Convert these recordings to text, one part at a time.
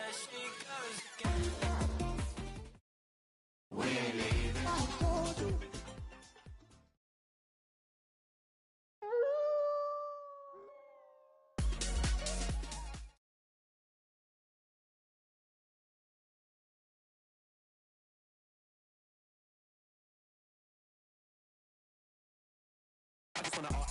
I just wanna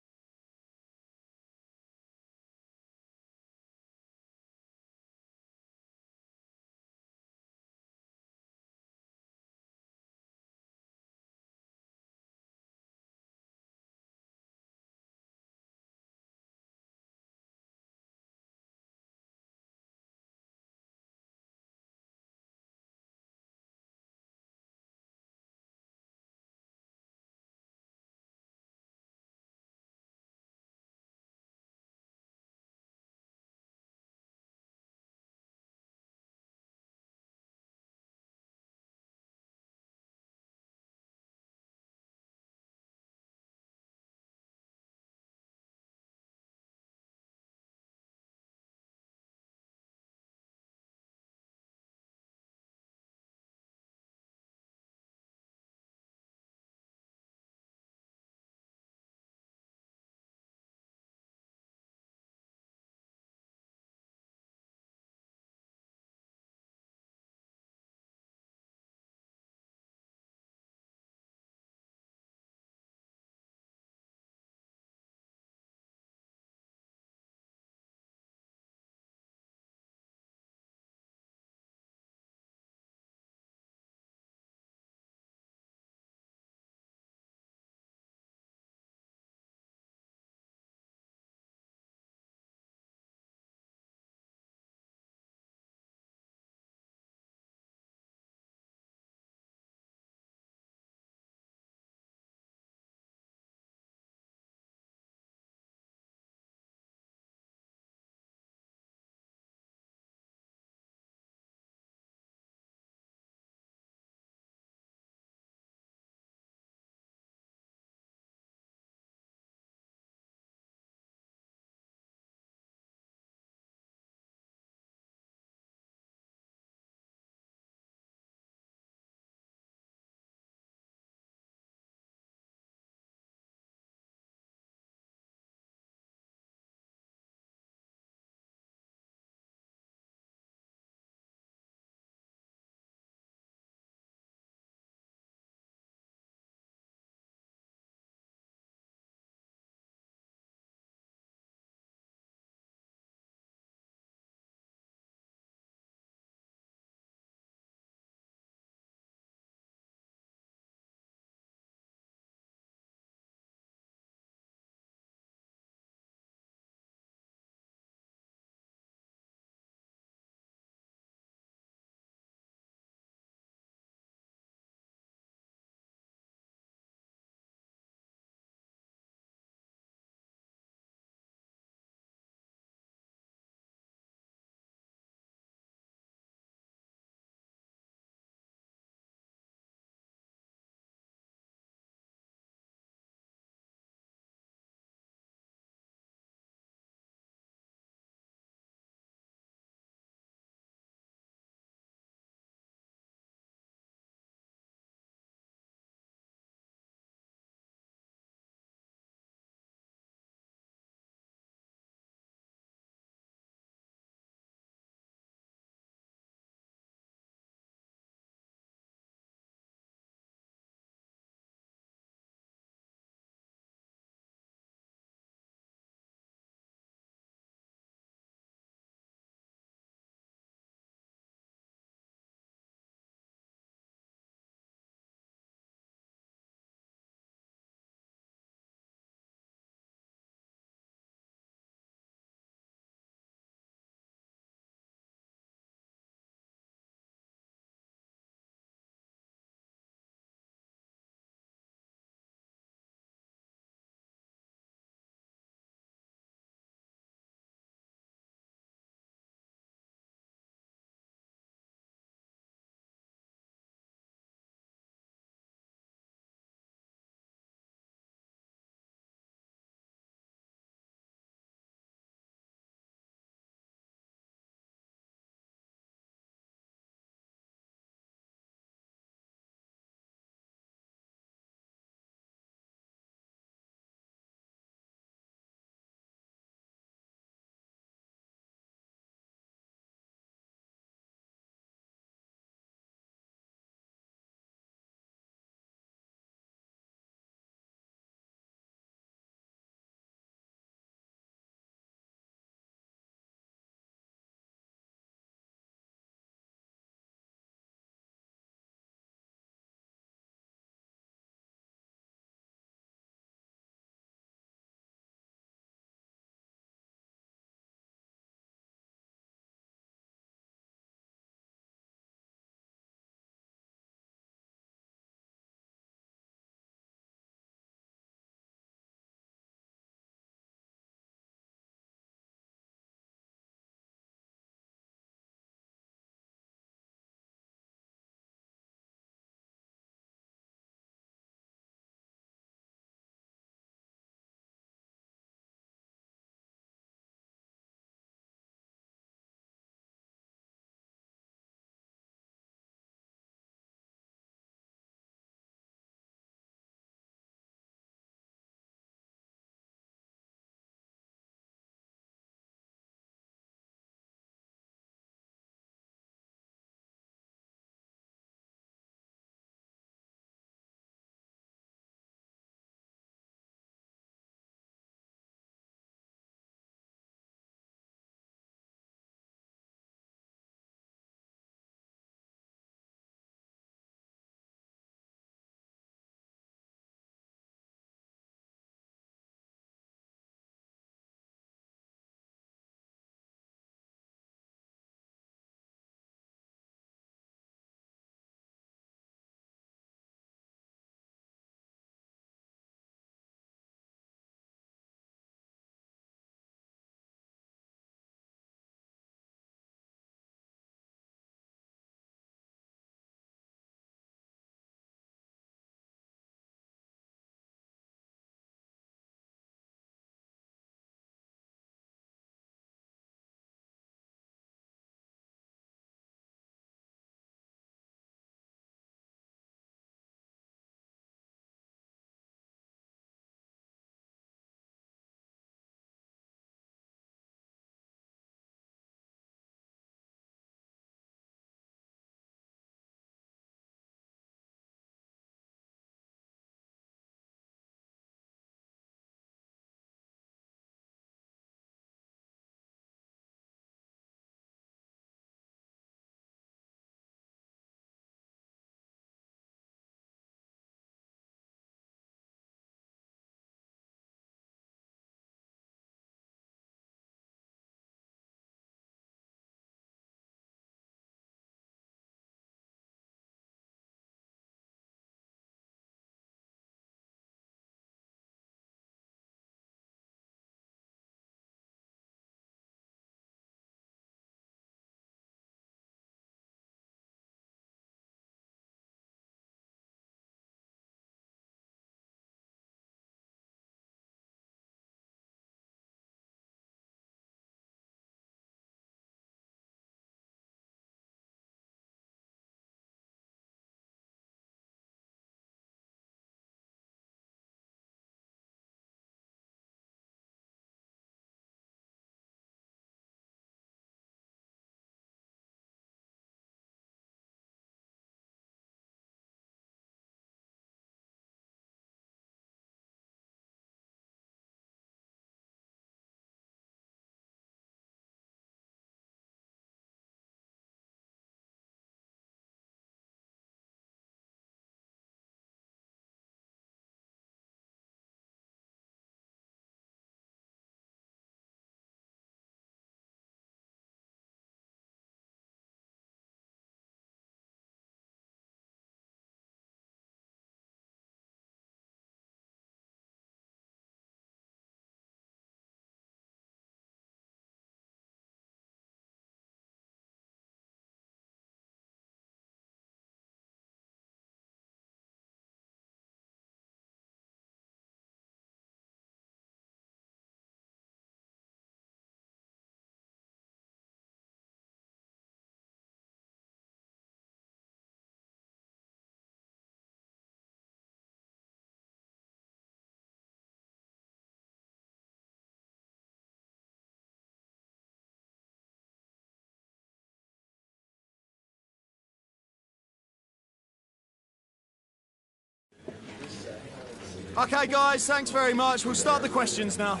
Okay, guys, thanks very much. We'll start the questions now.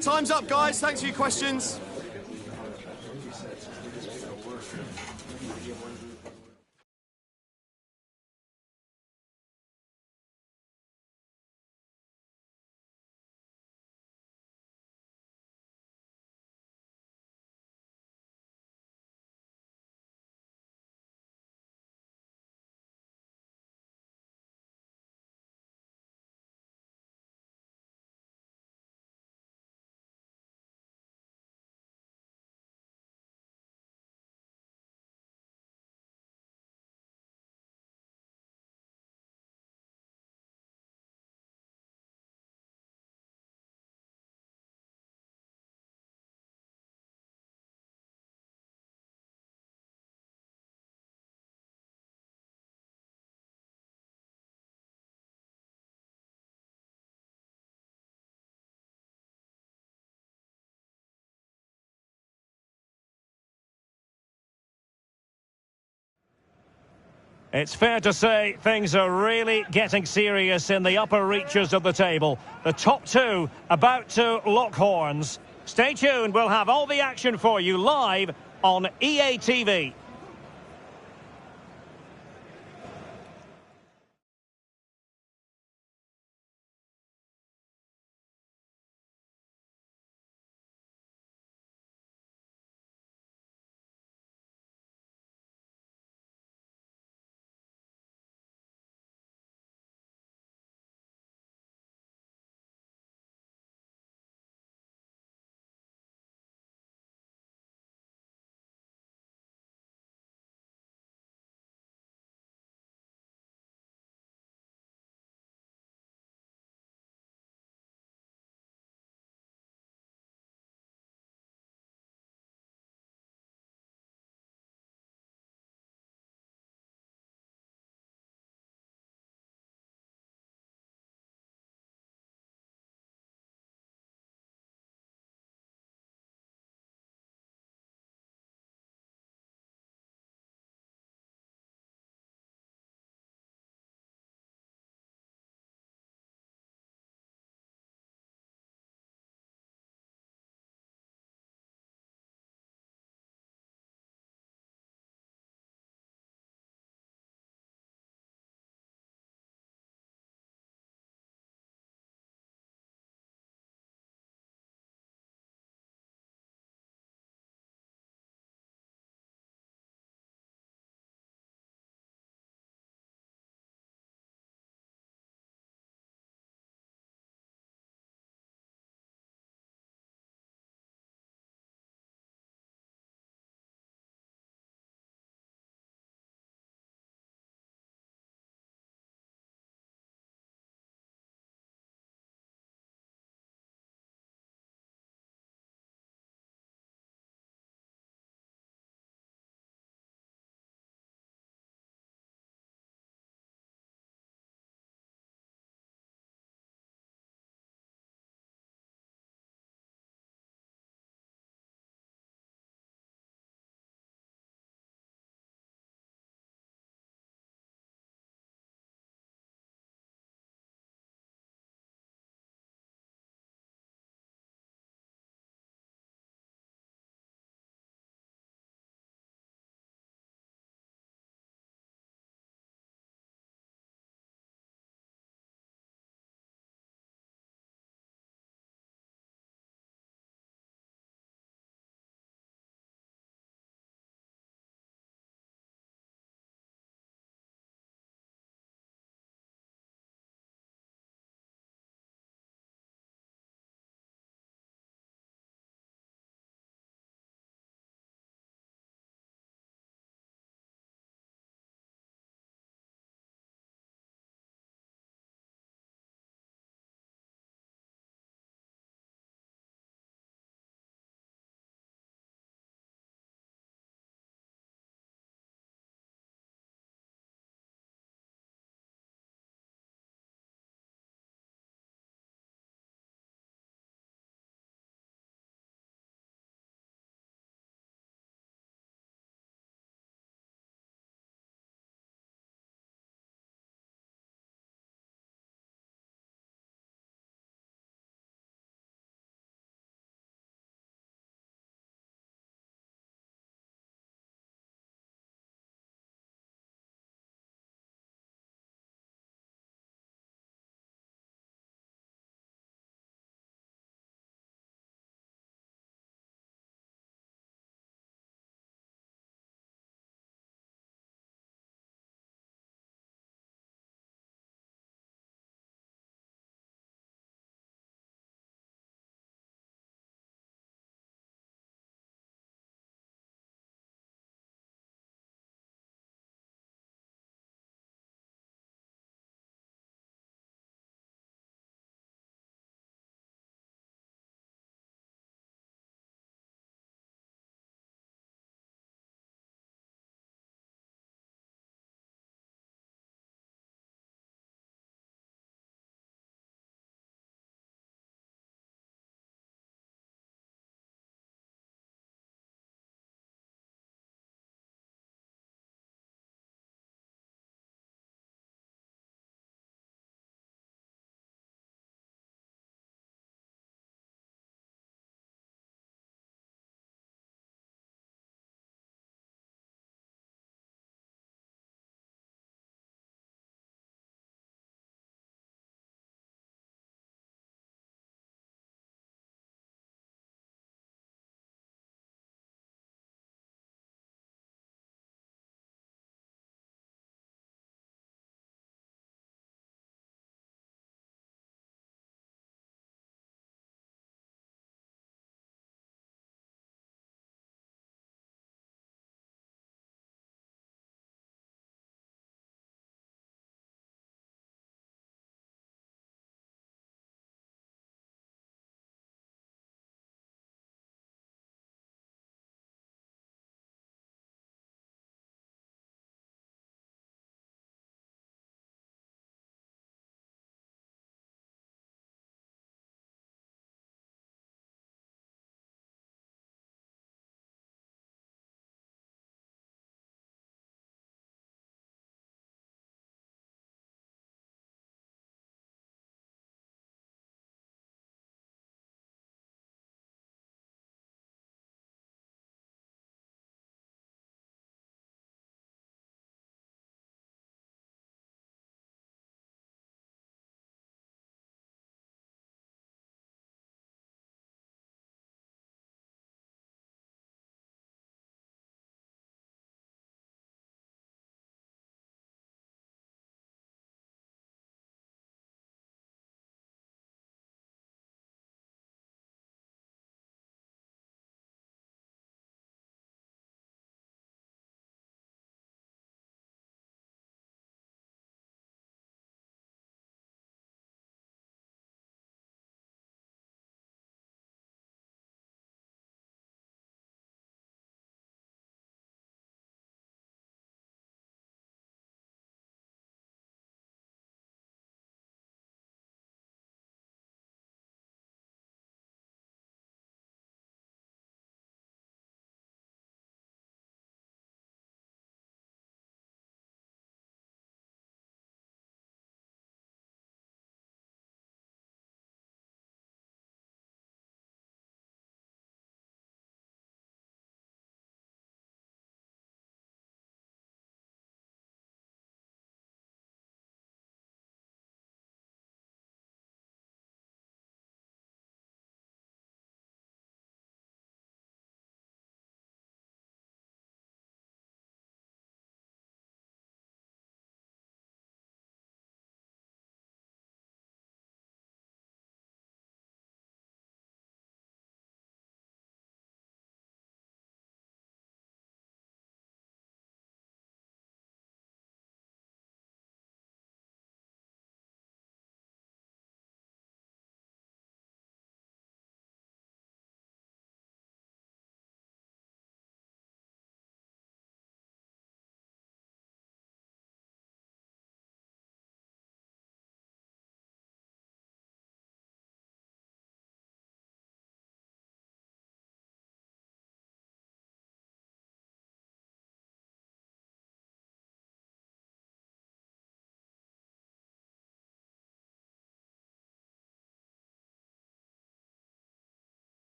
Time's up, guys. Thanks for your questions. It's fair to say things are really getting serious in the upper reaches of the table. The top two about to lock horns. Stay tuned, we'll have all the action for you live on EA TV.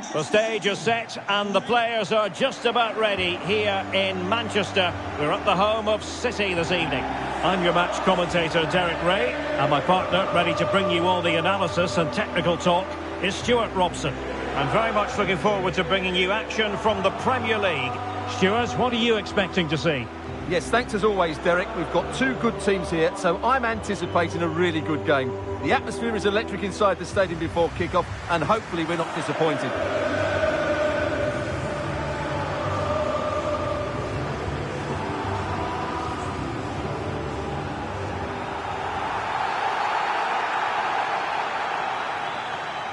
The stage is set and the players are just about ready here in Manchester. We're at the home of City this evening. I'm your match commentator, Derek Ray, and my partner, ready to bring you all the analysis and technical talk, is Stuart Robson. I'm very much looking forward to bringing you action from the Premier League. Stuart, what are you expecting to see? Yes, thanks as always, Derek. We've got two good teams here, so I'm anticipating a really good game. The atmosphere is electric inside the stadium before kick-off, and hopefully we're not disappointed.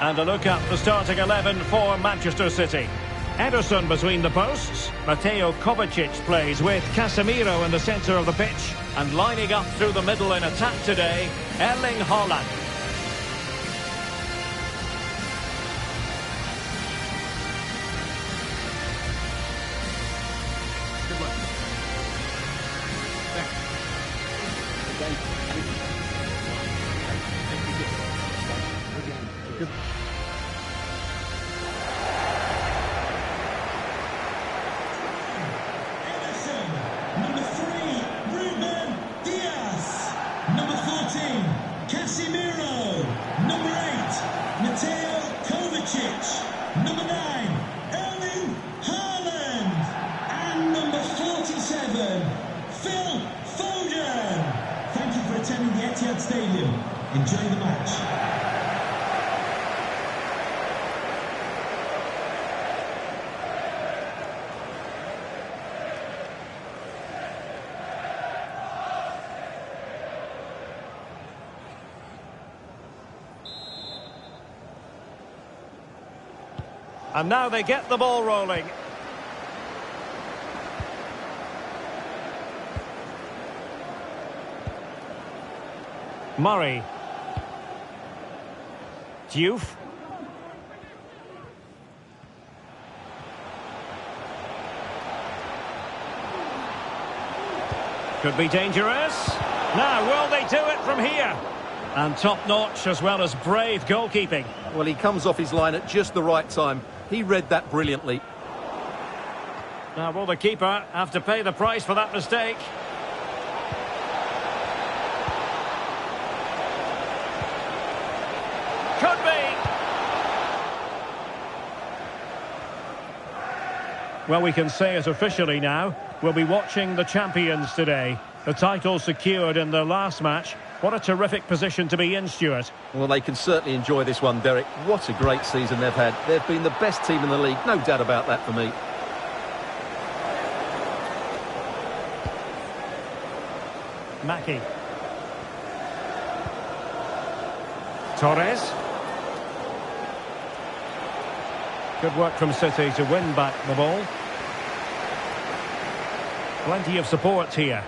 And a look at the starting 11 for Manchester City. Ederson between the posts. Mateo Kovacic plays with Casemiro in the centre of the pitch. And lining up through the middle in attack today, Erling Haaland. Casemiro, number 8, Mateo Kovacic, number 9, Erling Haaland, and number 47, Phil Foden. Thank you for attending the Etihad Stadium. Enjoy the match. And now they get the ball rolling. Murray. Diouf. Could be dangerous. Now, will they do it from here? And top-notch as well as brave goalkeeping. Well, he comes off his line at just the right time. He read that brilliantly. Now, will the keeper have to pay the price for that mistake? Could be. Well, we can say it officially now. We'll be watching the champions today. The title secured in their last match. What a terrific position to be in, Stuart. Well, they can certainly enjoy this one, Derek. What a great season they've had. They've been the best team in the league, no doubt about that for me. Mackie. Torres. Good work from City to win back the ball. Plenty of support here.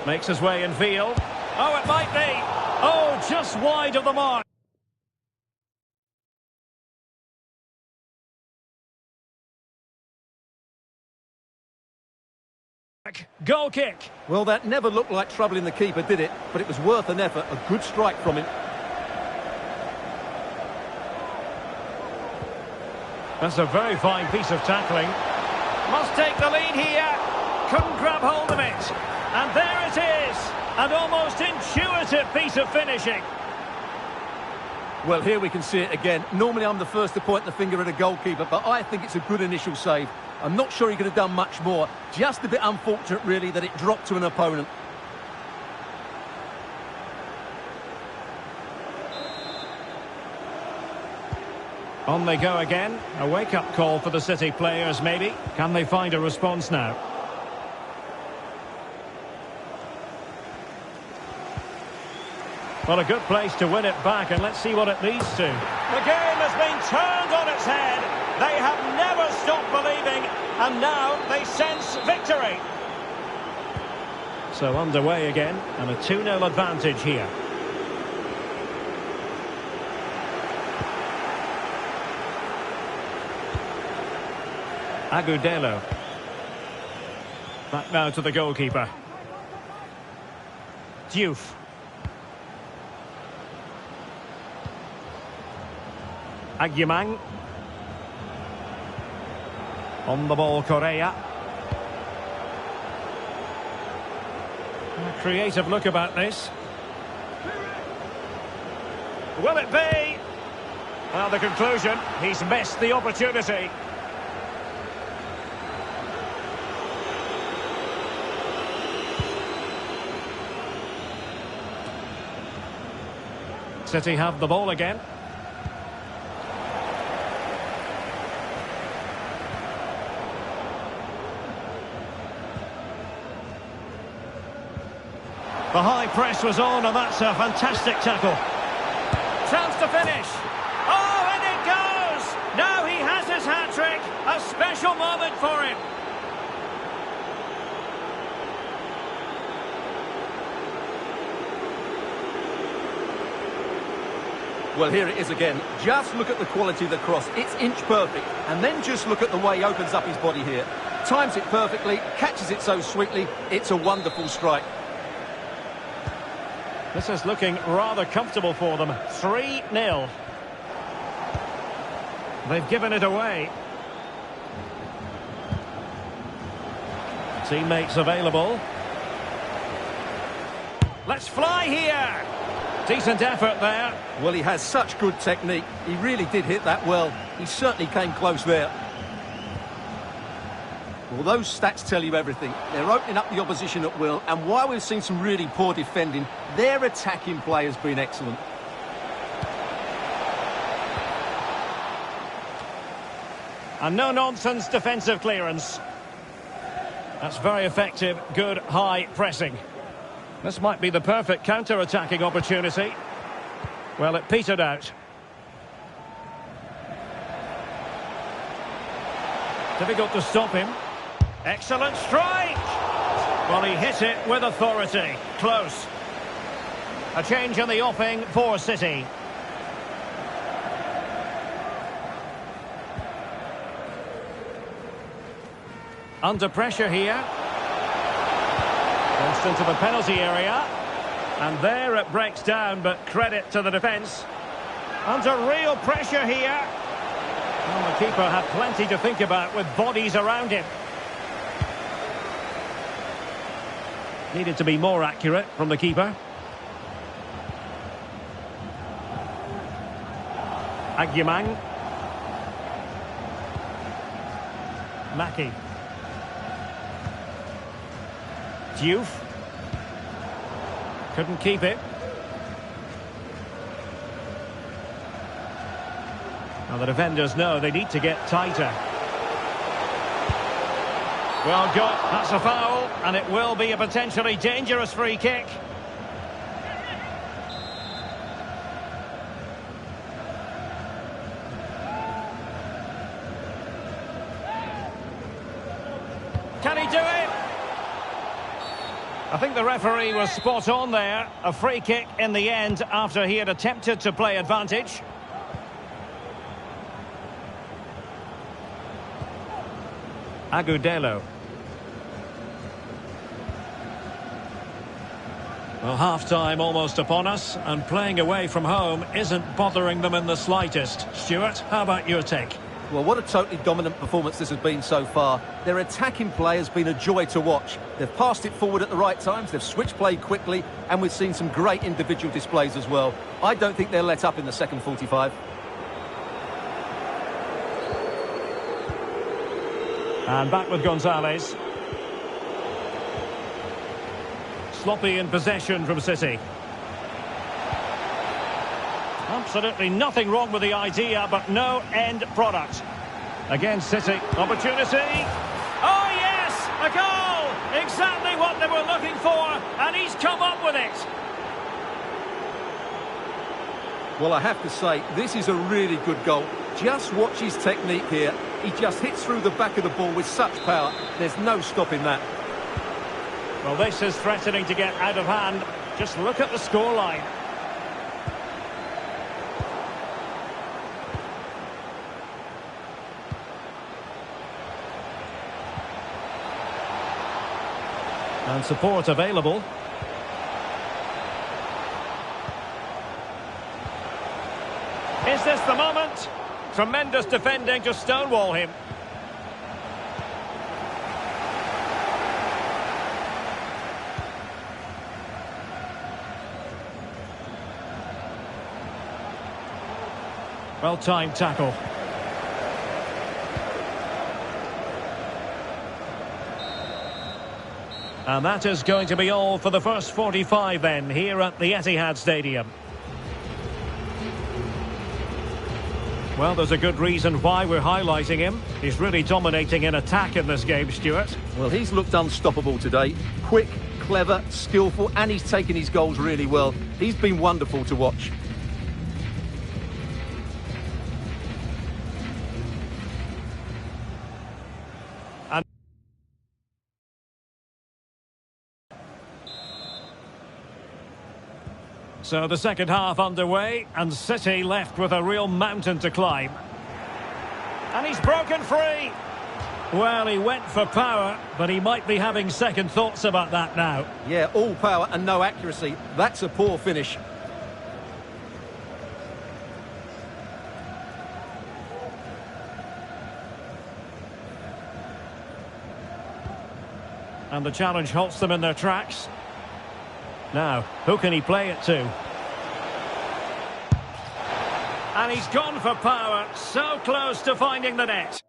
Makes his way in field. Oh, it might be. Oh, just wide of the mark. Goal kick. Well, that never looked like troubling the keeper, did it? But it was worth an effort. A good strike from him. That's a very fine piece of tackling. Must take the lead here. Couldn't grab hold of it. And there it is. An almost intuitive piece of finishing. Well, here we can see it again. Normally I'm the first to point the finger at a goalkeeper, but I think it's a good initial save. I'm not sure he could have done much more. Just a bit unfortunate, really, that it dropped to an opponent. On they go again. A wake-up call for the City players, maybe. Can they find a response now? Well, a good place to win it back, and let's see what it leads to. The game has been turned on its head. They have never stopped believing, and now they sense victory. So underway again, and a 2-0 advantage here. Agudelo. Back now to the goalkeeper. Diouf. Aguimang. On the ball, Correa. A creative look about this. Will it be? Well, the conclusion, he's missed the opportunity. City have the ball again. The high press was on, and that's a fantastic tackle. Chance to finish. Oh, and it goes! Now he has his hat-trick. A special moment for him. Well, here it is again. Just look at the quality of the cross. It's inch perfect. And then just look at the way he opens up his body here. Times it perfectly, catches it so sweetly. It's a wonderful strike. This is looking rather comfortable for them. 3-0. They've given it away. Teammates available. Let's fly here. Decent effort there. Well, he has such good technique. He really did hit that well. He certainly came close there. Well, those stats tell you everything. They're opening up the opposition at will, and while we've seen some really poor defending, their attacking play has been excellent. And no-nonsense defensive clearance. That's very effective, good high pressing. This might be the perfect counter-attacking opportunity. Well, it petered out. Difficult to stop him. Excellent strike! Well, he hit it with authority. Close. A change in the offing for City. Under pressure here. Forced into the penalty area. And there it breaks down, but credit to the defence. Under real pressure here. Well, the keeper had plenty to think about with bodies around him. Needed to be more accurate from the keeper. Aguimang. Mackie. Diouf. Couldn't keep it. Now the defenders know they need to get tighter. Well got, that's a foul, and it will be a potentially dangerous free kick. Can he do it? I think the referee was spot on there. A free kick in the end after he had attempted to play advantage. Agudelo. Well, half-time almost upon us, and playing away from home isn't bothering them in the slightest. Stuart, how about your take? Well, what a totally dominant performance this has been so far. Their attacking play has been a joy to watch. They've passed it forward at the right times, they've switched play quickly, and we've seen some great individual displays as well. I don't think they'll let up in the second 45. And back with Gonzalez. Sloppy in possession from City. Absolutely nothing wrong with the idea, but no end product. Again, City. Opportunity. Oh, yes! A goal! Exactly what they were looking for, and he's come up with it. Well, I have to say, this is a really good goal. Just watch his technique here. He just hits through the back of the ball with such power. There's no stopping that. Well, this is threatening to get out of hand. Just look at the scoreline. And support available. Is this the moment? Tremendous defending to stonewall him. Well-timed tackle. And that is going to be all for the first 45 then, here at the Etihad Stadium. Well, there's a good reason why we're highlighting him. He's really dominating in attack in this game, Stuart. Well, he's looked unstoppable today. Quick, clever, skillful, and he's taken his goals really well. He's been wonderful to watch. So the second half underway, and City left with a real mountain to climb. And he's broken free. Well, he went for power, but he might be having second thoughts about that now. Yeah, all power and no accuracy. That's a poor finish. And the challenge halts them in their tracks. Now, who can he play it to? And he's gone for power, so close to finding the net.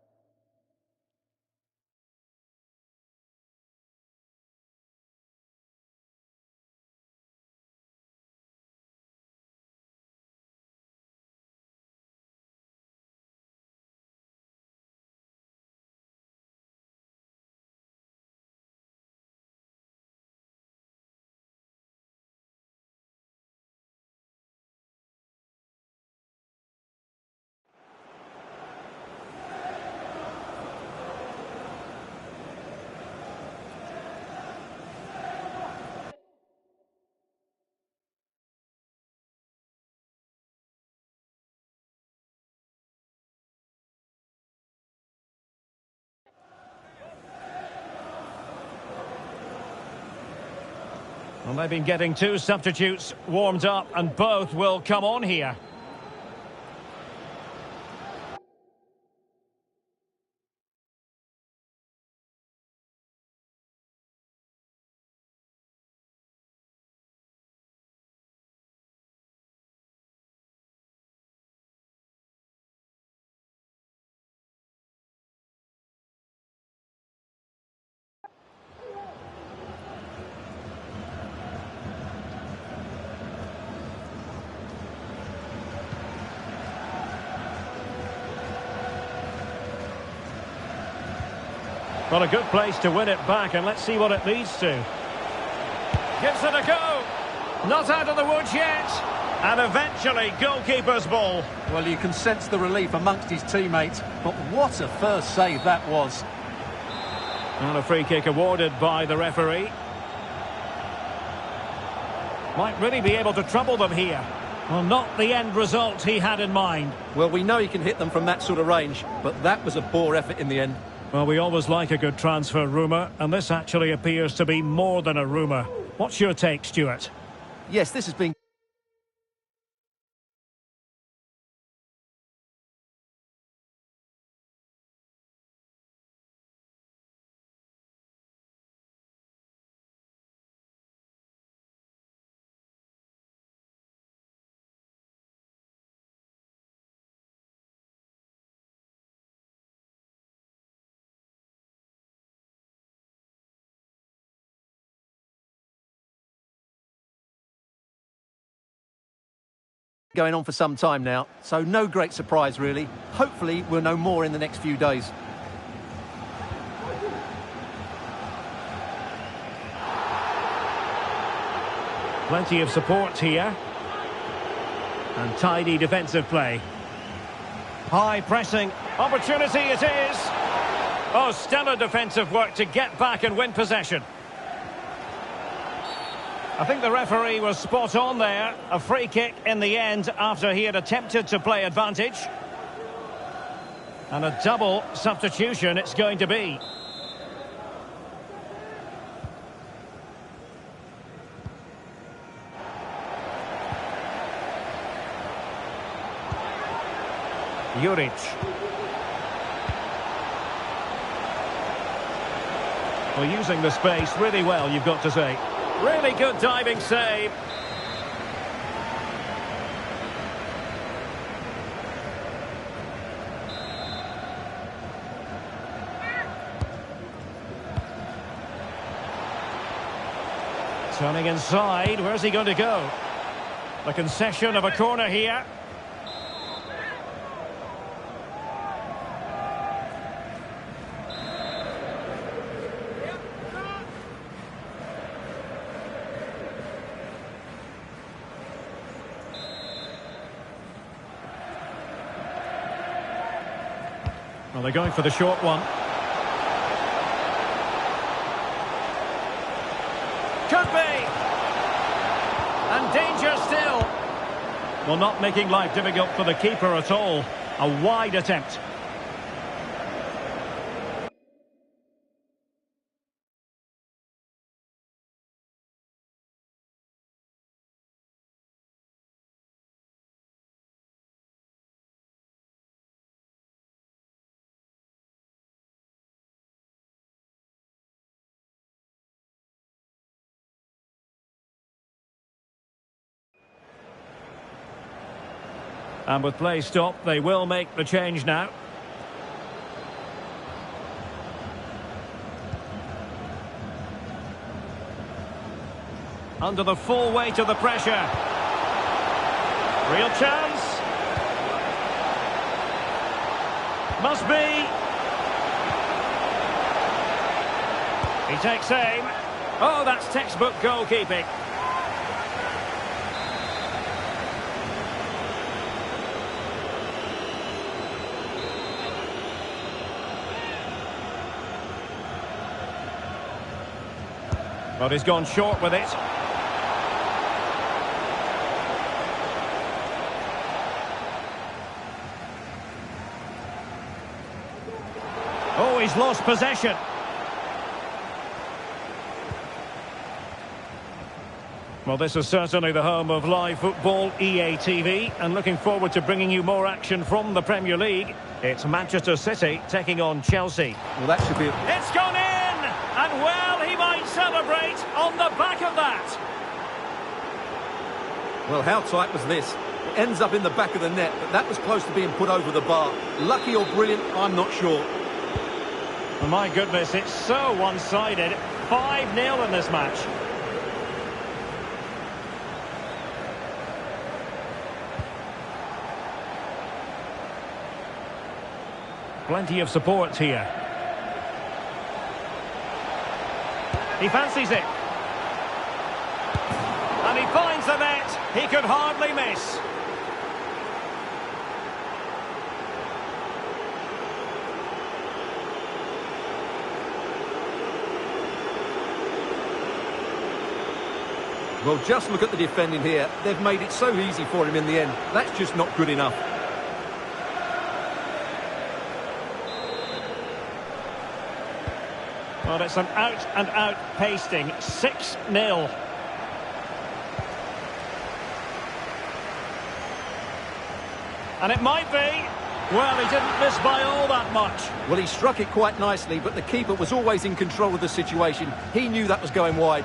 Well, they've been getting two substitutes warmed up, and both will come on here. Well, a good place to win it back, and let's see what it leads to. Gives it a go. Not out of the woods yet. And eventually, goalkeeper's ball. Well, you can sense the relief amongst his teammates, but what a first save that was. And a free kick awarded by the referee. Might really be able to trouble them here. Well, not the end result he had in mind. Well, we know he can hit them from that sort of range, but that was a poor effort in the end. Well, we always like a good transfer rumour, and this actually appears to be more than a rumour. What's your take, Stuart? Yes, this has been... going on for some time now, so no great surprise really. Hopefully we'll know more in the next few days. Plenty of support here. And tidy defensive play. High pressing. Opportunity it is. Oh, stellar defensive work to get back and win possession. I think the referee was spot on there. A free kick in the end after he had attempted to play advantage. And a double substitution it's going to be. Juric. Well, using the space really well, you've got to say. Really good diving save. Turning inside, where's he going to go? The concession of a corner here. Well, they're going for the short one. Could be! And danger still. Well, not making life difficult for the keeper at all. A wide attempt. And with play stopped, they will make the change now. Under the full weight of the pressure. Real chance. Must be. He takes aim. Oh, that's textbook goalkeeping. But he's gone short with it. Oh, he's lost possession. Well, this is certainly the home of live football, EA TV, and looking forward to bringing you more action from the Premier League. It's Manchester City taking on Chelsea. Well, that should be... It's gone in! And well, he might celebrate on the back of that. Well, how tight was this? It ends up in the back of the net, but that was close to being put over the bar. Lucky or brilliant, I'm not sure. Oh, my goodness, it's so one-sided. 5-0 in this match. Plenty of support here. He fancies it. And he finds the net. He could hardly miss. Well, just look at the defending here. They've made it so easy for him in the end. That's just not good enough. Well, it's an out-and-out pasting. 6-0. And it might be. Well, he didn't miss by all that much. Well, he struck it quite nicely, but the keeper was always in control of the situation. He knew that was going wide.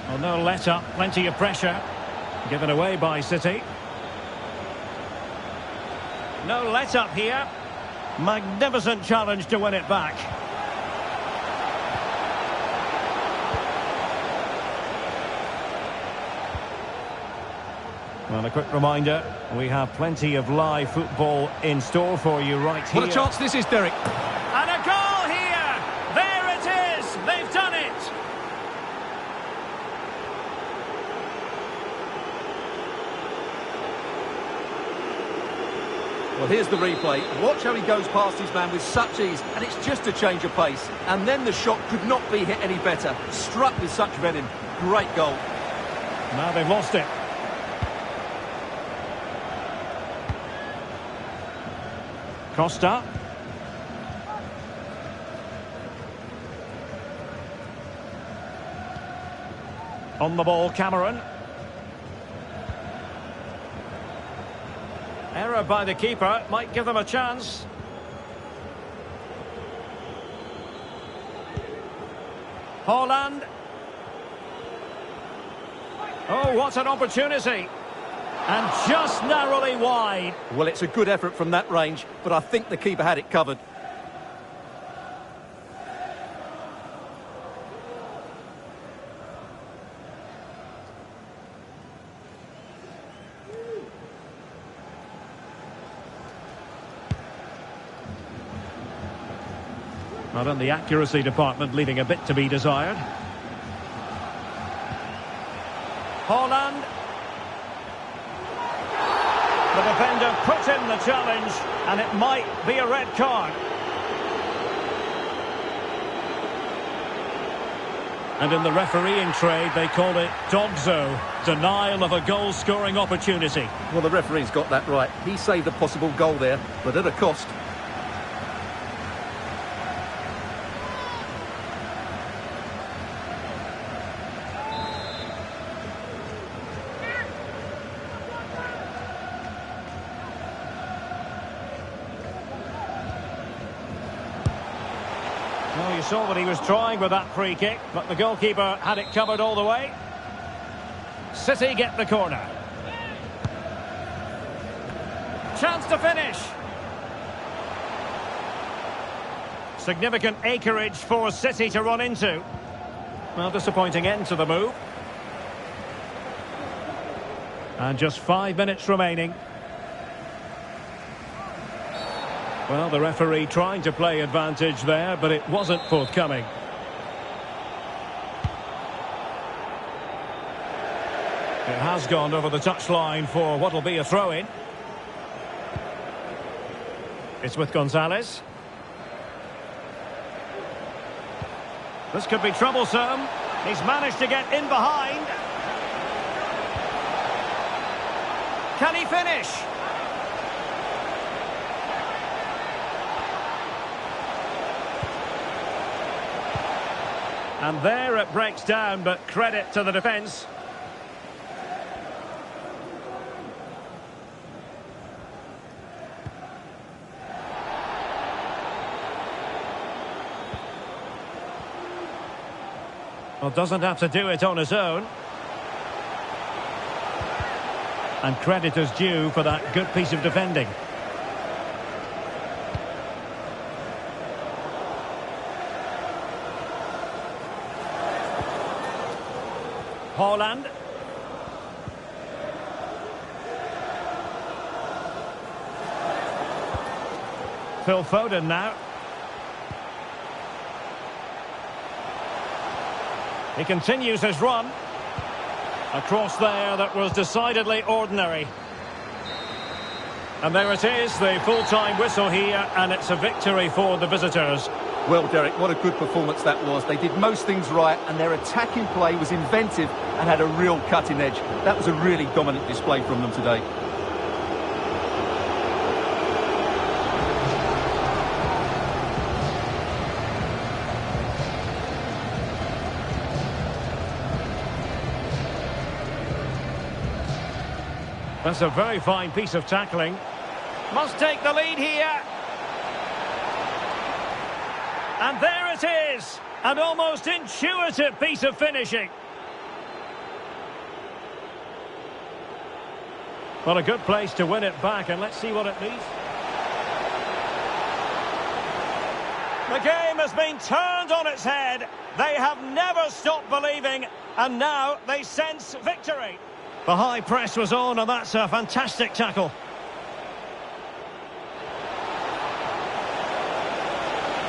Well, no let-up. Plenty of pressure. Given away by City. No let-up here. Magnificent challenge to win it back. Well, a quick reminder, we have plenty of live football in store for you right here. What a chance this is, Derek. And a goal here! There it is! They've done it! Well, here's the replay. Watch how he goes past his man with such ease, and it's just a change of pace. And then the shot could not be hit any better. Struck with such venom. Great goal. Now they've lost it. Costa. On the ball, Cameron. Error by the keeper might give them a chance. Holland. Oh, what an opportunity. And just narrowly wide. Well, it's a good effort from that range, but I think the keeper had it covered. Not in the accuracy department, leaving a bit to be desired. Holland. The defender put in the challenge, and it might be a red card. And in the refereeing trade, they call it dogzo, denial of a goal-scoring opportunity. Well, the referee's got that right. He saved a possible goal there, but at a cost. Well, you saw what he was trying with that free kick, but the goalkeeper had it covered all the way. City get the corner. Chance to finish. Significant acreage for City to run into. Well, disappointing end to the move. And just 5 minutes remaining. Well, the referee trying to play advantage there, but it wasn't forthcoming. It has gone over the touchline for what will be a throw-in. It's with Gonzalez. This could be troublesome. He's managed to get in behind. Can he finish? And there it breaks down, but credit to the defence. Well, doesn't have to do it on his own. And credit is due for that good piece of defending. Holland. Phil Foden now. He continues his run. A cross there that was decidedly ordinary. And there it is, the full-time whistle here, and it's a victory for the visitors. Well, Derek, what a good performance that was. They did most things right, and their attacking play was inventive and had a real cutting edge. That was a really dominant display from them today. That's a very fine piece of tackling. Must take the lead here. And there it is. An almost intuitive piece of finishing. Well, a good place to win it back, and let's see what it means. The game has been turned on its head. They have never stopped believing, and now they sense victory. The high press was on, and that's a fantastic tackle.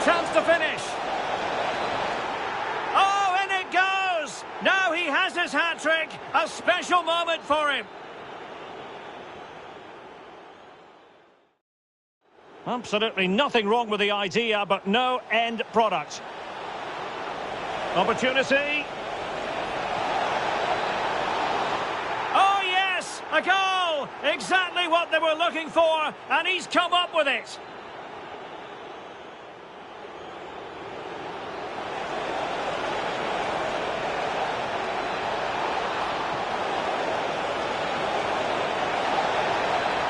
Chance to finish. Oh, in it goes! Now he has his hat-trick. A special moment for him. Absolutely nothing wrong with the idea, but no end product. Opportunity. Oh, yes! A goal! Exactly what they were looking for, and he's come up with it.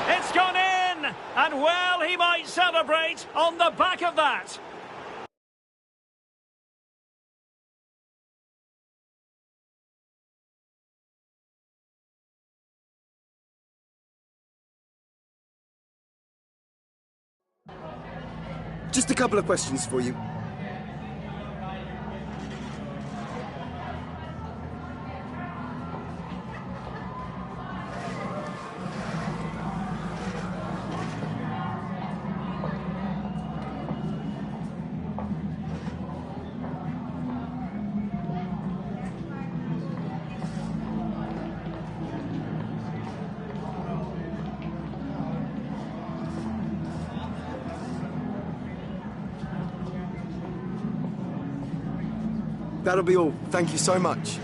It's gone in! And well, he might celebrate on the back of that. Just a couple of questions for you. That'll be all. Thank you so much.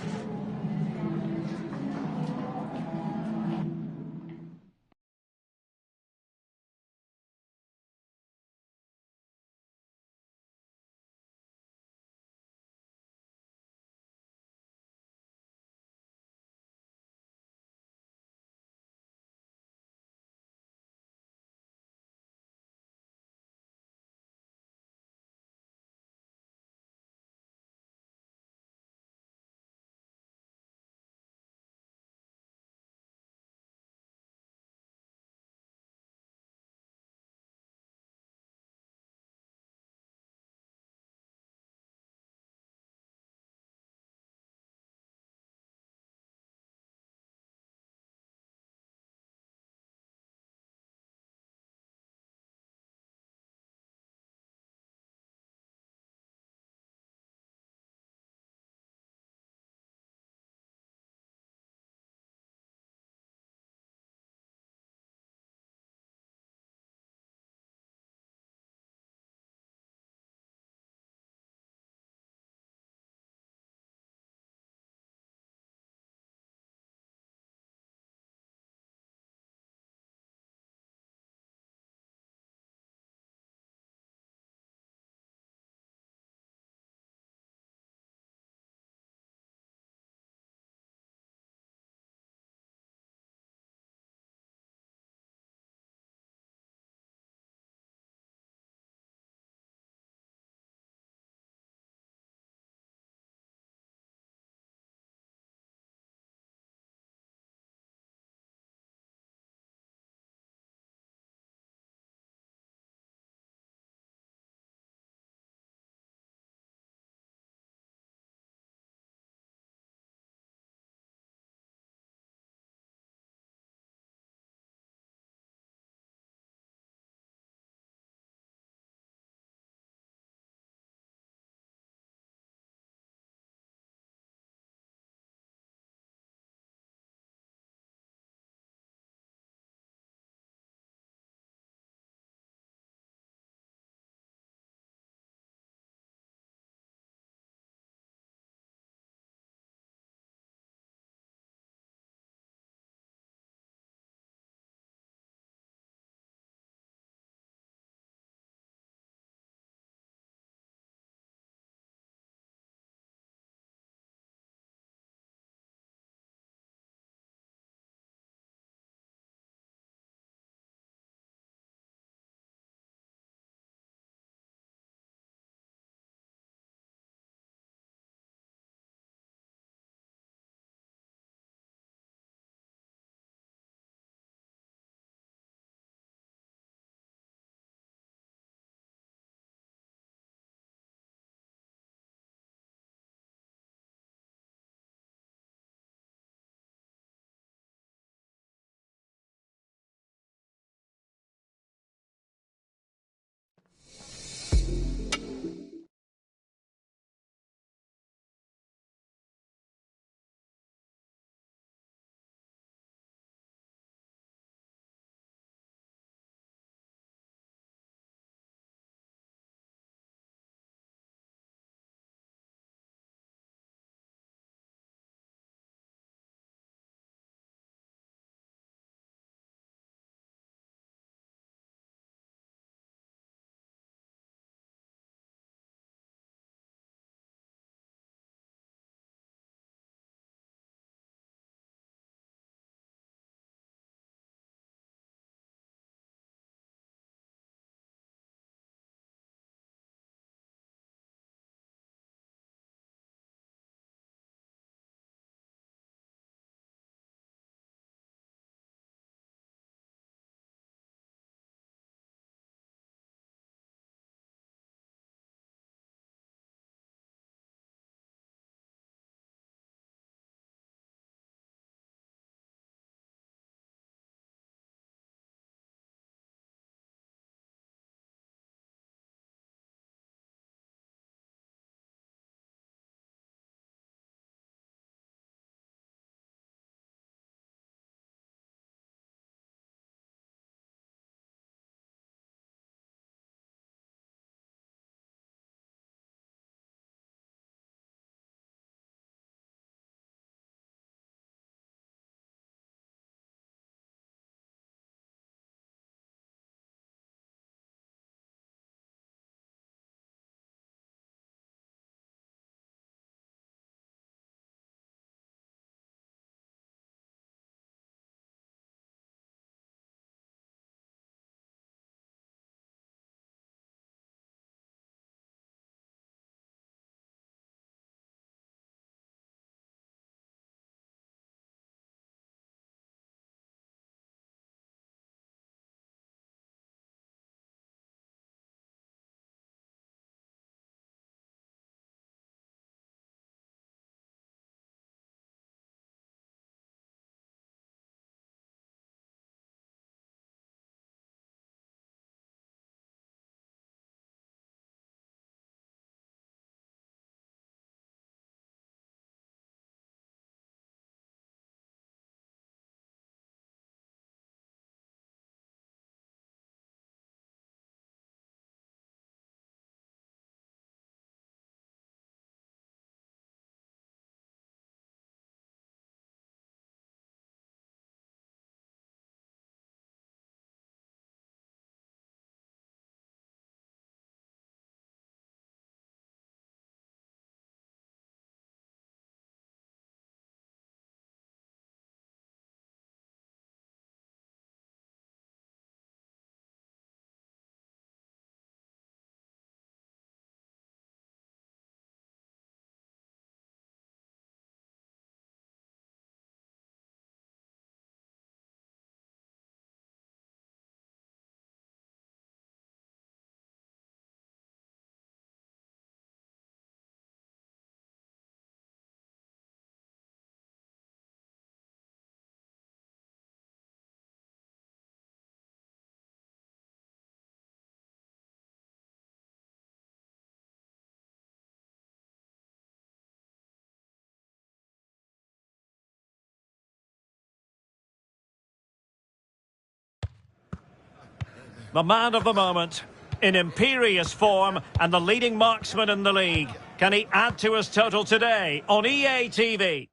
the man of the moment, in imperious form and the leading marksman in the league. Can he add to his total today on EA TV?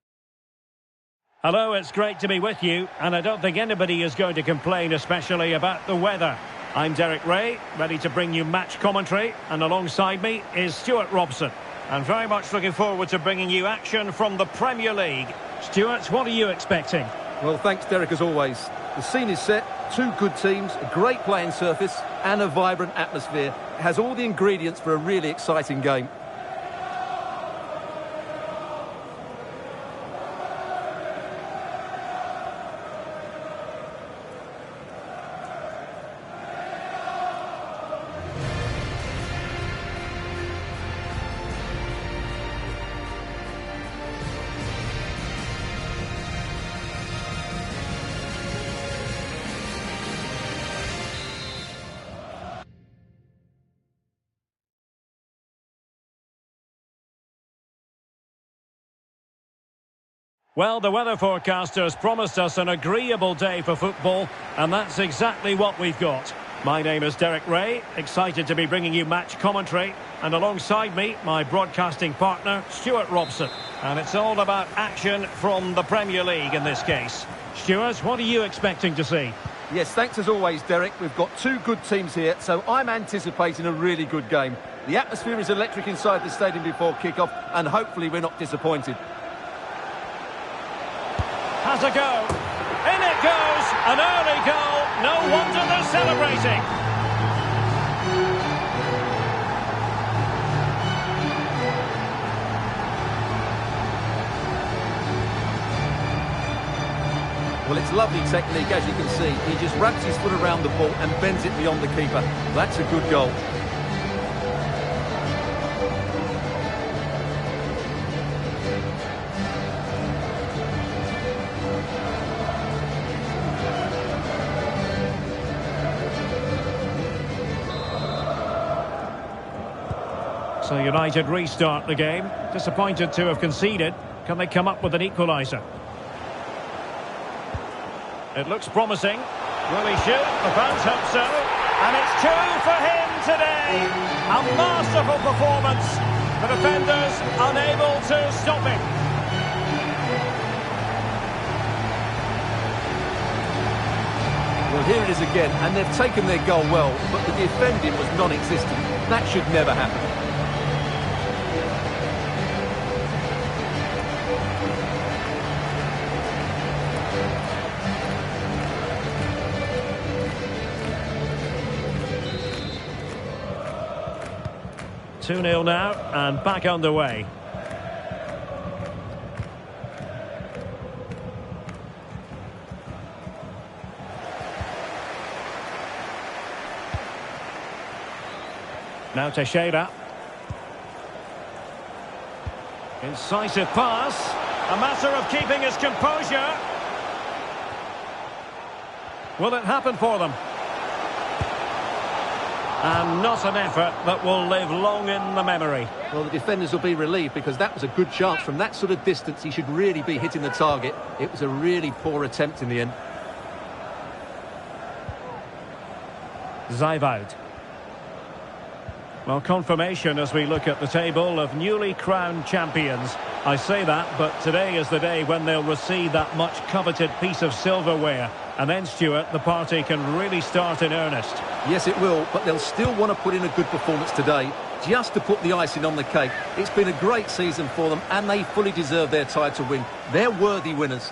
Hello, it's great to be with you, and I don't think anybody is going to complain, especially about the weather. I'm Derek Ray, ready to bring you match commentary, and alongside me is Stuart Robson. And very much looking forward to bringing you action from the Premier League. Stuart, what are you expecting? Well, thanks, Derek, as always. The scene is set, two good teams, a great playing surface, and a vibrant atmosphere. It has all the ingredients for a really exciting game. Well, the weather forecasters promised us an agreeable day for football, and that's exactly what we've got. My name is Derek Ray, excited to be bringing you match commentary, and alongside me, my broadcasting partner, Stuart Robson. And it's all about action from the Premier League in this case. Stuart, what are you expecting to see? Yes, thanks as always, Derek. We've got two good teams here, so I'm anticipating a really good game. The atmosphere is electric inside the stadium before kick-off, and hopefully we're not disappointed. Has a go. In it goes. An early goal. No wonder they're celebrating. Well, it's lovely technique, as you can see. He just wraps his foot around the ball and bends it beyond the keeper. That's a good goal. So United restart the game. Disappointed to have conceded. Can they come up with an equaliser? It looks promising. Will he shoot? The fans hope so. And it's two for him today. A masterful performance. The defenders unable to stop him. Well, here it is again, and they've taken their goal well, but the defending was non-existent. That should never happen. 2-0 now, and back underway. Now Teixeira. Incisive pass. A matter of keeping his composure. Will it happen for them? And not an effort that will live long in the memory. Well, the defenders will be relieved because that was a good chance. From that sort of distance, he should really be hitting the target. It was a really poor attempt in the end. Zaivoud. Well, confirmation as we look at the table of newly crowned champions. I say that, but today is the day when they'll receive that much coveted piece of silverware. And then, Stuart, the party can really start in earnest. Yes, it will, but they'll still want to put in a good performance today, just to put the icing on the cake. It's been a great season for them, and they fully deserve their title win. They're worthy winners.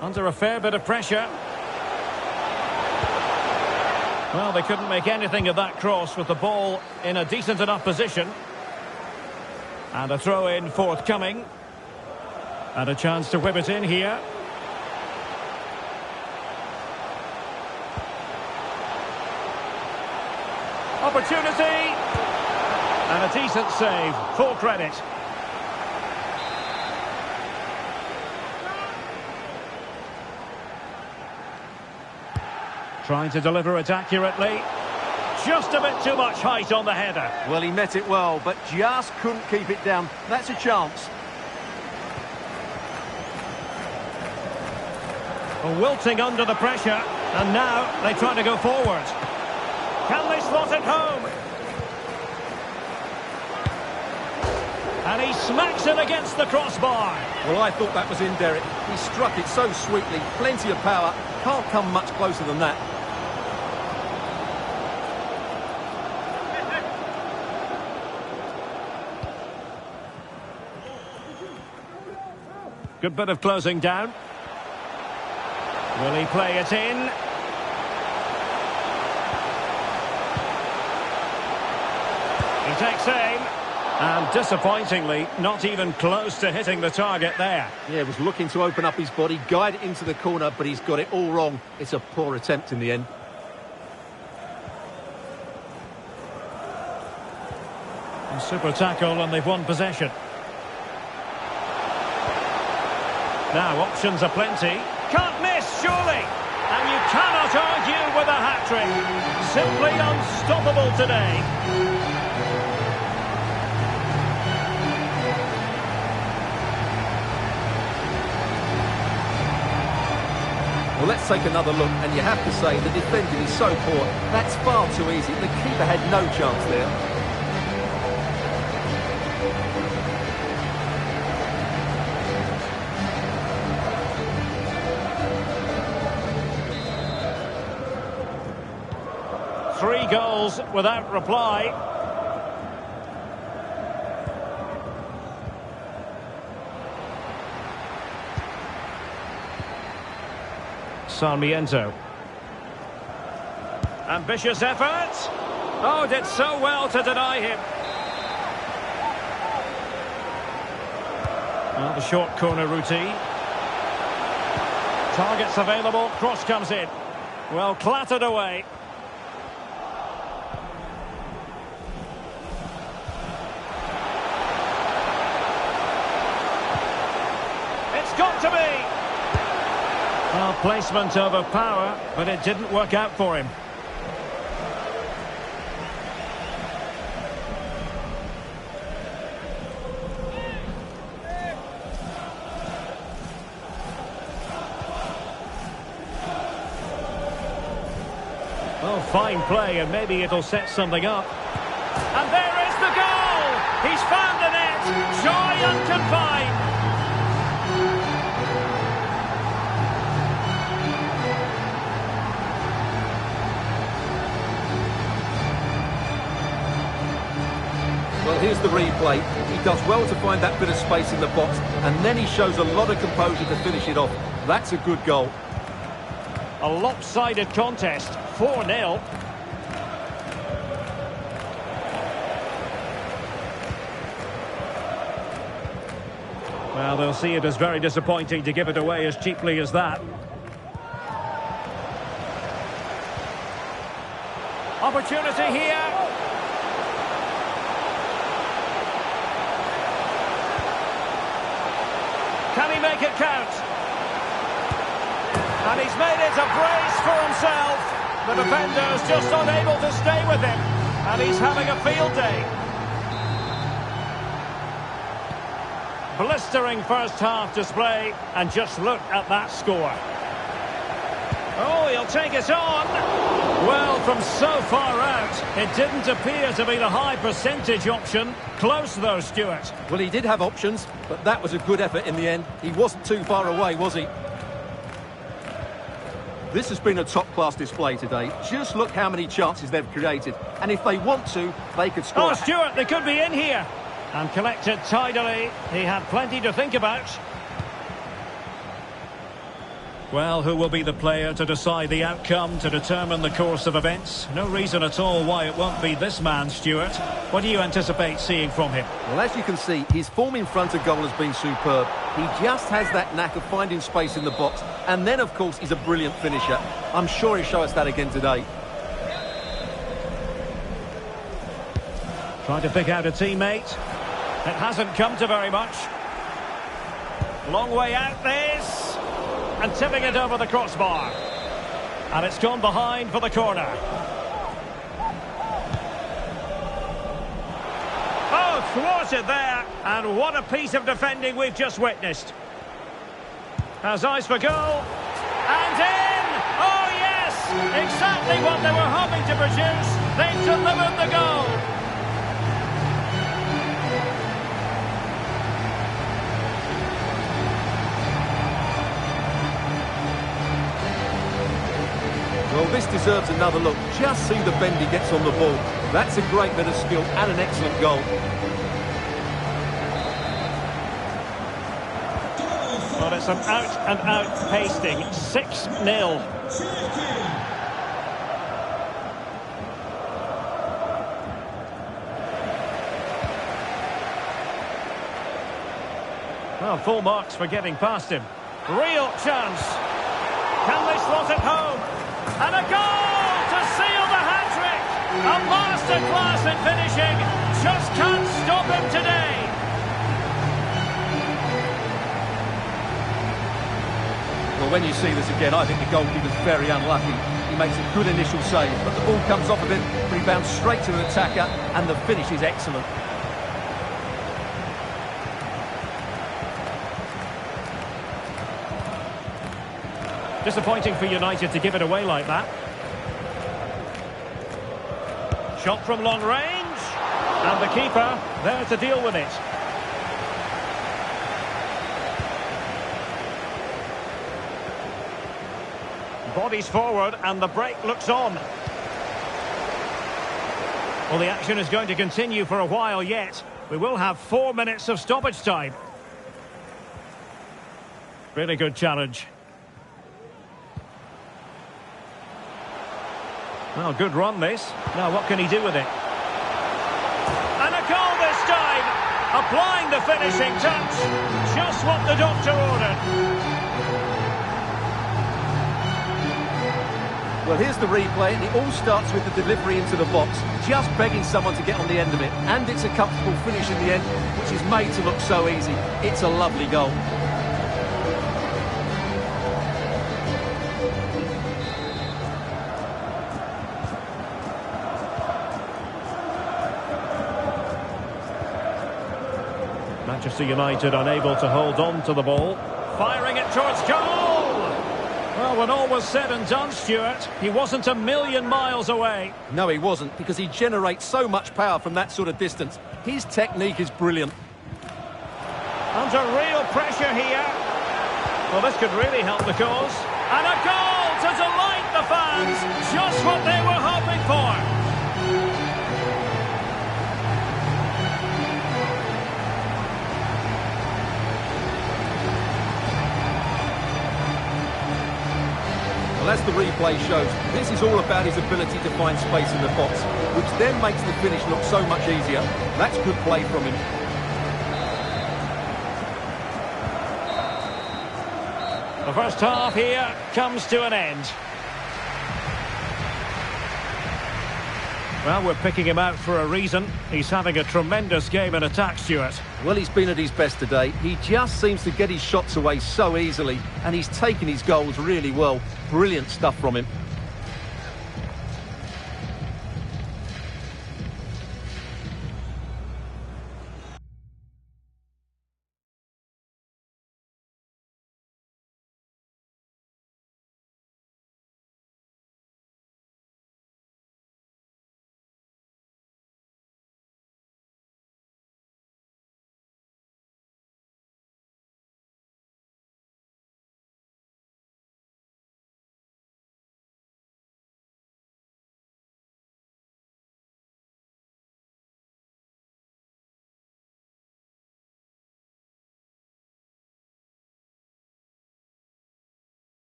Under a fair bit of pressure. Well, they couldn't make anything of that cross with the ball in a decent enough position. And a throw-in forthcoming. And a chance to whip it in here. Opportunity. And a decent save. Full credit. Trying to deliver it accurately. Just a bit too much height on the header. Well, he met it well, but just couldn't keep it down. That's a chance. Wilting under the pressure, and now they try to go forward. Can they slot it home? And he smacks it against the crossbar. Well, I thought that was in, Derek. He struck it so sweetly, plenty of power. Can't come much closer than that. Good bit of closing down. Will he play it in? He takes aim. And disappointingly, not even close to hitting the target there. Yeah, was looking to open up his body, guide it into the corner, but he's got it all wrong. It's a poor attempt in the end. A super tackle, and they've won possession. Now, options are plenty. Can't miss, surely! And you cannot argue with a hat-trick. Simply unstoppable today. Well, let's take another look, and you have to say the defending is so poor. That's far too easy. The keeper had no chance there. Three goals without reply. Sarmiento. Ambitious effort. Oh, did so well to deny him. Well, the short corner routine. Targets available. Cross comes in. Well, clattered away. It's got to be. Well, placement over power, but it didn't work out for him. Oh, fine play, and maybe it'll set something up. And there is the goal! He's found the net! Joy unconfined! Well, here's the replay. He does well to find that bit of space in the box, and then he shows a lot of composure to finish it off. That's a good goal. A lopsided contest, 4-0. Well, they'll see it as very disappointing to give it away as cheaply as that. Opportunity here. Can he make it count? And he's made it a brace for himself. The defender's just unable to stay with him. And he's having a field day. Blistering first half display. And just look at that score. Oh, he'll take it on. Well, from so far out, it didn't appear to be the high percentage option. Close though, Stuart. Well, he did have options, but that was a good effort in the end. He wasn't too far away, was he? This has been a top-class display today. Just look how many chances they've created. And if they want to, they could score. Oh, Stuart, they could be in here. And collected tidily. He had plenty to think about. Well, who will be the player to decide the outcome, to determine the course of events? No reason at all why it won't be this man, Stuart. What do you anticipate seeing from him? Well, as you can see, his form in front of goal has been superb. He just has that knack of finding space in the box. And then, of course, he's a brilliant finisher. I'm sure he'll show us that again today. Trying to pick out a teammate. It hasn't come to very much. Long way out this. And tipping it over the crossbar. And it's gone behind for the corner. Oh, thwarted there. And what a piece of defending we've just witnessed. Has eyes for goal. And in! Oh yes! Exactly what they were hoping to produce. They've delivered the goal. Well, this deserves another look. Just see the bend he gets on the ball. That's a great bit of skill and an excellent goal. Well, it's an out-and-out pasting. 6-0. Well, full marks for getting past him. Real chance. Can they slot it home? And a goal to seal the hat-trick! A masterclass in finishing. Just can't stop him today. Well, when you see this again, I think the goalkeeper's very unlucky. He makes a good initial save, but the ball comes off of him, rebounds straight to an attacker, and the finish is excellent. Disappointing for United to give it away like that. Shot from long range. And the keeper there to deal with it. Bodies forward and the break looks on. Well, the action is going to continue for a while yet. We will have 4 minutes of stoppage time. Really good challenge. Well, good run this. Now what can he do with it? And a goal this time! Applying the finishing touch. Just what the doctor ordered. Well, here's the replay, and it all starts with the delivery into the box. Just begging someone to get on the end of it. And it's a comfortable finish in the end, which is made to look so easy. It's a lovely goal. Manchester United unable to hold on to the ball. Firing it towards goal! Well, when all was said and done, Stuart, he wasn't a million miles away. No, he wasn't, because he generates so much power from that sort of distance. His technique is brilliant. Under real pressure here. Well, this could really help the cause. And a goal to delight the fans. Just what they were hoping for. Well, as the replay shows, this is all about his ability to find space in the box, which then makes the finish look so much easier. That's good play from him. The first half here comes to an end. Well, we're picking him out for a reason. He's having a tremendous game in attack, Stuart. Well, he's been at his best today. He just seems to get his shots away so easily, and he's taken his goals really well. Brilliant stuff from him.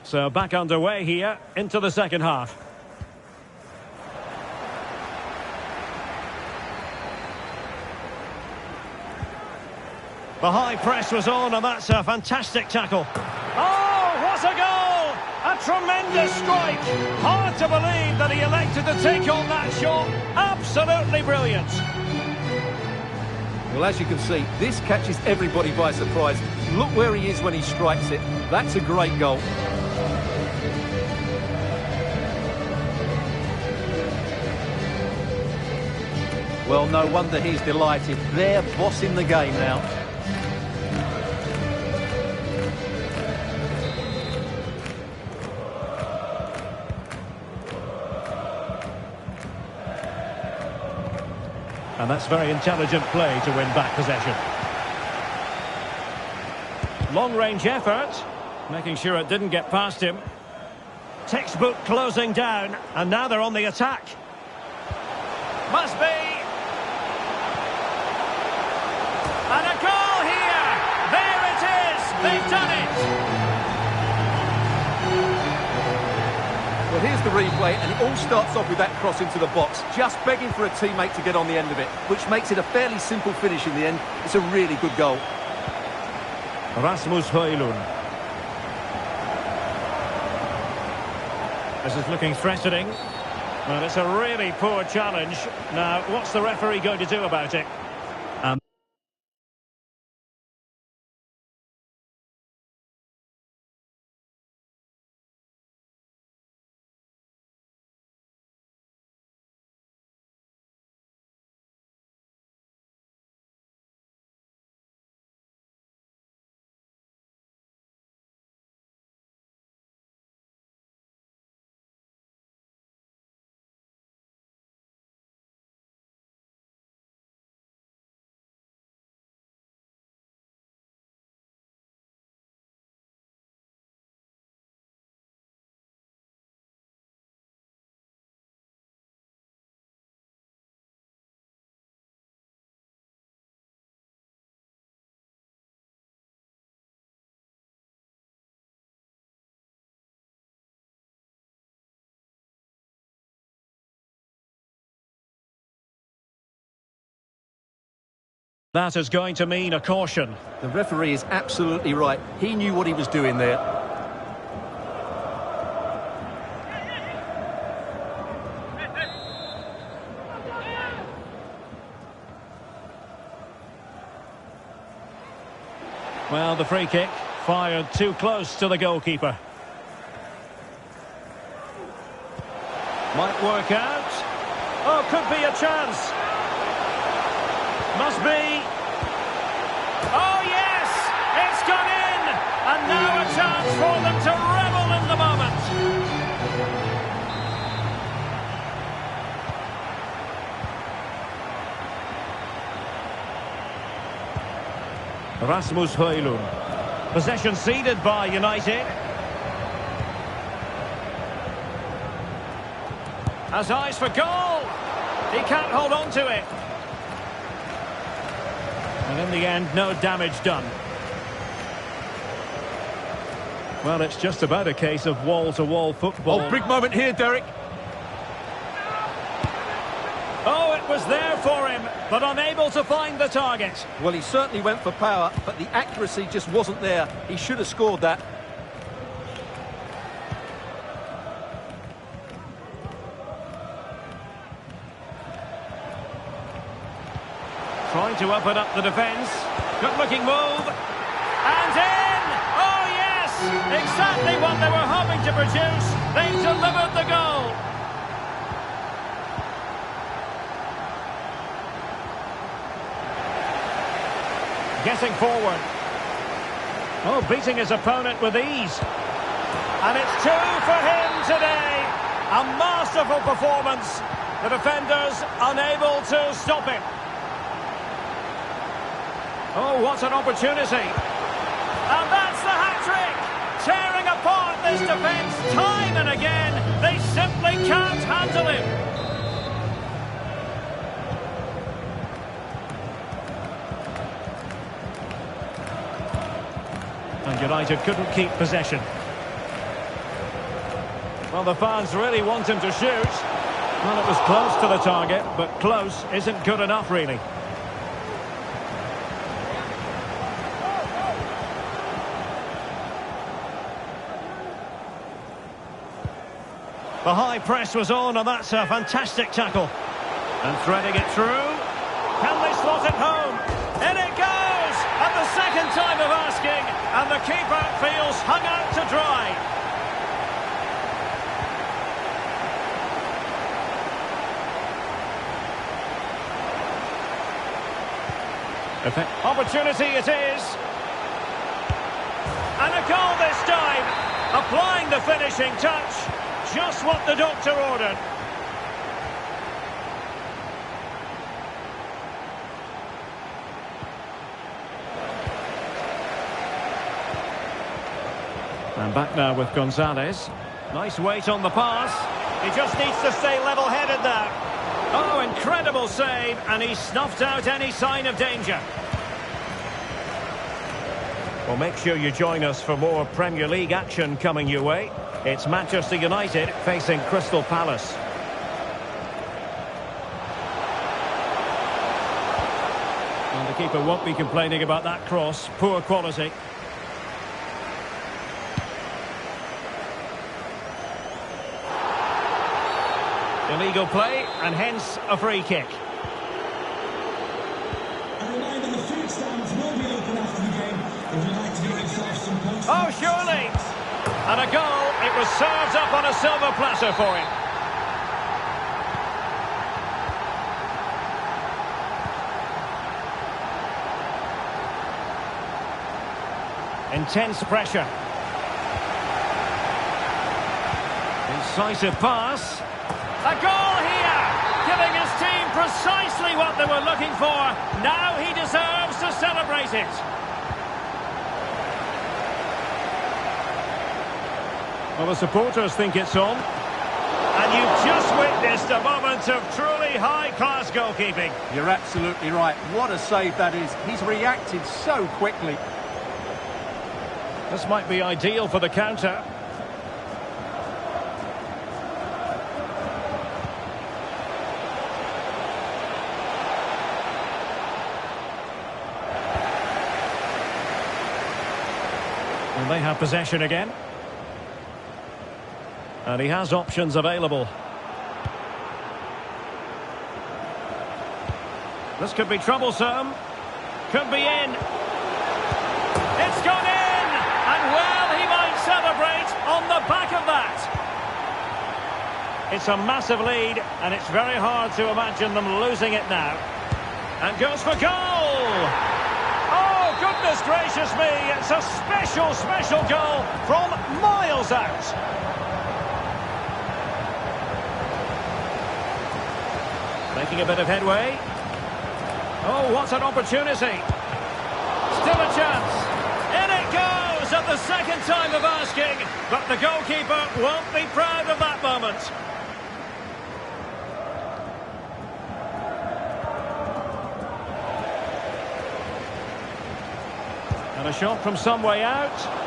So back underway here into the second half. The high press was on, and that's a fantastic tackle. Oh, what a goal! A tremendous strike. Hard to believe that he elected to take on that shot. Absolutely brilliant. Well, as you can see, this catches everybody by surprise. Look where he is when he strikes it. That's a great goal. Well, no wonder he's delighted. They're bossing the game now. And that's very intelligent play to win back possession. Long-range effort, making sure it didn't get past him. Textbook closing down, and now they're on the attack. Must be. And a goal here! There it is! They've done it! Well, here's the replay, and it all starts off with that cross into the box, just begging for a teammate to get on the end of it, which makes it a fairly simple finish in the end. It's a really good goal. Rasmus Højlund. This is looking threatening. Well, it's a really poor challenge. Now, what's the referee going to do about it? That is going to mean a caution. The referee is absolutely right. He knew what he was doing there. Well, the free kick fired too close to the goalkeeper. Might work out. Oh, could be a chance. Must be. Oh, yes! It's gone in! And now a chance for them to revel in the moment. Rasmus Højlund. Possession ceded by United. Has eyes for goal. He can't hold on to it. And in the end, no damage done. Well, it's just about a case of wall-to-wall football. Oh, big moment here, Derek. Oh, it was there for him, but unable to find the target. Well, he certainly went for power, but the accuracy just wasn't there. He should have scored that. Trying to open up the defence. Good-looking move. And in! Oh, yes! Exactly what they were hoping to produce. They've delivered the goal. Getting forward. Oh, beating his opponent with ease. And it's two for him today. A masterful performance. The defenders unable to stop him. Oh, what an opportunity. And that's the hat-trick. Tearing apart this defence time and again. They simply can't handle him. And United couldn't keep possession. Well, the fans really want him to shoot. Well, it was close to the target, but close isn't good enough, really. The high press was on, and that's a fantastic tackle. And threading it through. Can they slot it home? In it goes! At the second time of asking, and the keeper feels hung out to dry. Opportunity it is. And a goal this time. Applying the finishing touch. Just what the doctor ordered. And back now with Gonzalez. Nice weight on the pass. He just needs to stay level-headed now. Oh, incredible save, and he snuffed out any sign of danger. Well, make sure you join us for more Premier League action coming your way. It's Manchester United facing Crystal Palace. And the keeper won't be complaining about that cross. Poor quality. Illegal play, and hence a free kick. A reminder, the food stands will be open after the game if you'd like to get yourself some post. Oh, surely! And a goal. It was served up on a silver platter for him. Intense pressure. Incisive pass. A goal here, giving his team precisely what they were looking for. Now he deserves to celebrate it. Well, the supporters think it's on. And you've just witnessed a moment of truly high-class goalkeeping. You're absolutely right. What a save that is. He's reacted so quickly. This might be ideal for the counter. And they have possession again. And he has options available. This could be troublesome. Could be in. It's gone in! And well, he might celebrate on the back of that. It's a massive lead, and it's very hard to imagine them losing it now. And goes for goal! Oh, goodness gracious me! It's a special, special goal from miles out. Making a bit of headway. Oh, what an opportunity. Still a chance. In it goes at the second time of asking, but the goalkeeper won't be proud of that moment. And a shot from some way out.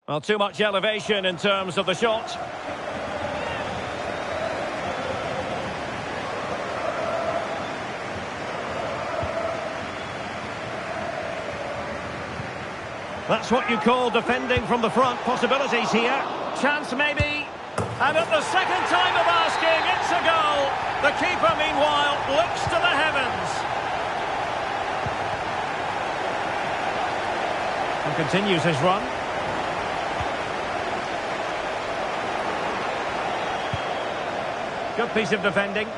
Well, too much elevation in terms of the shot. That's what you call defending from the front. Possibilities here. Chance maybe. And at the second time of asking, it's a goal. The keeper, meanwhile, looks to the heavens. And continues his run. Good piece of defending.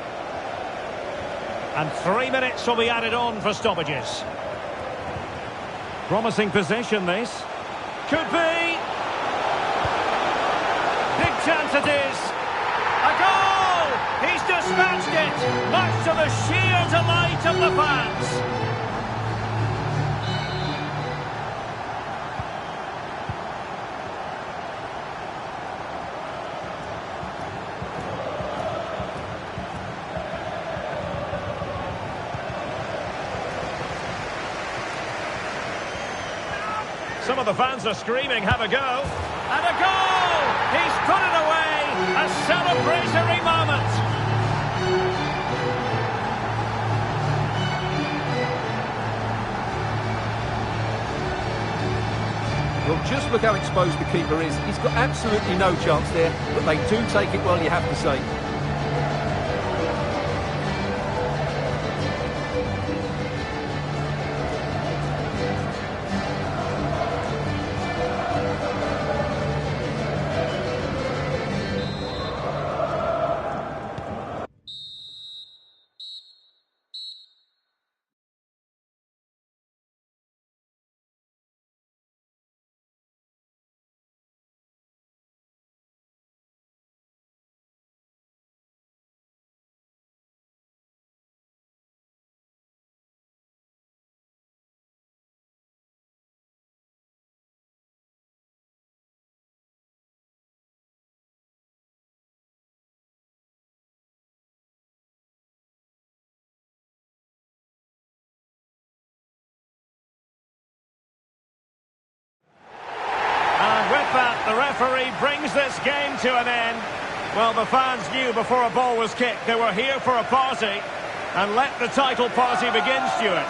And 3 minutes will be added on for stoppages. Promising possession, this. Could be. Big chance it is. A goal! He's dispatched it, much to the sheer delight of the fans. Some of the fans are screaming, have a go. And a goal! He's put it away! A celebratory moment! Well, just look how exposed the keeper is. He's got absolutely no chance there, but they do take it well, you have to say. And with that, the referee brings this game to an end. Well, the fans knew before a ball was kicked they were here for a party. And let the title party begin, Stuart.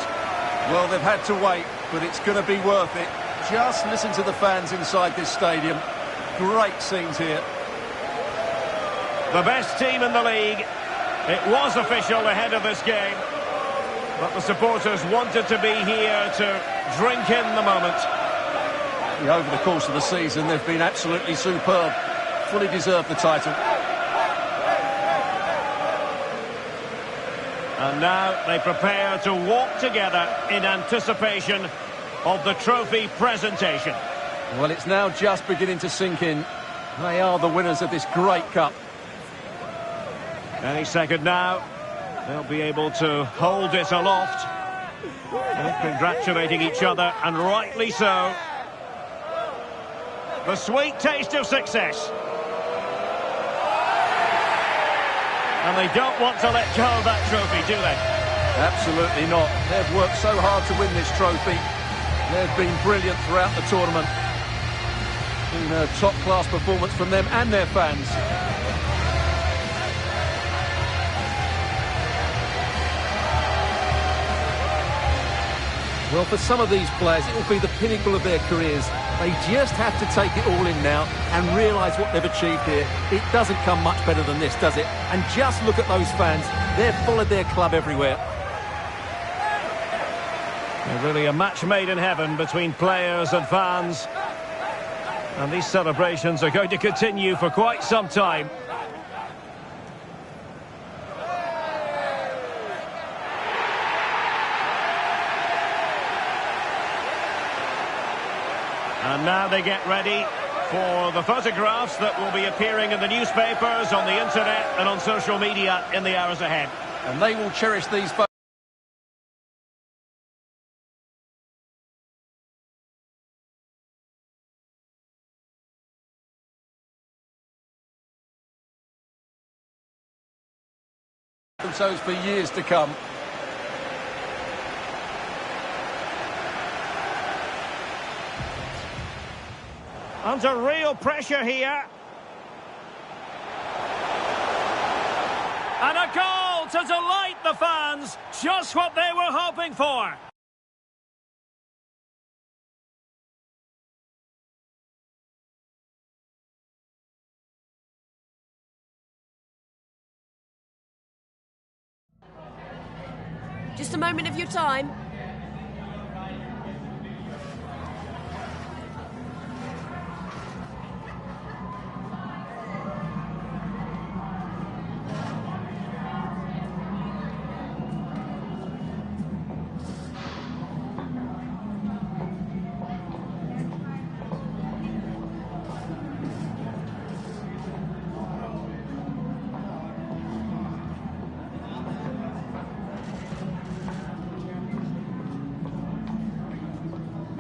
Well, they've had to wait, but it's going to be worth it. Just listen to the fans inside this stadium. Great scenes here. The best team in the league. It was official ahead of this game. But the supporters wanted to be here to drink in the moment. Over the course of the season, they've been absolutely superb. Fully deserved the title. And now they prepare to walk together in anticipation of the trophy presentation. Well, it's now just beginning to sink in. They are the winners of this great cup. Any second now, they'll be able to hold it aloft. And congratulating each other, and rightly so. The sweet taste of success. And they don't want to let go of that trophy, do they? Absolutely not. They've worked so hard to win this trophy. They've been brilliant throughout the tournament. Been a top-class performance from them and their fans. Well, for some of these players, it will be the pinnacle of their careers. They just have to take it all in now and realise what they've achieved here. It doesn't come much better than this, does it? And just look at those fans. They've followed their club everywhere. Really a match made in heaven between players and fans. And these celebrations are going to continue for quite some time. And now they get ready for the photographs that will be appearing in the newspapers, on the internet and on social media in the hours ahead. And they will cherish these photos. For years to come. Under real pressure here. And a goal to delight the fans. Just what they were hoping for. Just a moment of your time.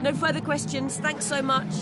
No further questions. Thanks so much.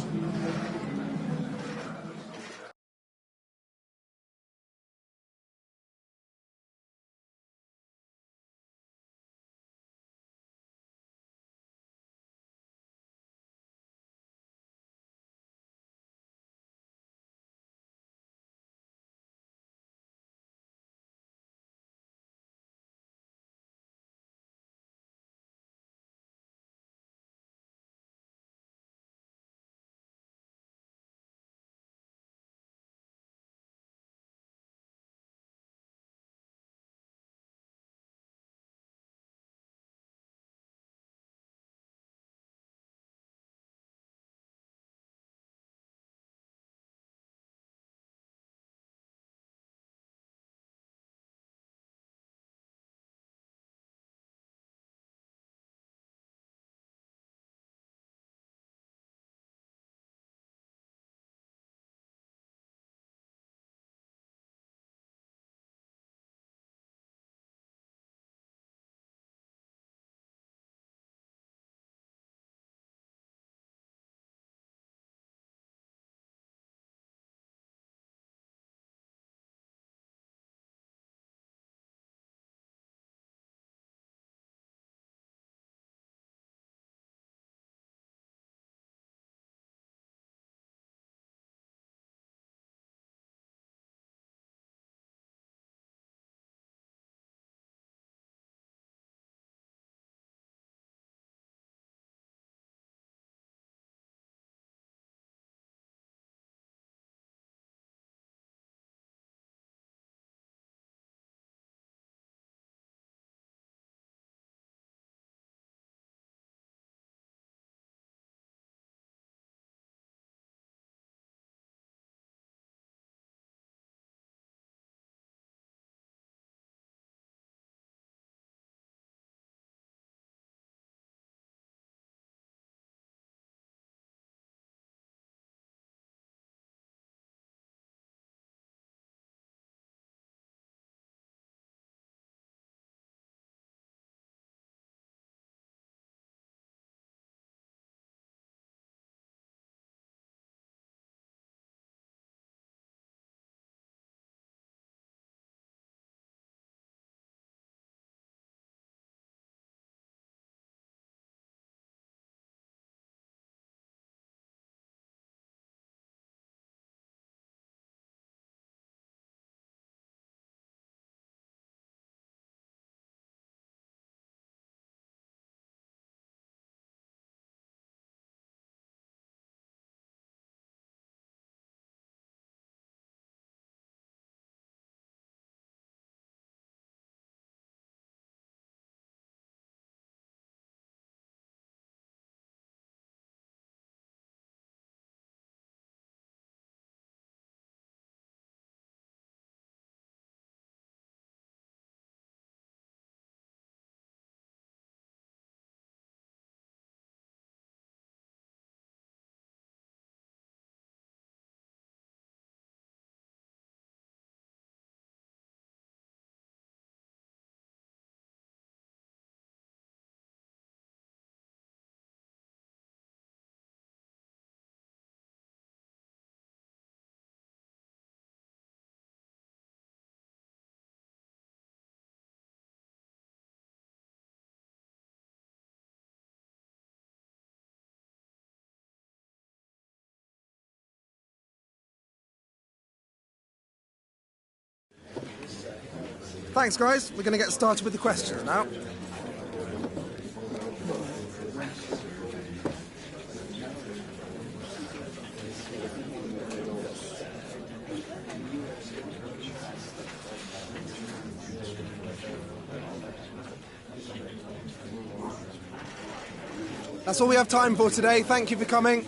Thanks, guys. We're going to get started with the questions now. That's all we have time for today. Thank you for coming.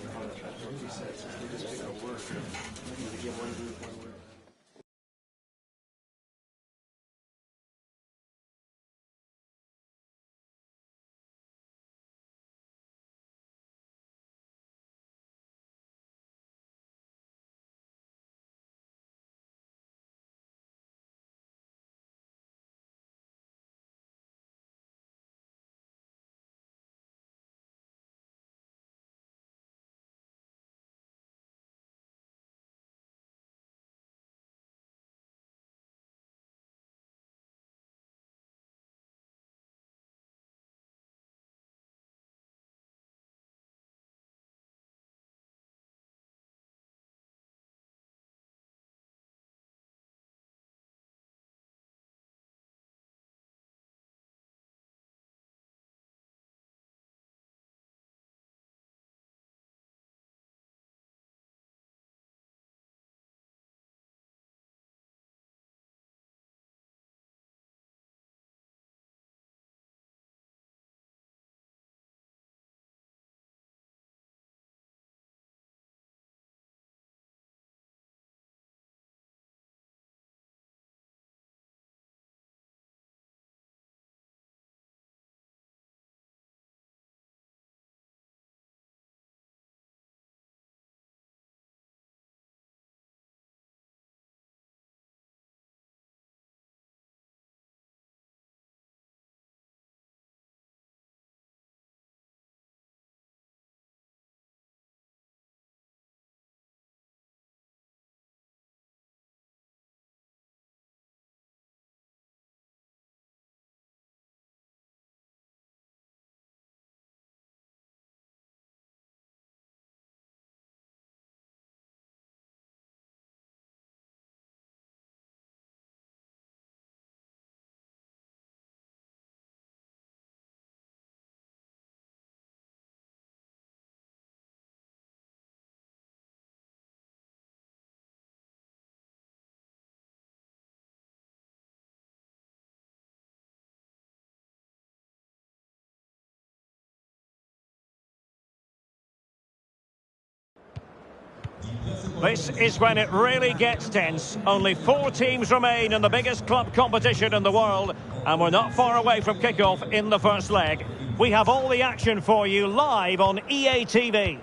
This is when it really gets tense. Only 4 teams remain in the biggest club competition in the world, and we're not far away from kickoff in the first leg. We have all the action for you live on EA TV.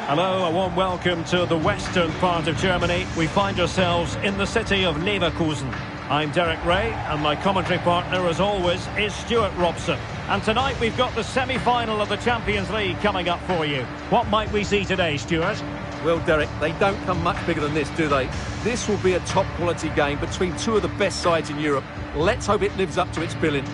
Hello, a warm welcome to the western part of Germany. We find ourselves in the city of Leverkusen. I'm Derek Ray, and my commentary partner, as always, is Stuart Robson. And tonight we've got the semi-final of the Champions League coming up for you. What might we see today, Stuart? Well, Derek, they don't come much bigger than this, do they? This will be a top-quality game between 2 of the best sides in Europe. Let's hope it lives up to its billing.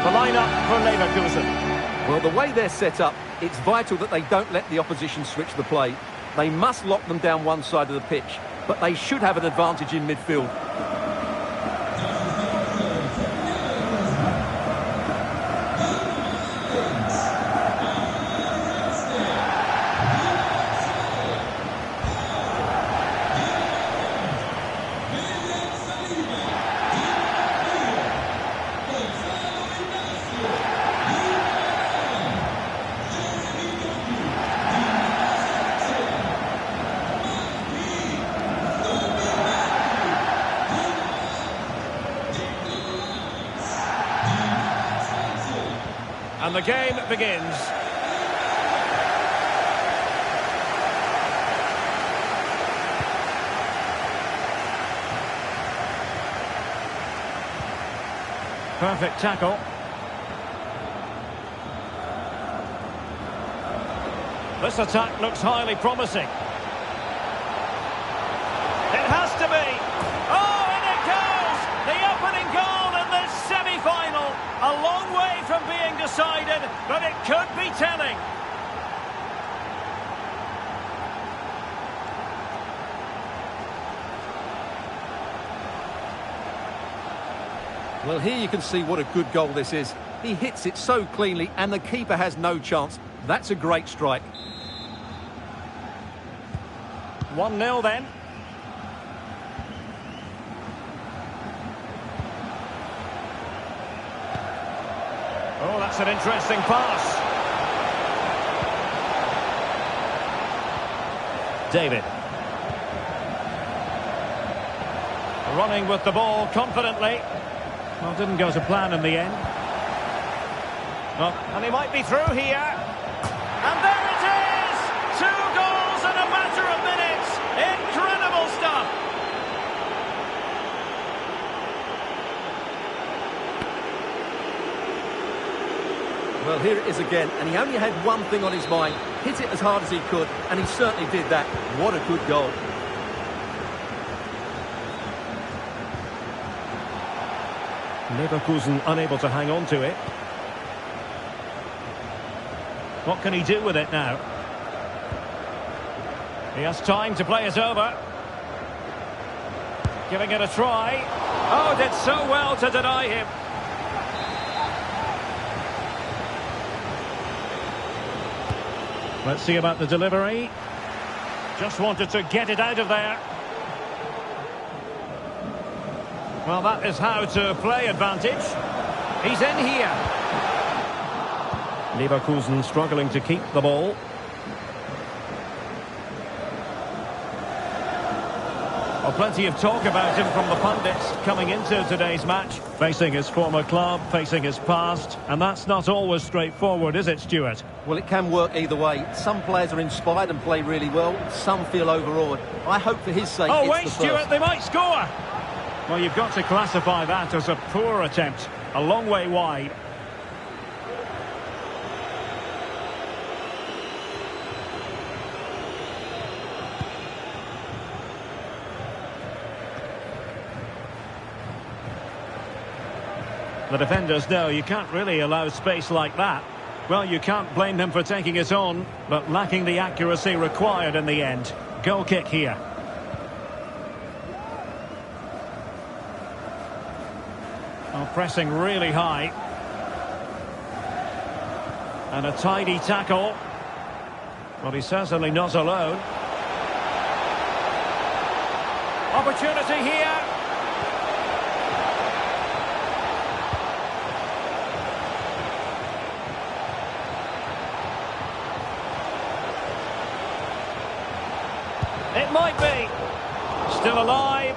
The lineup for Leverkusen. Well, the way they're set up, it's vital that they don't let the opposition switch the play. They must lock them down one side of the pitch, but they should have an advantage in midfield. And the game begins. Perfect tackle. This attack looks highly promising. It has to be. Oh, and it goes! The opening goal in this semi-final. A long way from being decided, but it could be telling. Well, here you can see what a good goal this is. He hits it so cleanly, and the keeper has no chance. That's a great strike. 1-0 then. Oh, that's an interesting pass. David. Running with the ball confidently. Well, didn't go to plan in the end. Oh, and he might be through here. And there it is! 2 goals in a matter of minutes. Incredible stuff. Well, here it is again, and he only had one thing on his mind. Hit it as hard as he could, and he certainly did that. What a good goal. Leverkusen unable to hang on to it. What can he do with it now? He has time to play it over. Giving it a try. Oh, did so well to deny him. Let's see about the delivery. Just wanted to get it out of there. Well, that is how to play advantage. He's in here. Leverkusen struggling to keep the ball. Well, plenty of talk about him from the pundits coming into today's match. Facing his former club, facing his past. And that's not always straightforward, is it, Stuart? Well, it can work either way. Some players are inspired and play really well. Some feel overawed. I hope for his sake Oh, it's wait, the first. Stuart, they might score. Well, you've got to classify that as a poor attempt. A long way wide. The defenders know you can't really allow space like that. Well, you can't blame him for taking it on, but lacking the accuracy required in the end. Goal kick here. Oh, pressing really high. And a tidy tackle. Well, he's certainly not alone. Opportunity here. It might be. Still alive.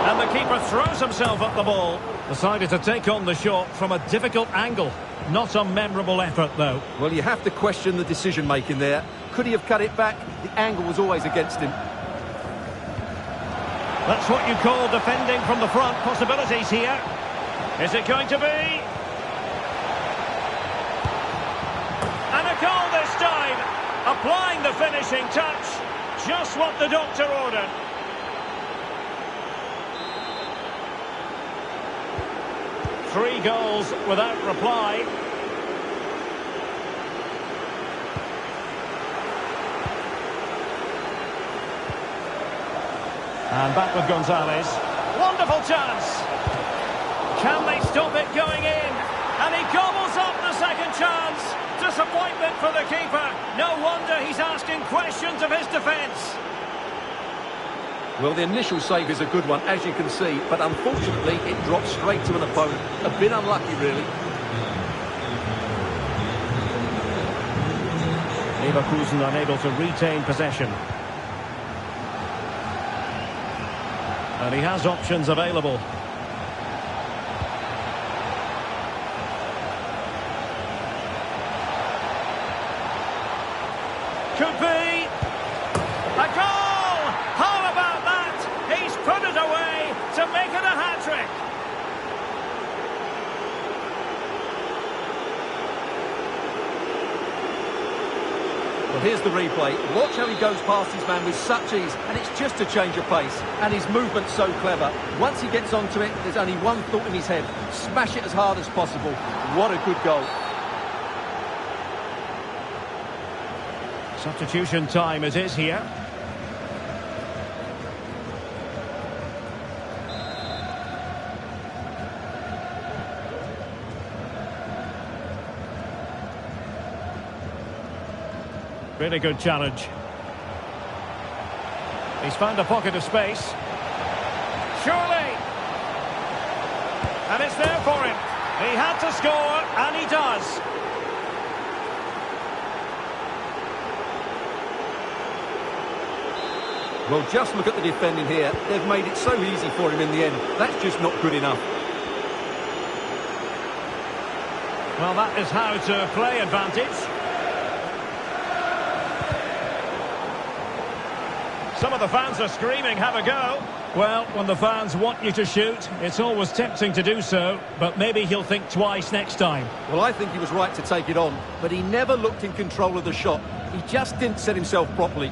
And the keeper throws himself at the ball. Decided to take on the shot from a difficult angle. Not a memorable effort, though. Well, you have to question the decision-making there. Could he have cut it back? The angle was always against him. That's what you call defending from the front. Possibilities here. Is it going to be? And a goal this time. Applying the finishing touch. Just what the doctor ordered. Three goals without reply. And back with Gonzalez. Wonderful chance. Can they stop it going in? And he gobbles up the second chance. Disappointment for the keeper. No wonder he's asking questions of his defence. Well, the initial save is a good one, as you can see, but unfortunately it dropped straight to an opponent. A bit unlucky, really. Leverkusen unable to retain possession. And he has options available. Could be a goal! How about that? He's put it away to make it a hat-trick. Well, here's the replay. Watch how he goes past his man with such ease, and it's just a change of pace. And his movement's so clever. Once he gets onto it, there's only one thought in his head. Smash it as hard as possible. What a good goal. Substitution time it is here. Really good challenge. He's found a pocket of space. Surely! And it's there for him. He had to score, and he does. Well, just look at the defending here. They've made it so easy for him in the end. That's just not good enough. Well, that is how to play advantage. Some of the fans are screaming, have a go. Well, when the fans want you to shoot, it's always tempting to do so, but maybe he'll think twice next time. Well, I think he was right to take it on, but he never looked in control of the shot. He just didn't set himself properly.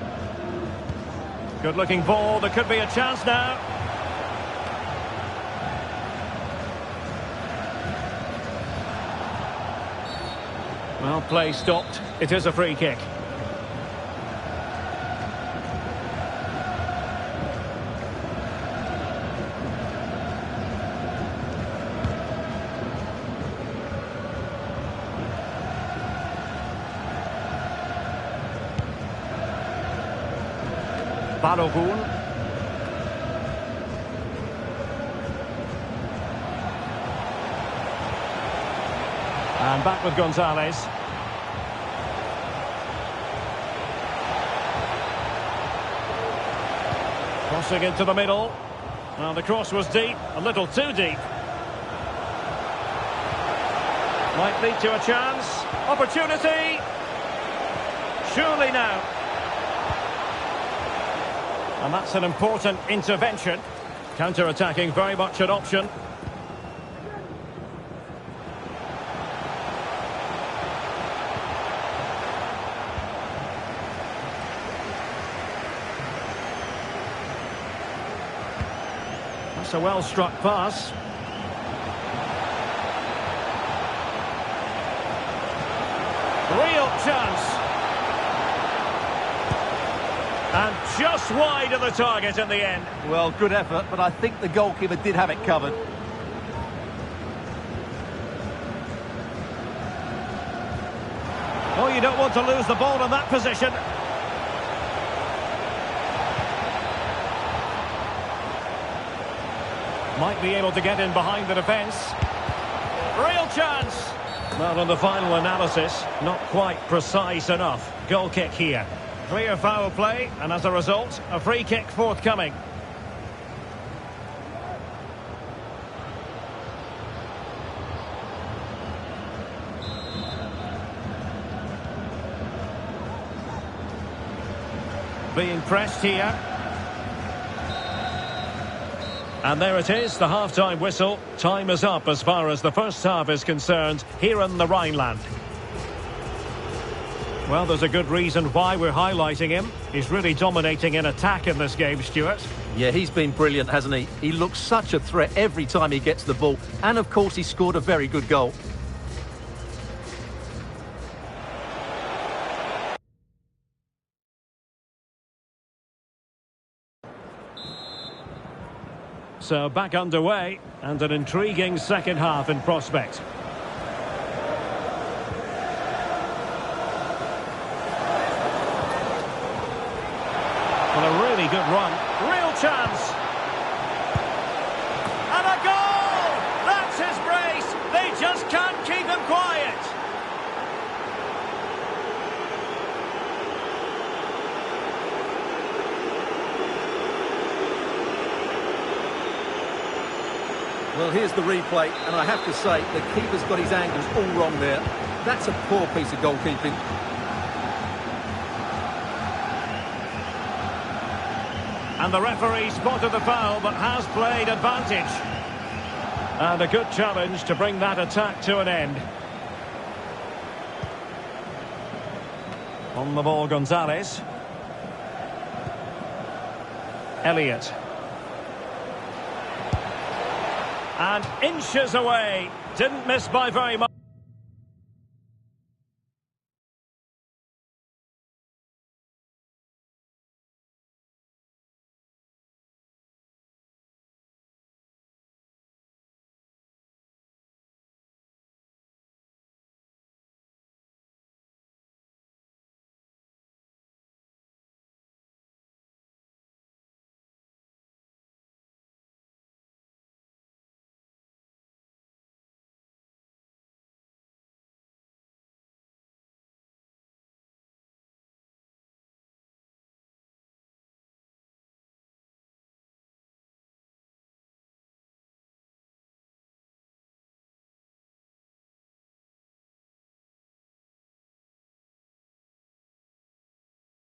Good looking ball, there could be a chance now. Well, play stopped. It is a free kick. Balogun. And back with Gonzalez. Crossing into the middle. Well, the cross was deep, a little too deep. Might lead to a chance. Opportunity. Surely now. And that's an important intervention. Counter-attacking, very much an option. That's a well-struck pass. Real chance. And just wide of the target in the end. Well, good effort, but I think the goalkeeper did have it covered. Oh, you don't want to lose the ball in that position. Might be able to get in behind the defence. Real chance. Well, on the final analysis, not quite precise enough. Goal kick here. Clear foul play, and as a result, a free kick forthcoming. Being pressed here. And there it is, the half-time whistle. Time is up as far as the first half is concerned here in the Rhineland. Well, there's a good reason why we're highlighting him. He's really dominating in attack in this game, Stuart. Yeah, he's been brilliant, hasn't he? He looks such a threat every time he gets the ball. And, of course, he scored a very good goal. So back underway, and an intriguing second half in prospect. Well, a really good run. Real chance. And a goal! That's his brace. They just can't keep him quiet. Well, here's the replay, and I have to say, the keeper's got his angles all wrong there. That's a poor piece of goalkeeping. And the referee spotted the foul, but has played advantage. And a good challenge to bring that attack to an end. On the ball, Gonzalez. Elliott. And inches away. Didn't miss by very much.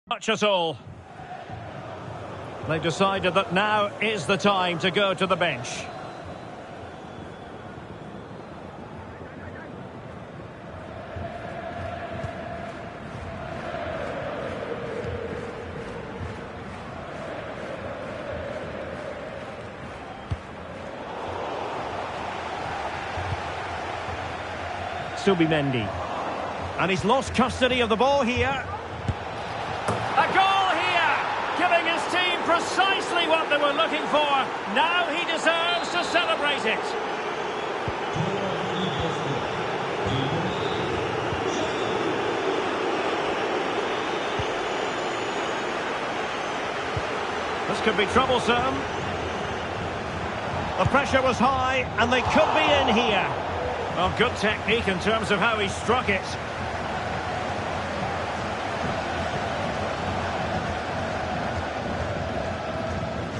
Much at all. They've decided that now is the time to go to the bench. Subimendi. And he's lost custody of the ball here. A goal here, giving his team precisely what they were looking for. Now he deserves to celebrate it. This could be troublesome. The pressure was high, and they could be in here. Well, good technique in terms of how he struck it.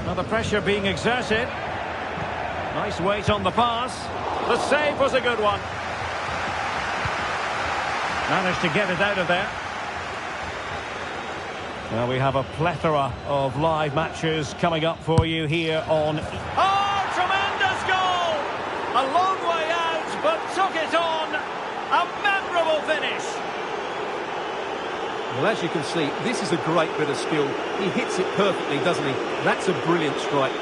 Now the pressure being exerted. Nice weight on the pass. The save was a good one. Managed to get it out of there. Well, we have a plethora of live matches coming up for you here on... Oh, tremendous goal! A long way out, but took it on. A memorable finish. Well, as you can see, this is a great bit of skill. He hits it perfectly, doesn't he? That's a brilliant strike.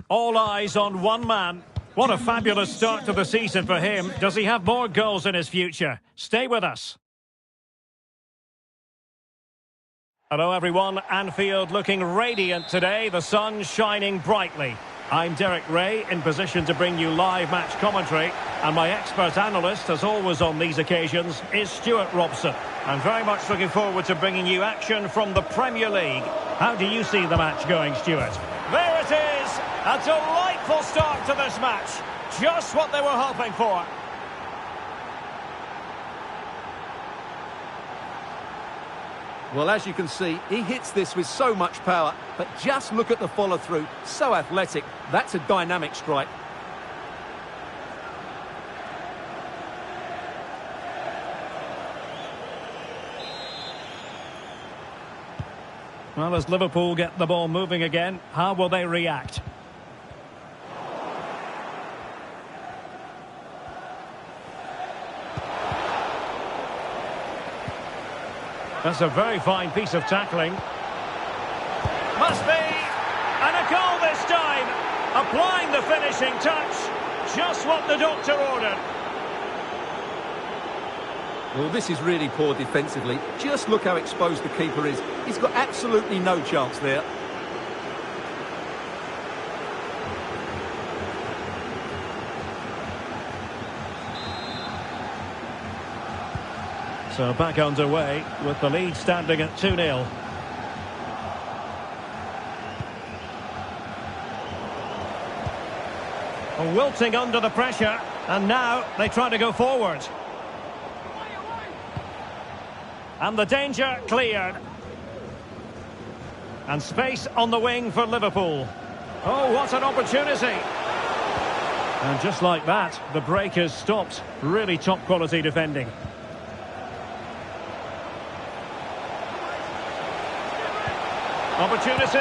All eyes on one man. What a fabulous start to the season for him. Does he have more goals in his future? Stay with us. Hello everyone, Anfield looking radiant today, the sun shining brightly. I'm Derek Ray, in position to bring you live match commentary, and my expert analyst, as always on these occasions, is Stuart Robson. I'm very much looking forward to bringing you action from the Premier League. How do you see the match going, Stuart? There it is! A delightful start to this match. Just what they were hoping for. Well, as you can see, he hits this with so much power, but just look at the follow-through. So athletic. That's a dynamic strike. Well, as Liverpool get the ball moving again, how will they react? That's a very fine piece of tackling. Must be! And a goal this time! Applying the finishing touch. Just what the doctor ordered. Well, this is really poor defensively. Just look how exposed the keeper is. He's got absolutely no chance there. So back underway with the lead standing at 2-0. Wilting under the pressure, and now they try to go forward. And the danger cleared. And space on the wing for Liverpool. Oh, what an opportunity. And just like that, the break has stopped. Really top quality defending. Opportunity.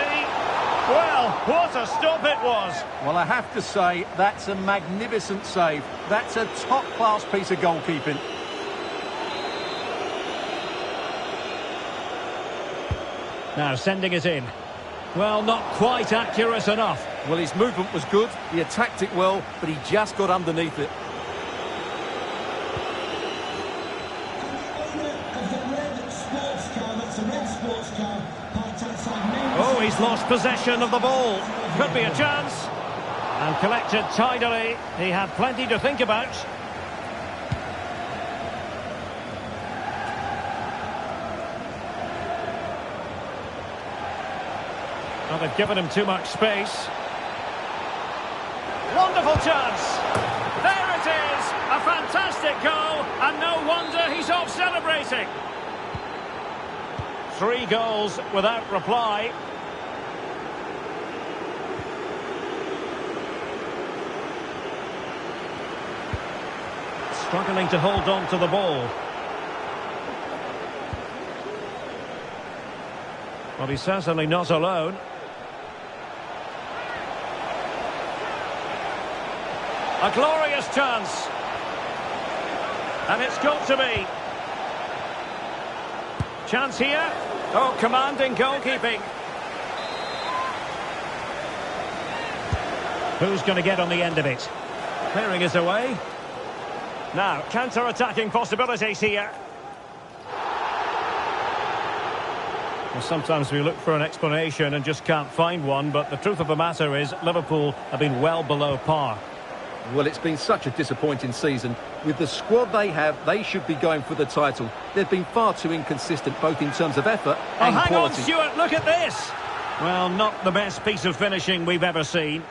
Well, what a stop it was. Well, I have to say, that's a magnificent save. That's a top-class piece of goalkeeping. Now sending it in. Well, not quite accurate enough. Well, his movement was good. He attacked it well, but he just got underneath it. Oh, he's lost possession of the ball. Could be a chance. And collected tidily. He had plenty to think about. Well, they've given him too much space. Wonderful chance. There it is. A fantastic goal. And no wonder he's off celebrating. 3 goals without reply. Struggling to hold on to the ball. Well, he's certainly not alone. A glorious chance. And it's got to be. Chance here. Oh, commanding goalkeeping. Who's going to get on the end of it? Clearing is away. Now, counter-attacking possibilities here. Well, sometimes we look for an explanation and just can't find one, but the truth of the matter is Liverpool have been well below par. Well, it's been such a disappointing season. With the squad they have, they should be going for the title. They've been far too inconsistent, both in terms of effort and hang quality. on, Stuart, look at this! Well, not the best piece of finishing we've ever seen.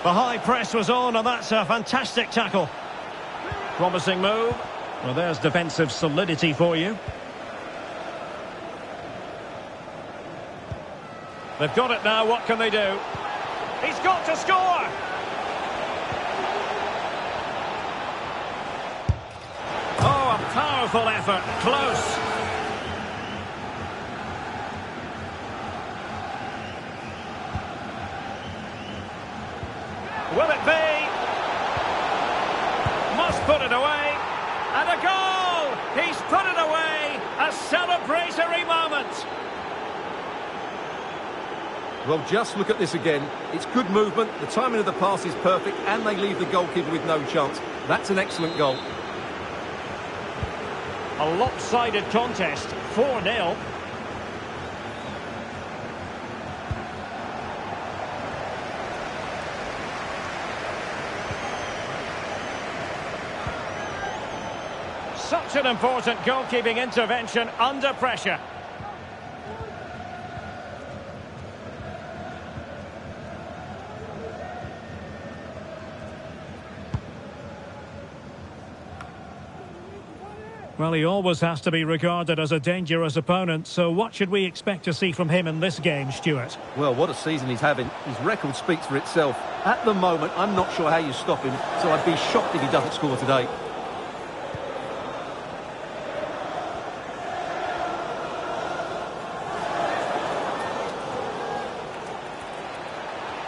The high press was on, and that's a fantastic tackle. Promising move. Well, there's defensive solidity for you. They've got it now, what can they do? He's got to score! Oh, a powerful effort, close. Will it be? Must put it away. And a goal! He's put it away. A celebratory moment. Well, just look at this again. It's good movement, the timing of the pass is perfect, and they leave the goalkeeper with no chance. That's an excellent goal. A lopsided contest, 4-0. Such an important goalkeeping intervention under pressure. Well, he always has to be regarded as a dangerous opponent, so what should we expect to see from him in this game, Stuart? Well, what a season he's having. His record speaks for itself. At the moment, I'm not sure how you stop him, so I'd be shocked if he doesn't score today.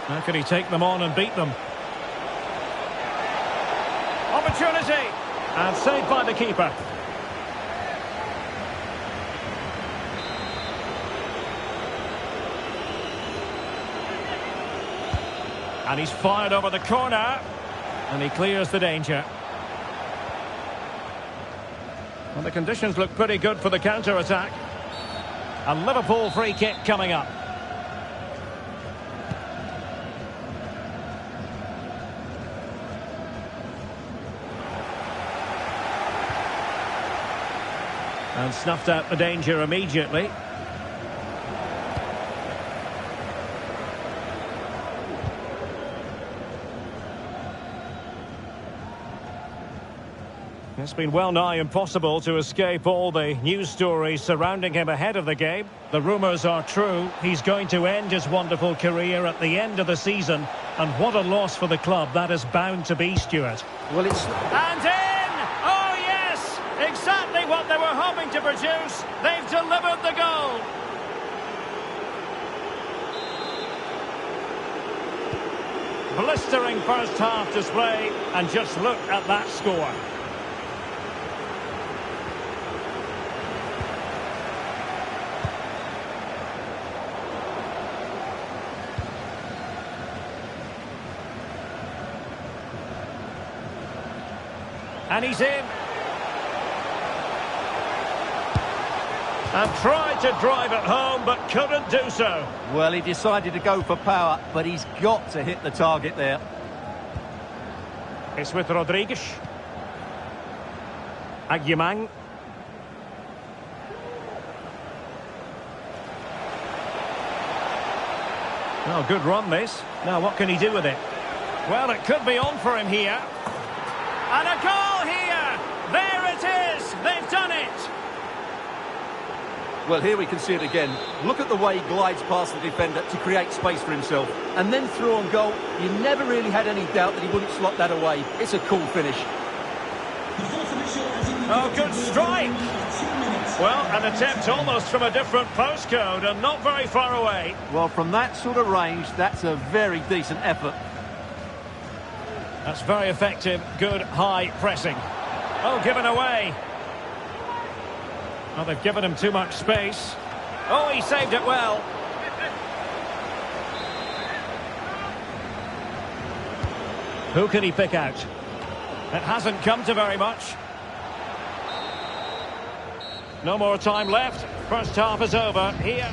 How can he take them on and beat them? Opportunity! And saved by the keeper. And he's fired over the corner. And he clears the danger. Well, the conditions look pretty good for the counter-attack. A Liverpool free kick coming up. And snuffed out the danger immediately. It's been well nigh impossible to escape all the news stories surrounding him ahead of the game. The rumours are true. He's going to end his wonderful career at the end of the season. And what a loss for the club that is bound to be, Stuart. Well, it's... And in! Oh, yes! Exactly what they were hoping to produce. They've delivered the goal. Blistering first half display. And just look at that score. And he's in. And tried to drive it home, but couldn't do so. Well, he decided to go for power, but he's got to hit the target there. It's with Rodriguez. Agyemang. Oh, good run this. Now what can he do with it? Well, it could be on for him here. And a goal here! There it is! They've done it! Well, here we can see it again. Look at the way he glides past the defender to create space for himself. And then through on goal, you never really had any doubt that he wouldn't slot that away. It's a cool finish. Oh, good strike! Well, an attempt almost from a different postcode and not very far away. Well, from that sort of range, that's a very decent effort. That's very effective, good high pressing. Oh, given away. Well, they've given him too much space. Oh, he saved it well. Who can he pick out? It hasn't come to very much. No more time left. First half is over here.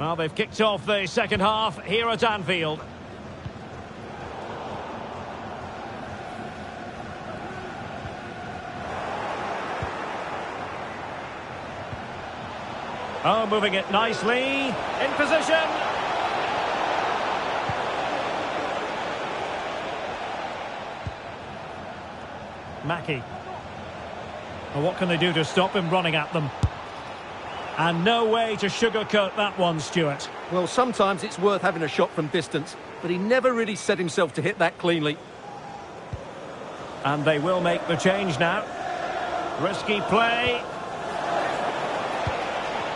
Well, they've kicked off the second half here at Anfield. Oh, moving it nicely. In position. Mackie. Well, what can they do to stop him running at them? And no way to sugarcoat that one, Stuart. Well, sometimes it's worth having a shot from distance, but he never really set himself to hit that cleanly. And they will make the change now. Risky play.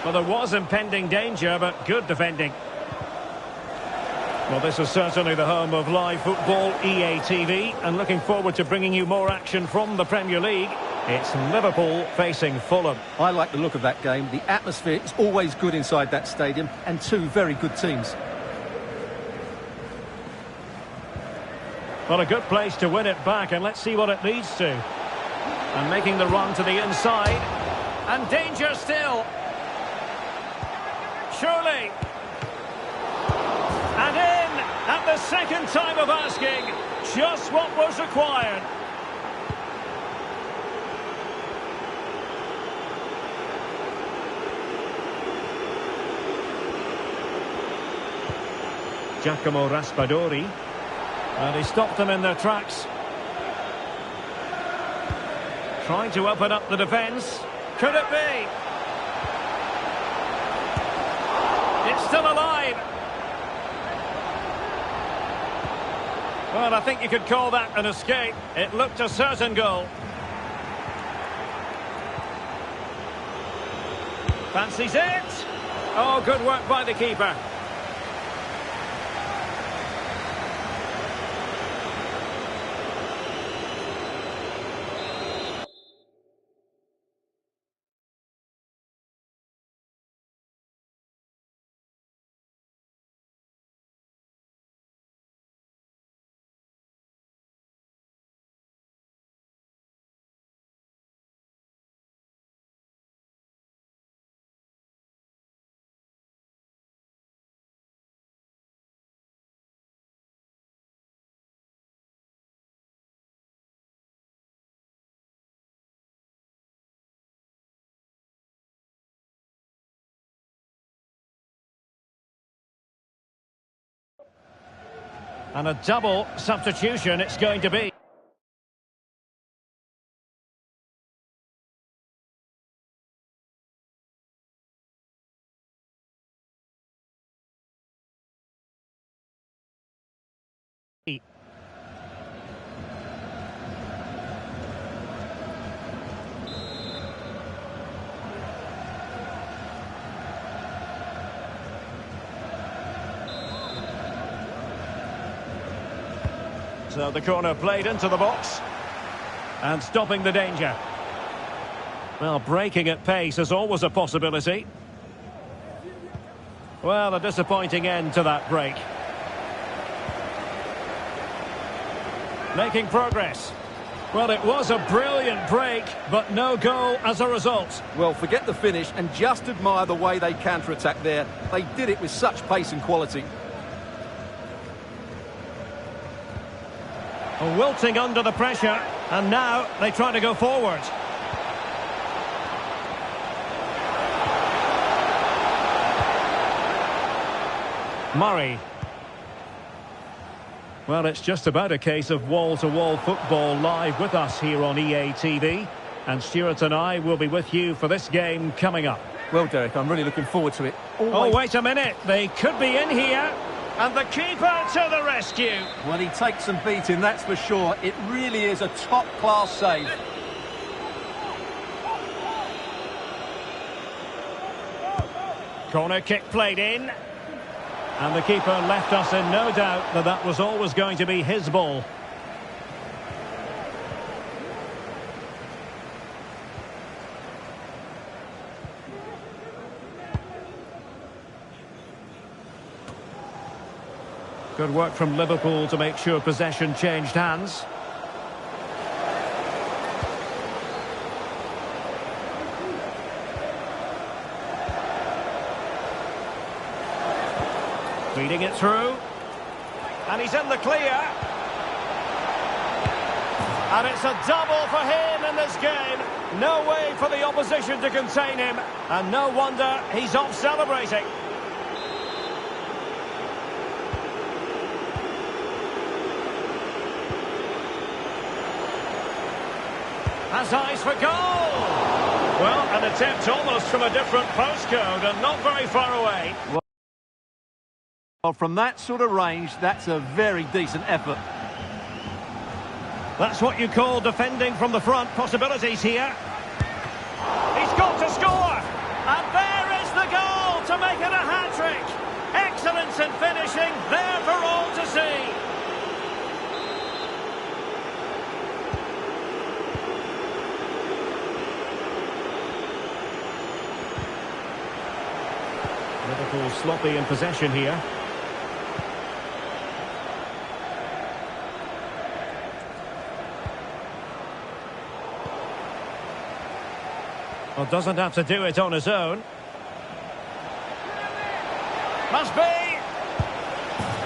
Well, there was impending danger, but good defending. Well, this is certainly the home of live football, EA TV, and looking forward to bringing you more action from the Premier League. It's Liverpool facing Fulham. I like the look of that game. The atmosphere is always good inside that stadium, and two very good teams. Well, a good place to win it back, and let's see what it leads to. And making the run to the inside. And danger still. Surely. And in at the second time of asking. Just what was required. Giacomo Raspadori. And he stopped them in their tracks. Trying to open up the defence. Could it be? It's still alive. Well, I think you could call that an escape. It looked a certain goal. Fancies it. Oh, good work by the keeper. And a double substitution it's going to be. So the corner played into the box. And stopping the danger. Well, breaking at pace is always a possibility. Well, a disappointing end to that break. Making progress. Well, it was a brilliant break, but no goal as a result. Well, forget the finish and just admire the way they counter-attack there. They did it with such pace and quality. Wilting under the pressure, and now they try to go forward. Murray. Well, it's just about a case of wall-to-wall football live with us here on EA TV. And Stuart and I will be with you for this game coming up. Well, Derek, I'm really looking forward to it. Oh, wait a minute. They could be in here. And the keeper to the rescue. Well, he takes some beating, that's for sure. It really is a top-class save. Corner kick played in. And the keeper left us in no doubt that that was always going to be his ball. Good work from Liverpool to make sure possession changed hands. Feeding it through. And he's in the clear. And it's a double for him in this game. No way for the opposition to contain him. And no wonder he's off celebrating. Has eyes for goal. Well, an attempt almost from a different postcode and not very far away. Well, from that sort of range, that's a very decent effort. That's what you call defending from the front. Possibilities here. He's got to score. And there is the goal to make it a hat-trick. Excellence in finishing, there for all to see. Liverpool sloppy in possession here. Well, doesn't have to do it on his own. Must be.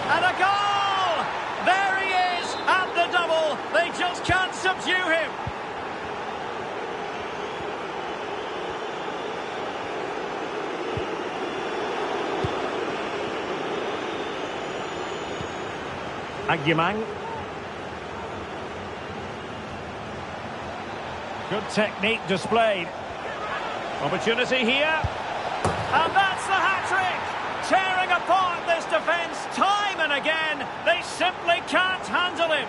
And a goal! There he is at the double. They just can't subdue him. Agyemang. Good technique displayed. Opportunity here. And that's the hat-trick! Tearing apart this defence time and again. They simply can't handle him.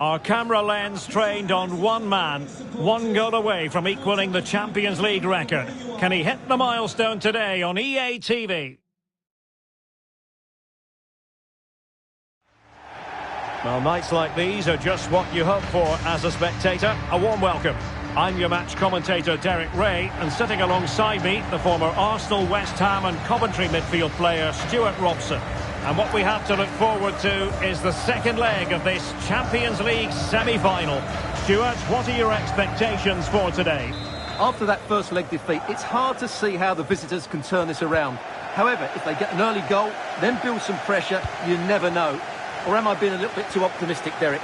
Our camera lens trained on one man, one goal away from equaling the Champions League record. Can he hit the milestone today on EA TV? Well, nights like these are just what you hope for as a spectator. A warm welcome. I'm your match commentator, Derek Ray, and sitting alongside me, the former Arsenal, West Ham and Coventry midfield player, Stuart Robson. And what we have to look forward to is the second leg of this Champions League semi-final. Stuart, what are your expectations for today? After that first leg defeat, it's hard to see how the visitors can turn this around. However, if they get an early goal, then build some pressure, you never know. Or am I being a little bit too optimistic, Derek?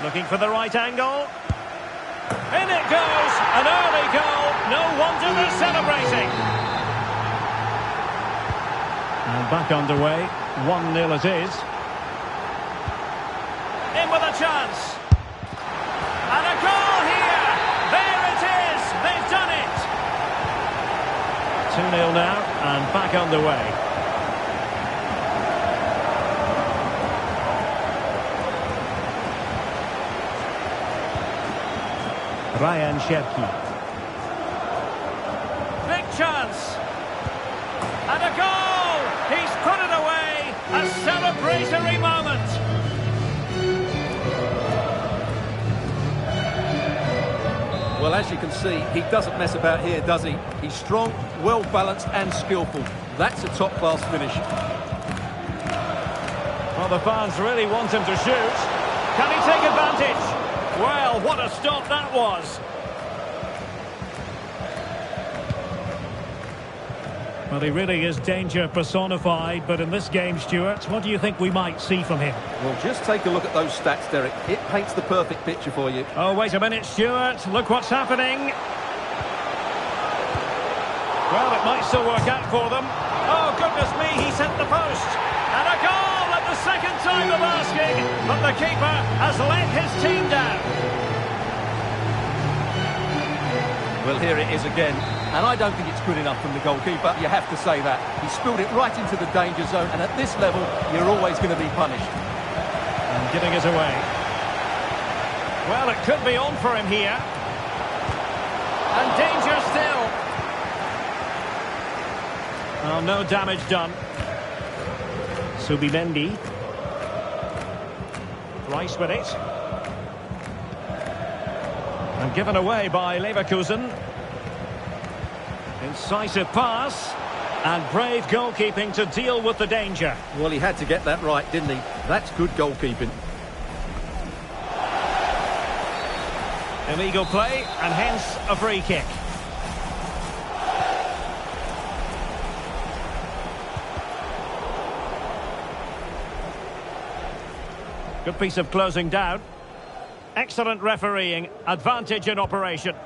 Looking for the right angle. In it goes! An early goal! No wonder they're celebrating! And back underway. 1-0 it is. In with a chance. And a goal here! There it is! They've done it! 2-0 now, and back underway. Ryan Cherki. Big chance. And a goal! He's put it away! A celebratory moment! Well, as you can see, he doesn't mess about here, does he? He's strong, well-balanced and skillful. That's a top-class finish. Well, the fans really want him to shoot. Can he take advantage? Well, what a stop that was. Well, he really is danger personified, but in this game, Stuart, what do you think we might see from him? Well, just take a look at those stats, Derek. It paints the perfect picture for you. Oh, wait a minute, Stuart. Look what's happening. Well, it might still work out for them. Oh, goodness me, he's hit the post. And a goal at the second time of asking, but the keeper has let his team down. Well, here it is again. And I don't think it's good enough from the goalkeeper, you have to say that. He spilled it right into the danger zone, and at this level, you're always going to be punished. And giving it away. Well, it could be on for him here. And danger still. Oh, no damage done. Subimendi. Rice with it. And given away by Leverkusen. Incisive pass. And brave goalkeeping to deal with the danger. Well, he had to get that right, didn't he? That's good goalkeeping. Illegal play, and hence a free kick. Good piece of closing down. Excellent refereeing, advantage in operation.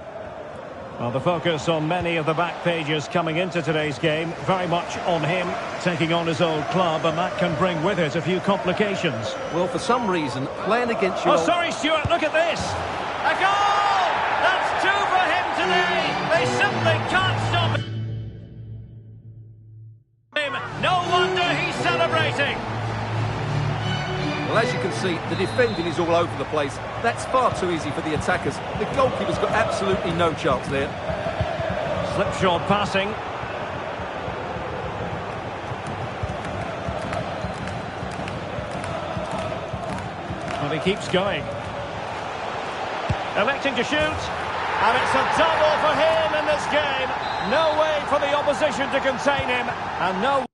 Well, the focus on many of the back pages coming into today's game, very much on him taking on his old club, and that can bring with it a few complications. Well, for some reason, playing against your... Oh, sorry, Stuart, look at this! A goal! That's two for him today! They simply can't stop him! No wonder he's celebrating! Well, as you can see, the defending is all over the place. That's far too easy for the attackers. The goalkeeper's got absolutely no chance there. Slipshod passing. Well, he keeps going. Electing to shoot. And it's a double for him in this game. No way for the opposition to contain him. And no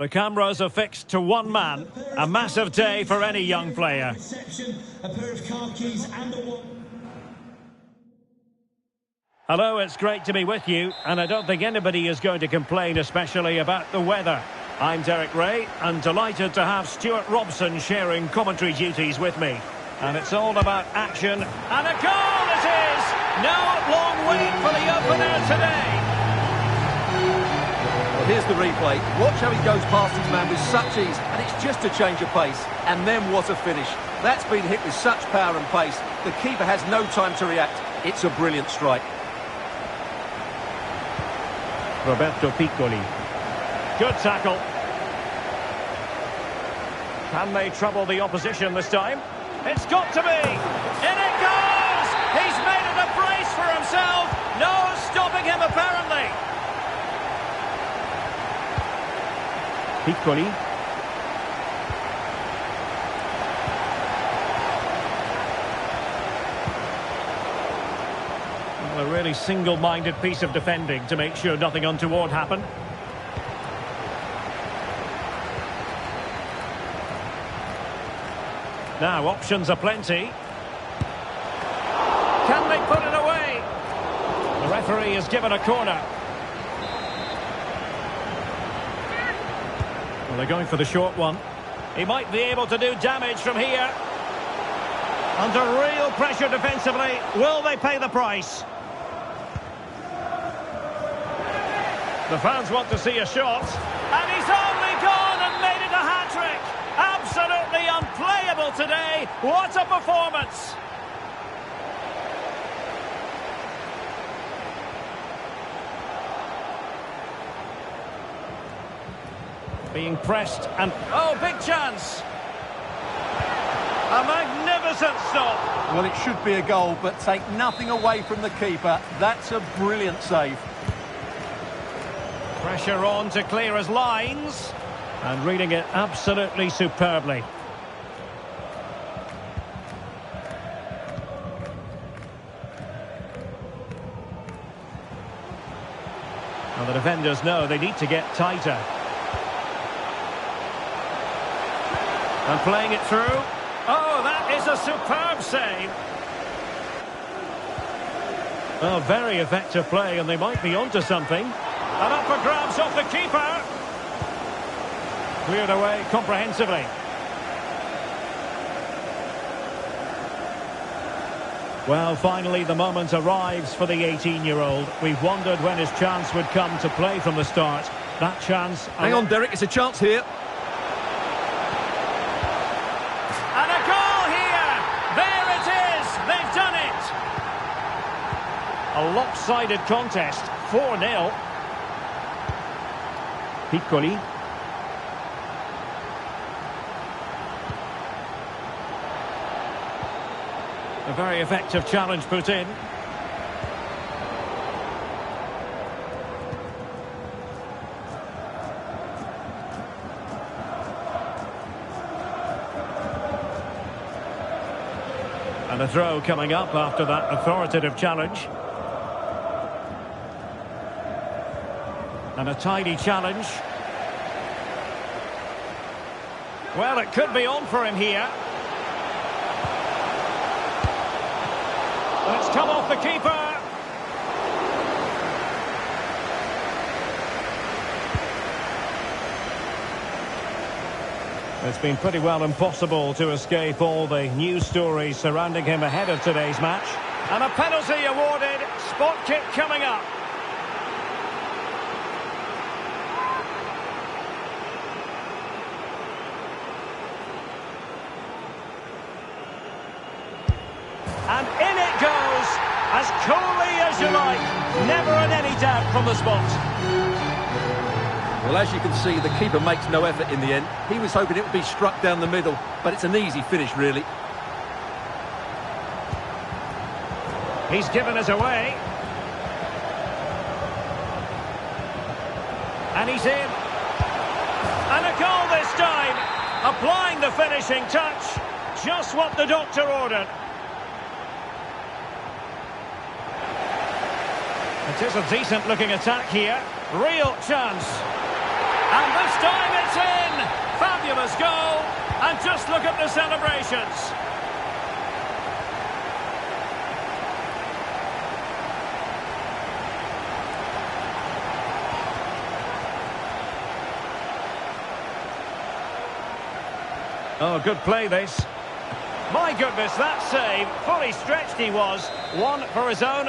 The cameras are fixed to one man. A massive day for any young player. Reception, a pair of car keys and a watch. Hello, it's great to be with you, and I don't think anybody is going to complain, especially about the weather. I'm Derek Ray, and delighted to have Stuart Robson sharing commentary duties with me. And it's all about action, and a goal it is! No long wait for the opener today. Well, here's the replay. Watch how he goes past his man with such ease, and it's just a change of pace. And then what a finish. That's been hit with such power and pace. The keeper has no time to react. It's a brilliant strike. Roberto Piccoli. Good tackle. Can they trouble the opposition this time? It's got to be! In it goes! He's made it a brace for himself! No stopping him, apparently! Piccoli. Well, a really single-minded piece of defending to make sure nothing untoward happened. Now, options are plenty. Can they put it away? The referee has given a corner. Well, they're going for the short one. He might be able to do damage from here. Under real pressure defensively. Will they pay the price? The fans want to see a shot. And he's only gone and made it a hat-trick. Absolutely unplayable today. What a performance. Being pressed and... oh, big chance. A magnificent stop. Well, it should be a goal, but take nothing away from the keeper. That's a brilliant save. Pressure on to clear his lines. And reading it absolutely superbly. Well, the defenders know they need to get tighter. And playing it through. Oh, that is a superb save. Well, very effective play, and they might be onto something. And up for grabs off the keeper. Cleared away comprehensively. Well, finally the moment arrives for the 18-year-old. We've wondered when his chance would come to play from the start. That chance... Hang on, Derek, it's a chance here. And a goal here! There it is! They've done it! A lopsided contest. 4-0. Piccoli. A very effective challenge put in. And a throw coming up after that authoritative challenge. And a tidy challenge. Well, it could be on for him here. And it's come off the keeper. It's been pretty well impossible to escape all the news stories surrounding him ahead of today's match. And a penalty awarded. Spot kick coming up. And in it goes, as coolly as you like. Never in any doubt from the spot. Well, as you can see, the keeper makes no effort in the end. He was hoping it would be struck down the middle, but it's an easy finish, really. He's given us away. And he's in. And a goal this time. Applying the finishing touch. Just what the doctor ordered. It is a decent-looking attack here. Real chance. And this time it's fabulous goal. And just look at the celebrations. Oh, good play this. My goodness, that save. Fully stretched he was. One for his own.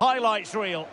Highlights reel.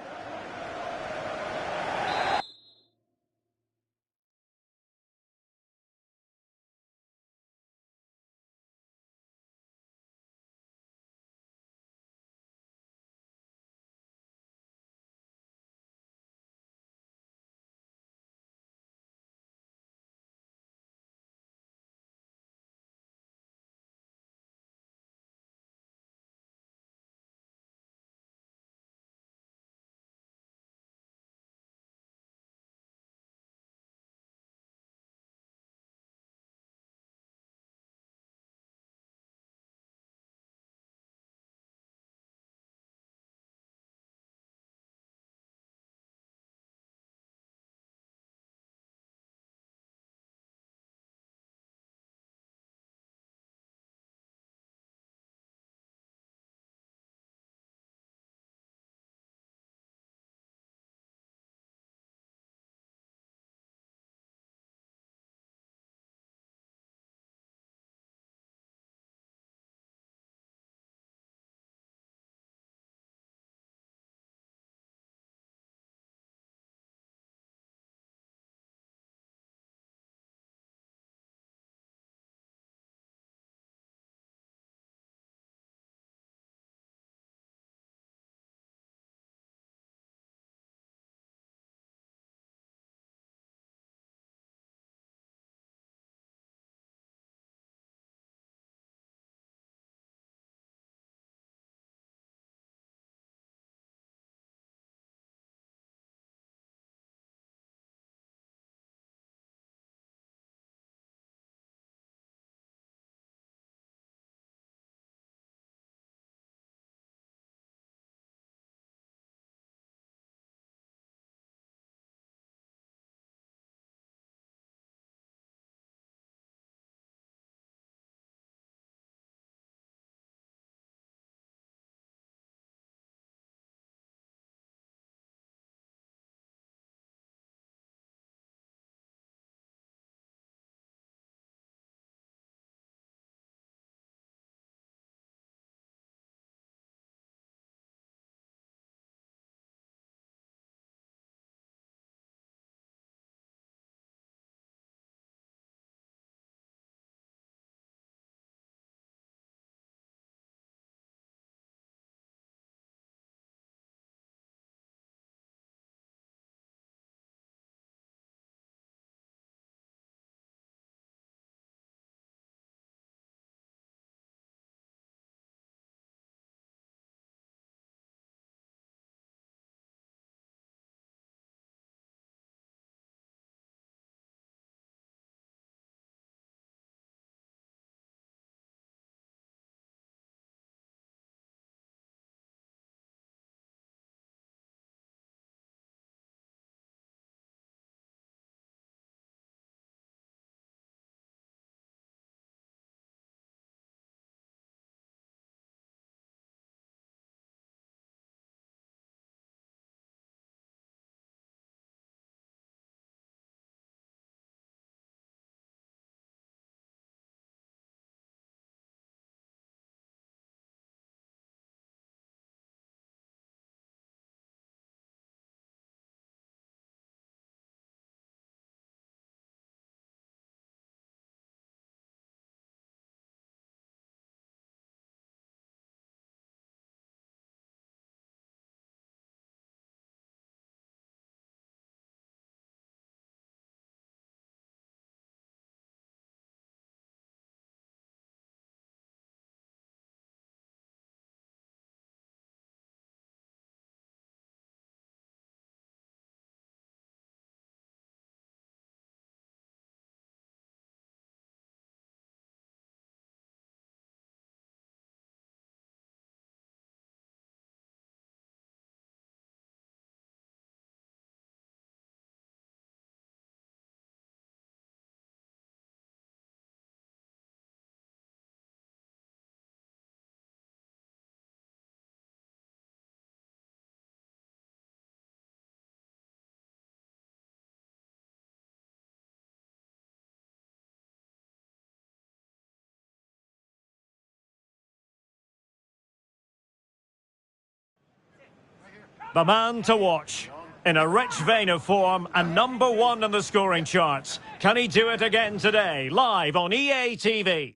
the man to watch. In a rich vein of form and #1 in the scoring charts. Can he do it again today? Live on EA TV.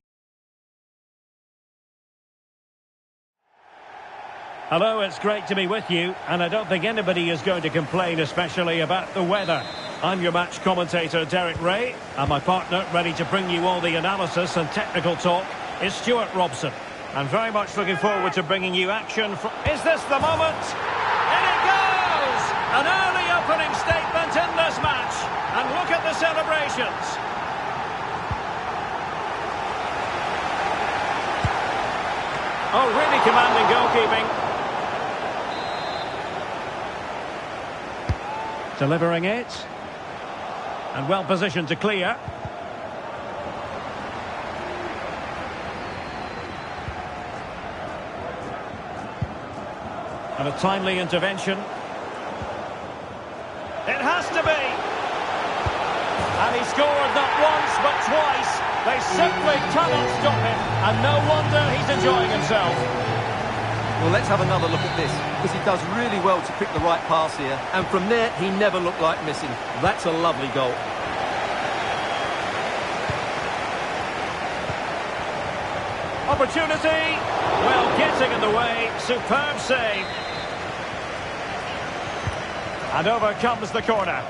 Hello, it's great to be with you, and I don't think anybody is going to complain, especially about the weather. I'm your match commentator, Derek Ray, and my partner, ready to bring you all the analysis and technical talk, is Stuart Robson. I'm very much looking forward to bringing you action from... Is this the moment? In it goes! An early opening statement in this match, and look at the celebrations. Oh, really commanding goalkeeping. Delivering it. And well positioned to clear. And a timely intervention. It has to be. And he scored not once but twice. They simply cannot stop him. And no wonder he's enjoying himself. Well, let's have another look at this, because he does really well to pick the right pass here. And from there, he never looked like missing. That's a lovely goal. Opportunity. Well, getting in the way. Superb save. And over comes the corner.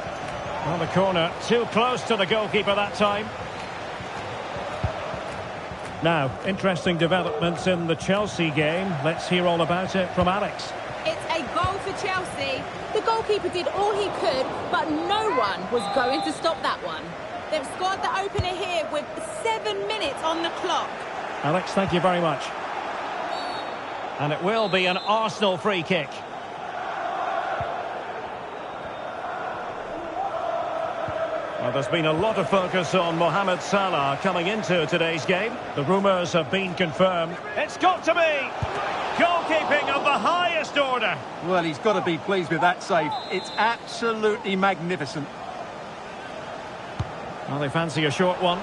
Well, the corner too close to the goalkeeper that time. Now, interesting developments in the Chelsea game. Let's hear all about it from Alex. It's a goal for Chelsea. The goalkeeper did all he could, but no one was going to stop that one. They've scored the opener here with 7 minutes on the clock. Alex, thank you very much. And it will be an Arsenal free kick. Well, there's been a lot of focus on Mohamed Salah coming into today's game. The rumours have been confirmed. It's got to be! Goalkeeping of the highest order. Well, he's got to be pleased with that save. It's absolutely magnificent. Well, they fancy a short one.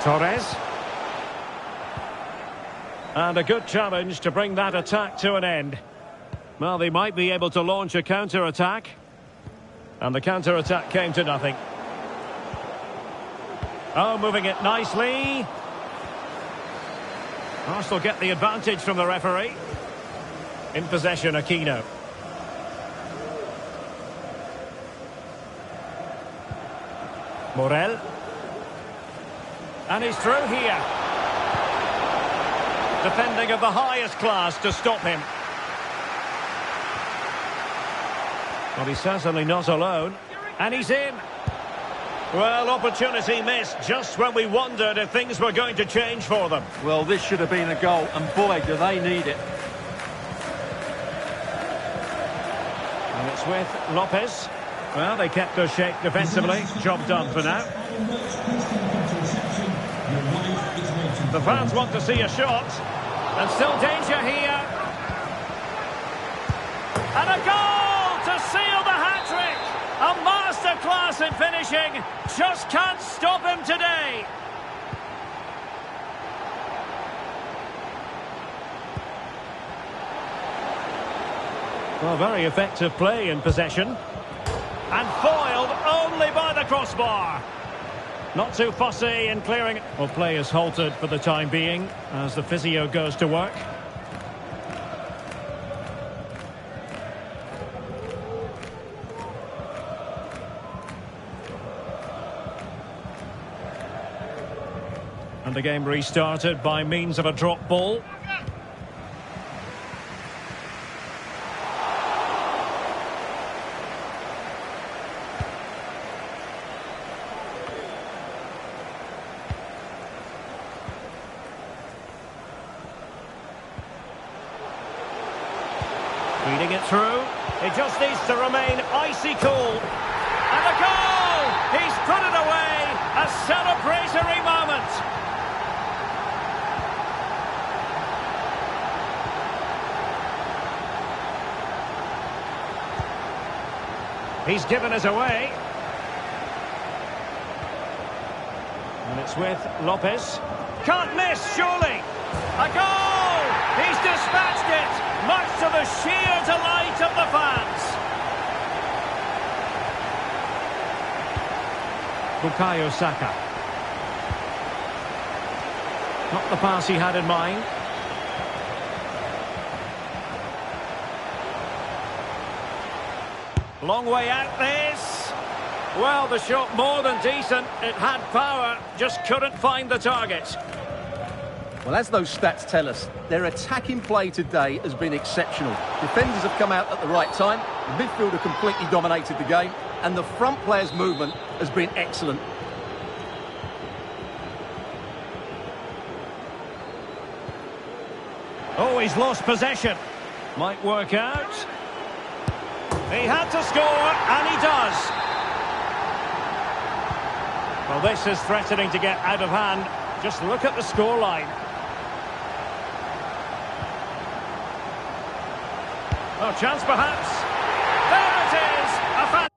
Torres. And a good challenge to bring that attack to an end. Well, they might be able to launch a counter-attack. And the counter-attack came to nothing. Oh, moving it nicely. Arsenal get the advantage from the referee. In possession, Aquino. Morel. And he's through here. Defending of the highest class to stop him. Well, he's certainly not alone. And he's in. Well, opportunity missed just when we wondered if things were going to change for them. Well, this should have been a goal, and boy, do they need it. And it's with Lopez. Well, they kept their shape defensively. Job done for now. The fans want to see a shot. And still danger here. And a goal to seal the hat-trick. A masterclass in finishing. Just can't stop him today. Well, very effective play in possession. And foiled only by the crossbar. Not too fussy in clearing. Well, play is halted for the time being as the physio goes to work. And the game restarted by means of a drop ball. Feeding it through. It just needs to remain icy cool. And a goal! He's put it away! A celebratory moment! He's given us away. And it's with Lopez. Can't miss, surely! A goal! He's dispatched it, much to the sheer delight of the fans. Bukayo Saka. Not the pass he had in mind. Long way out this. Well, the shot more than decent. It had power, just couldn't find the target. Well, as those stats tell us, their attacking play today has been exceptional. Defenders have come out at the right time, the midfielder completely dominated the game, and the front players' movement has been excellent. Oh, he's lost possession. Might work out. He had to score, and he does. Well, this is threatening to get out of hand. Just look at the scoreline. Oh, chance perhaps. There it is! A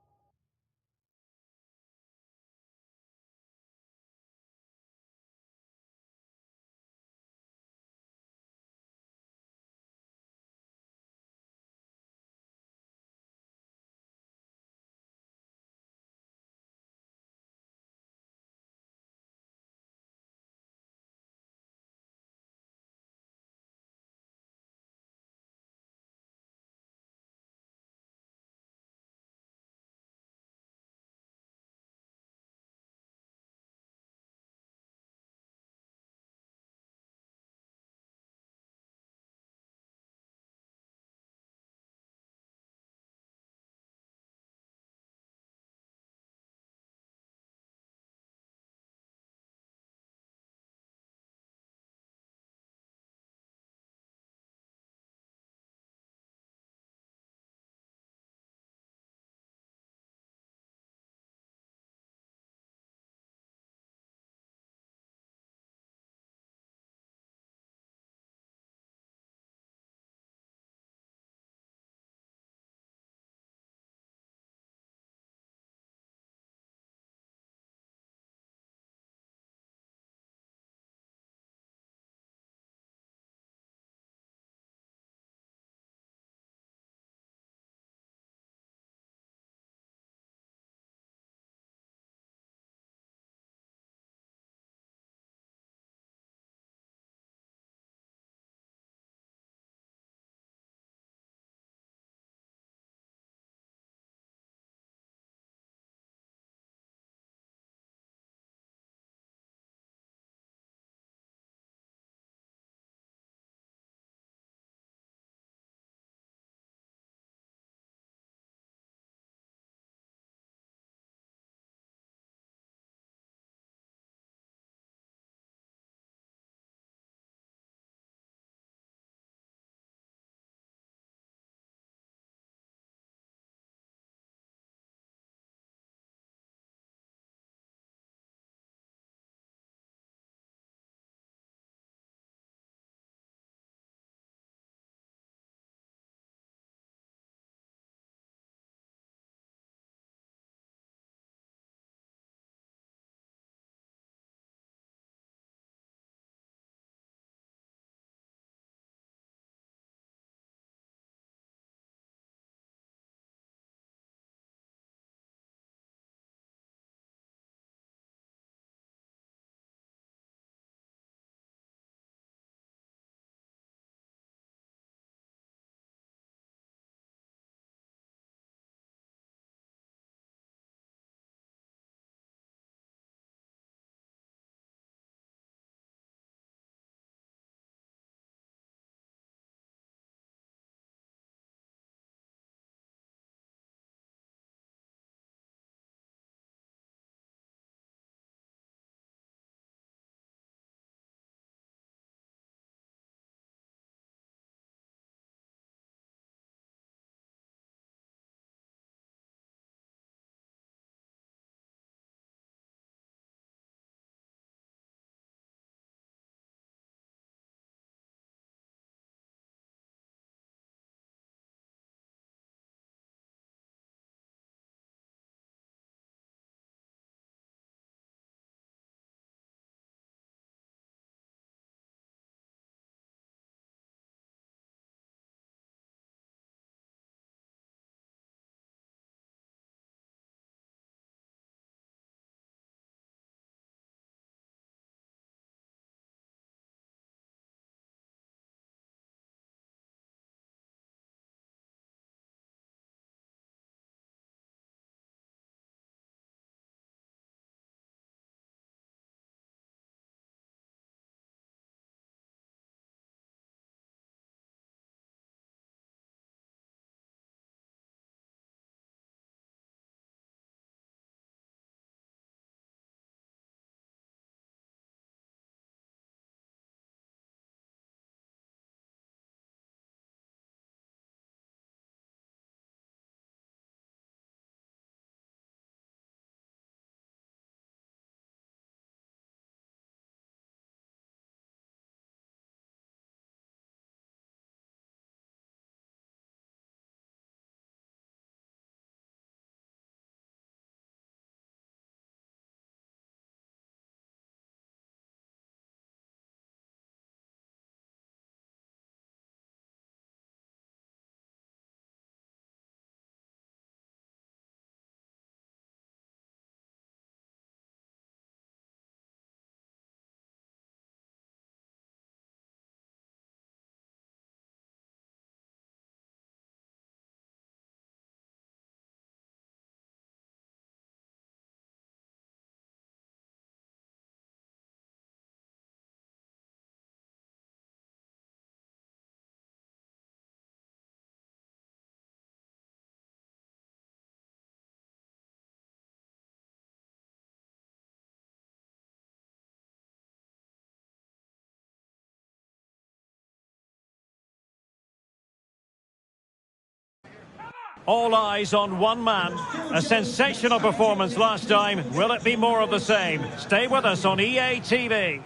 All eyes on one man. A sensational performance last time. Will it be more of the same? Stay with us on EA TV.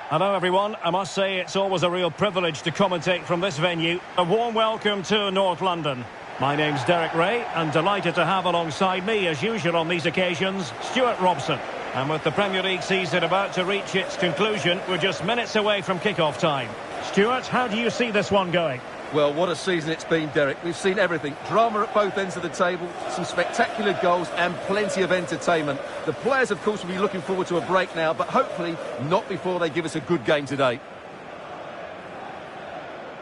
Hello everyone, I must say it's always a real privilege to commentate from this venue. A warm welcome to North London. My name's Derek Ray, and delighted to have alongside me, as usual on these occasions, Stuart Robson. And with the Premier League season about to reach its conclusion, we're just minutes away from kick-off time. Stuart, how do you see this one going? Well, what a season it's been, Derek. We've seen everything. Drama at both ends of the table, some spectacular goals and plenty of entertainment. The players, of course, will be looking forward to a break now, but hopefully not before they give us a good game today.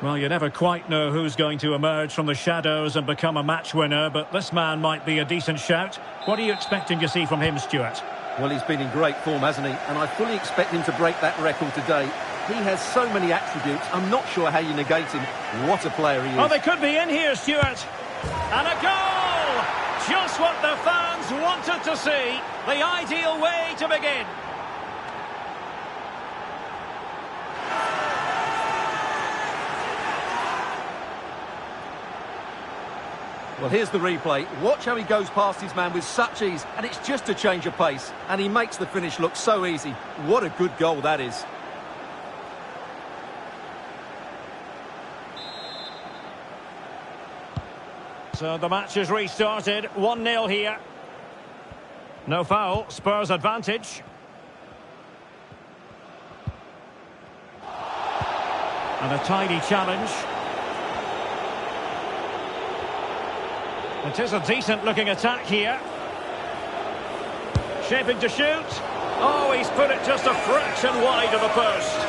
Well, you never quite know who's going to emerge from the shadows and become a match winner, but this man might be a decent shout. What are you expecting to see from him, Stuart? Well, he's been in great form, hasn't he? And I fully expect him to break that record today. He has so many attributes, I'm not sure how you negate him. What a player he is. Oh, they could be in here, Stuart. And a goal! Just what the fans wanted to see. The ideal way to begin. Well, here's the replay. Watch how he goes past his man with such ease, and it's just a change of pace. And he makes the finish look so easy. What a good goal that is. So the match has restarted. 1-0 here. No foul. Spurs advantage. And a tidy challenge. It is a decent-looking attack here. Shaping to shoot. Oh, he's put it just a fraction wide of the post.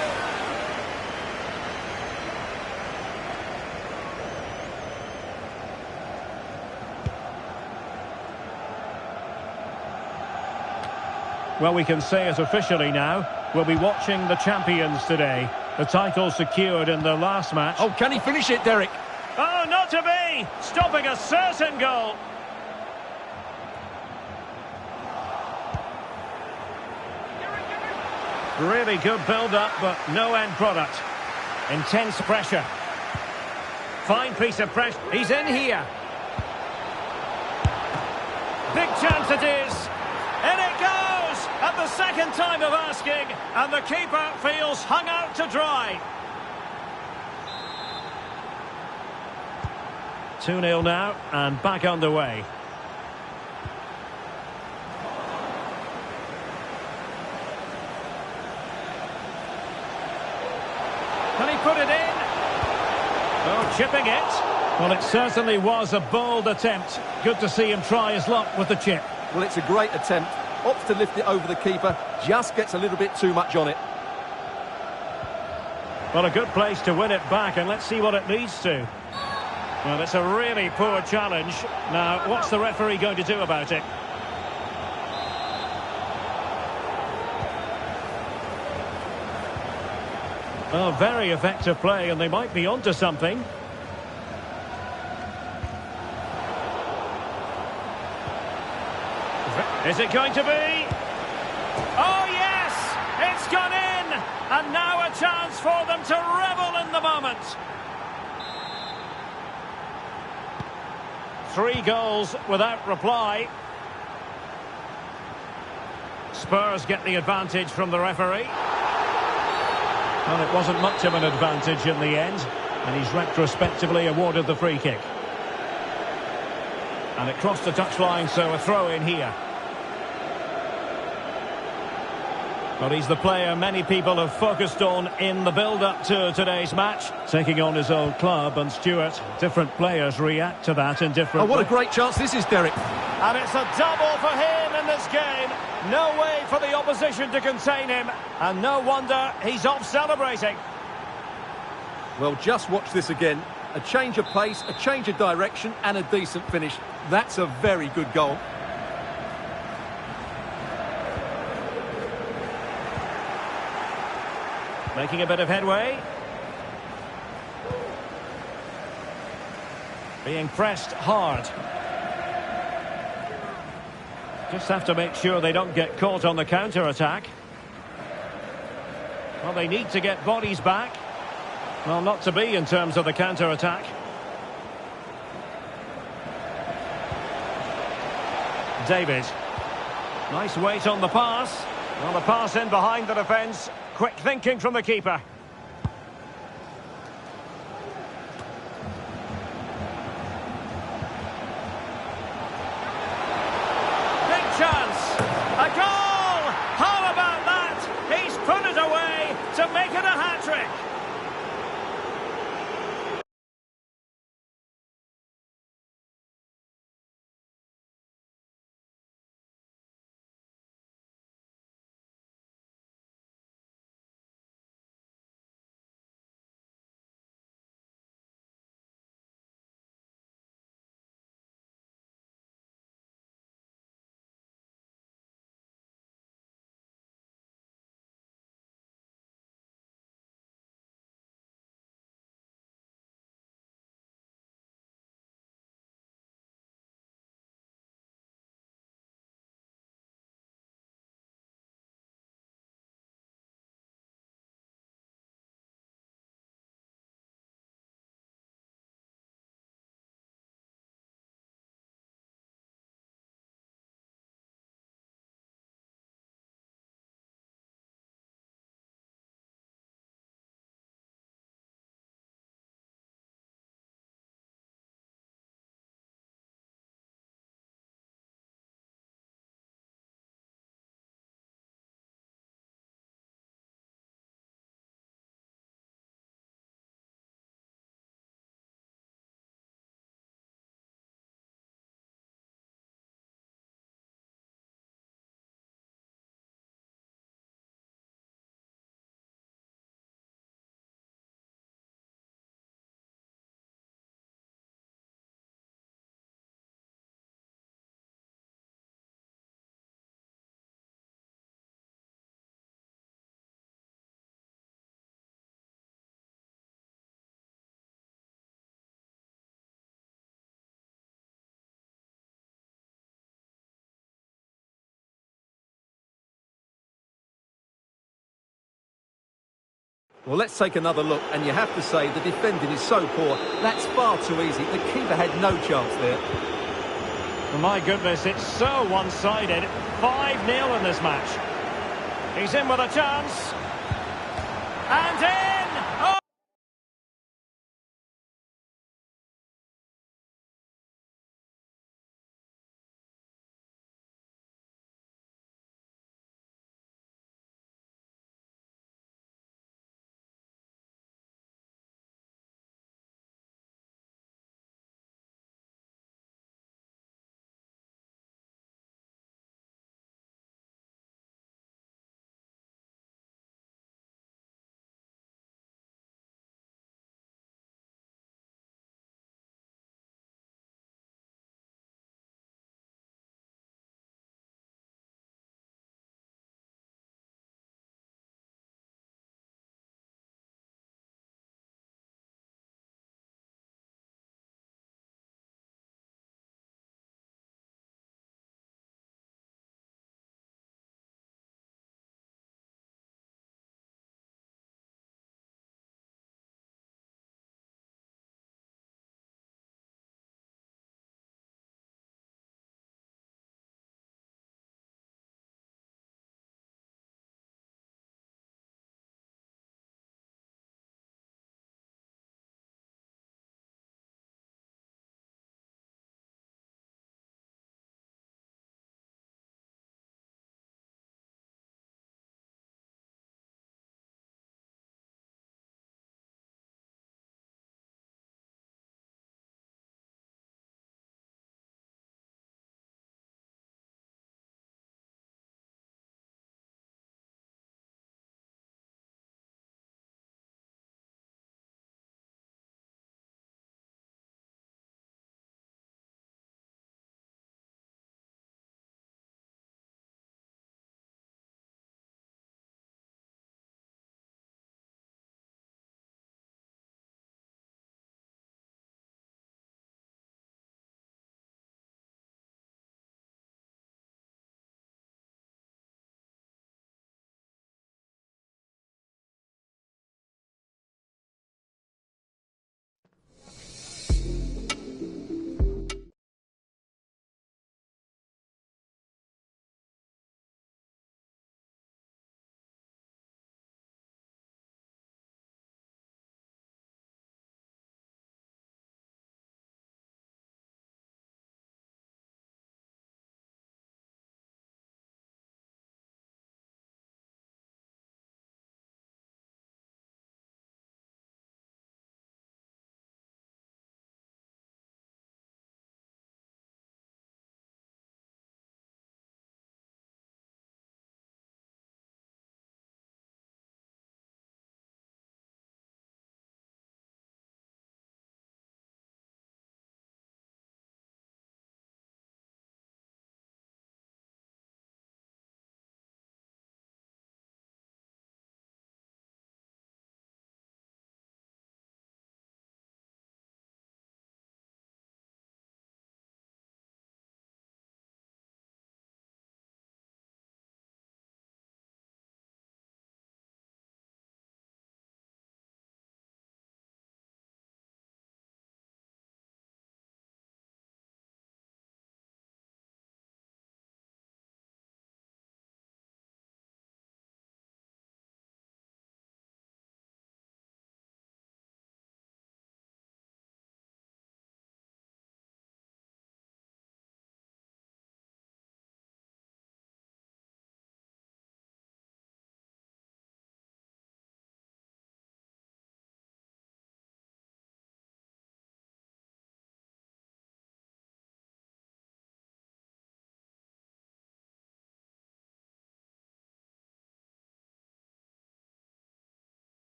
Well, we can say it officially now. We'll be watching the champions today. The title secured in their last match. Oh, can he finish it, Derek? Oh, not to be! Stopping a certain goal. Really good build-up, but no end product. Intense pressure. Fine piece of pressure. He's in here. Big chance it is. In it goes! At the second time of asking, and the keeper feels hung out to dry. 2-0 now, and back underway. Can he put it in? Oh, chipping it. Well, it certainly was a bold attempt. Good to see him try his luck with the chip. Well, it's a great attempt. Opts to lift it over the keeper, just gets a little bit too much on it. Well, a good place to win it back, and let's see what it leads to. Well, it's a really poor challenge. Now, what's the referee going to do about it? Oh, very effective play, and they might be onto something. Is it going to be? Oh, yes! It's gone in! And now a chance for them to revel in the moment. 3 goals without reply. Spurs get the advantage from the referee. Well, it wasn't much of an advantage in the end, and he's retrospectively awarded the free kick. And it crossed the touchline, so a throw in here. But he's the player many people have focused on in the build-up to today's match, taking on his old club. And Stuart, different players react to that in different ways. Oh, what a great chance this is, Derek. And it's a double for him in this game. No way for the opposition to contain him. And no wonder he's off celebrating. Well, just watch this again. A change of pace, a change of direction, and a decent finish. That's a very good goal. Making a bit of headway. Being pressed hard. Just have to make sure they don't get caught on the counter-attack. Well, they need to get bodies back. Well, not to be in terms of the counter-attack. David. Nice weight on the pass. Well, the pass in behind the defence. Quick thinking from the keeper. Big chance. A goal! How about that? He's put it away to make it a hat-trick. Well, let's take another look, and you have to say the defending is so poor. That's far too easy. The keeper had no chance there. Well, my goodness, it's so one-sided. 5-0 in this match. He's in with a chance. And in! Oh!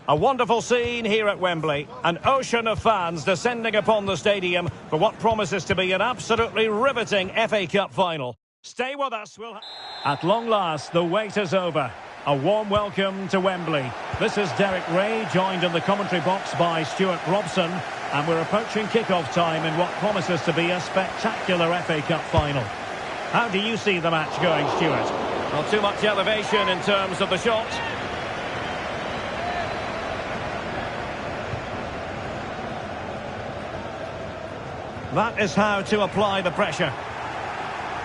A wonderful scene here at Wembley. An ocean of fans descending upon the stadium for what promises to be an absolutely riveting FA Cup final. Stay with us. At long last, the wait is over. A warm welcome to Wembley. This is Derek Ray, joined in the commentary box by Stuart Robson. And we're approaching kick-off time in what promises to be a spectacular FA Cup final. How do you see the match going, Stuart? Not too much elevation in terms of the shot. That is how to apply the pressure.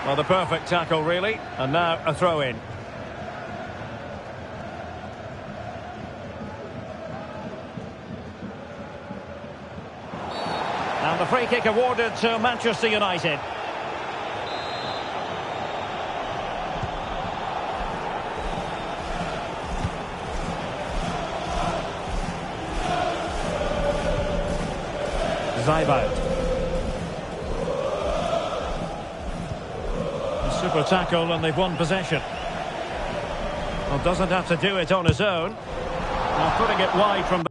Well, the perfect tackle, really. And now a throw-in. And the free kick awarded to Manchester United. Zaibout. Super tackle and they've won possession. Well, doesn't have to do it on his own. Now putting it wide from...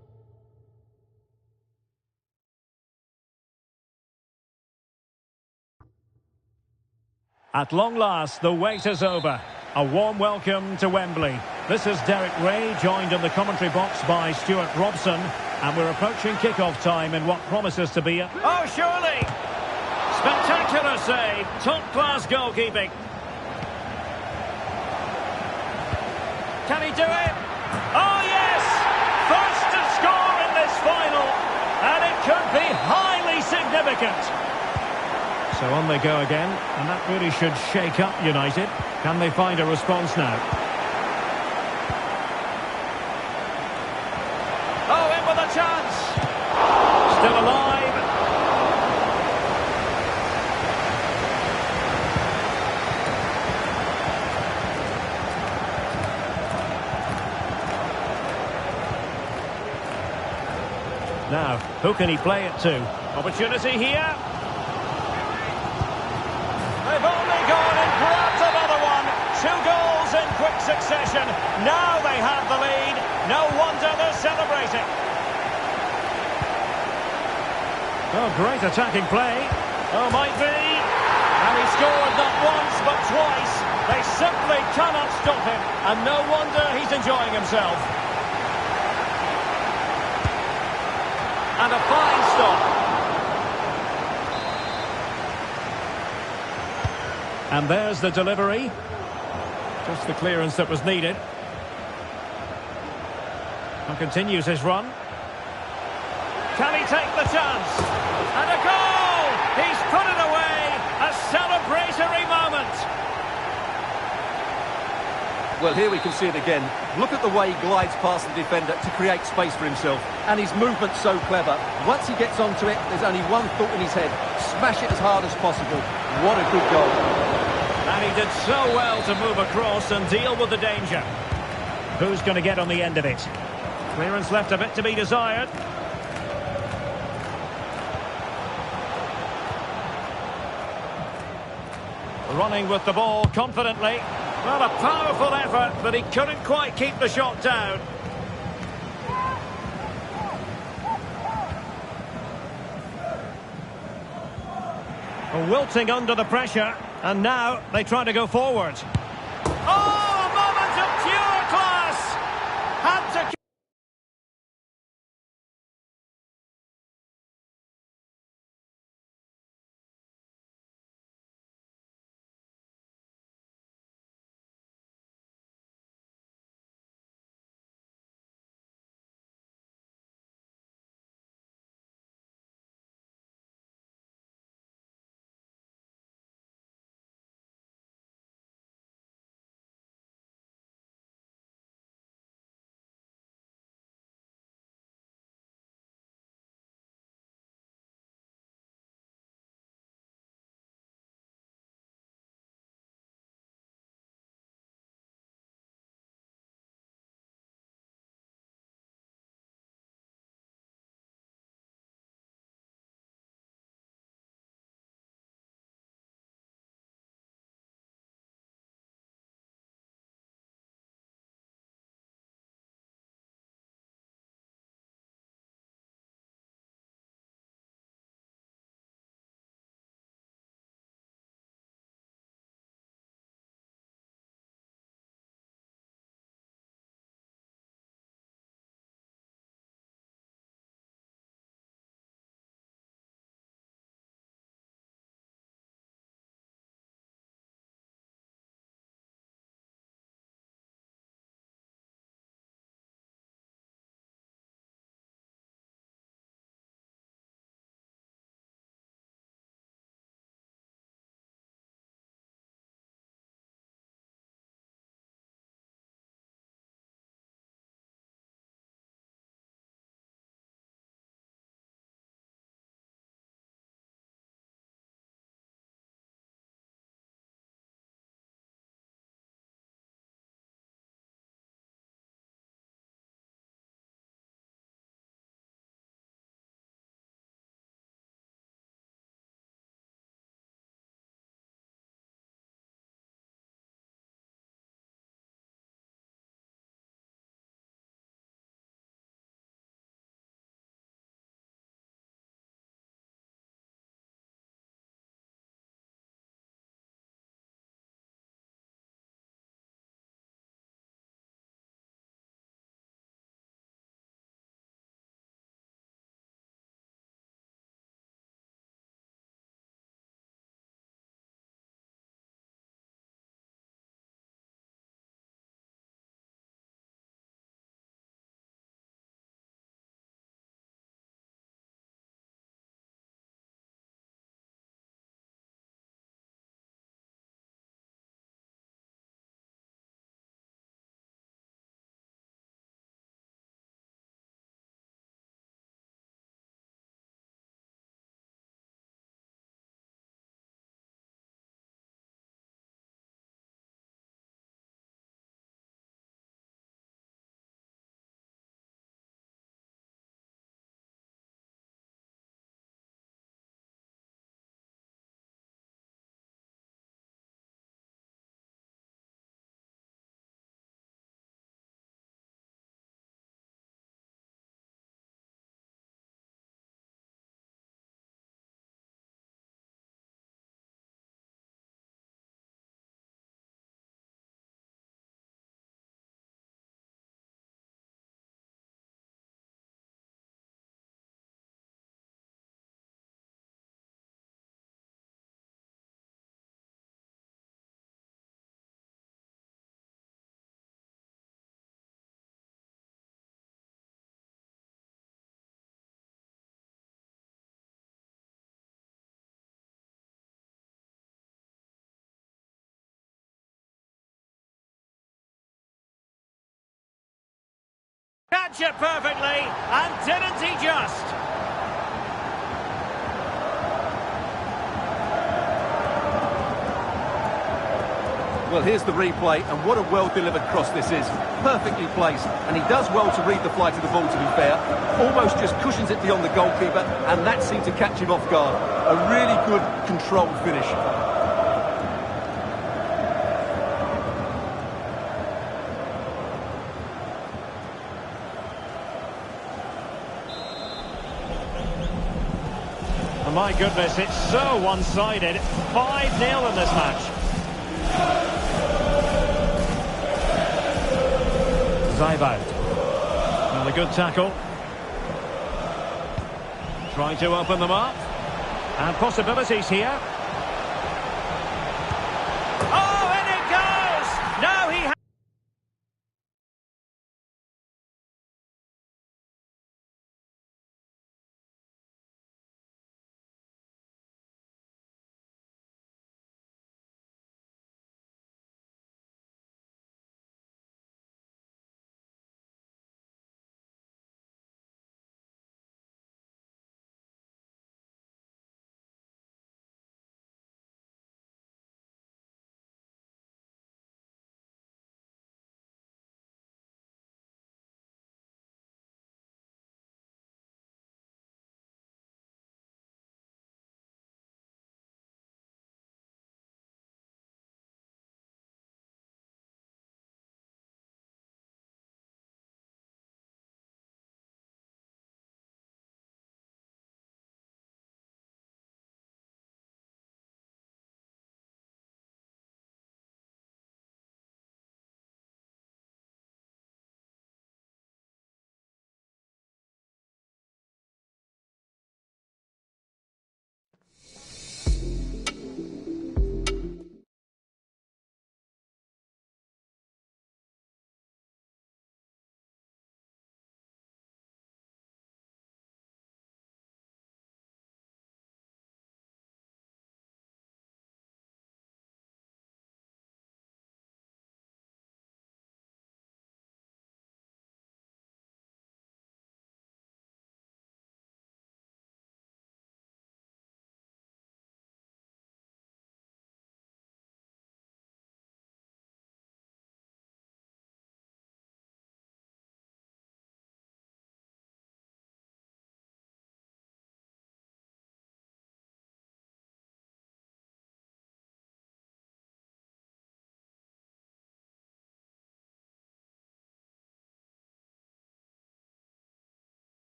At long last, the wait is over. A warm welcome to Wembley. This is Derek Ray, joined in the commentary box by Stuart Robson. And we're approaching kick-off time in what promises to be a... Oh, surely! Spectacular save. Top-class goalkeeping. Can he do it? Oh, yes! First to score in this final. And it could be highly significant. So on they go again, and that really should shake up United. Can they find a response now? Oh, in with a chance! Still alive. Now, who can he play it to? Opportunity here. They've only gone and grabbed another one. 2 goals in quick succession. Now they have the lead. No wonder they're celebrating. Oh, great attacking play. Oh, might be. And he scored not once but twice. They simply cannot stop him. And no wonder he's enjoying himself. And a fine stop. And there's the delivery. Just the clearance that was needed. And continues his run. Can he take the chance? And a goal! He's put it away! A celebratory moment! Well, here we can see it again. Look at the way he glides past the defender to create space for himself. And his movement's so clever. Once he gets onto it, there's only one thought in his head. Smash it as hard as possible. What a good goal. And he did so well to move across and deal with the danger. Who's going to get on the end of it? Clearance left a bit to be desired. Running with the ball confidently. Well, a powerful effort, but he couldn't quite keep the shot down. Wilting under the pressure, and now they try to go forward. Oh, a moment of pure class! Had to... catch it perfectly, and didn't he just? Well, here's the replay, and what a well-delivered cross this is. Perfectly placed, and he does well to read the flight of the ball, to be fair. Almost just cushions it beyond the goalkeeper, and that seemed to catch him off guard. A really good, controlled finish. Oh, my goodness, it's so one-sided. 5-0 in this match. Zaibout. Another good tackle. Trying to open them up. And possibilities here. Oh, and it goes! Now he has...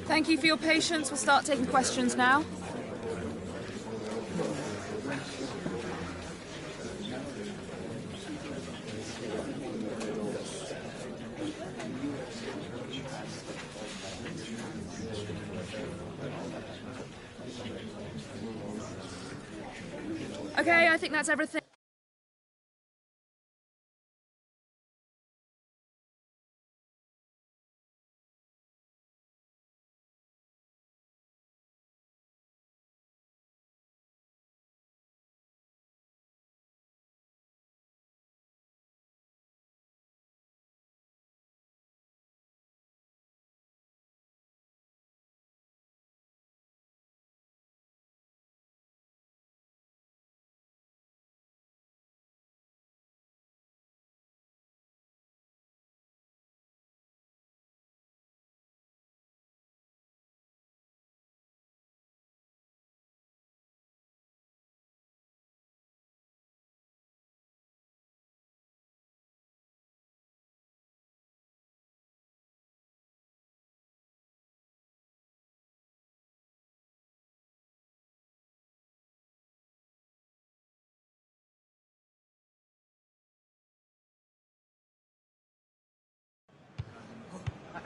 Thank you for your patience. We'll start taking questions now. Okay, I think that's everything.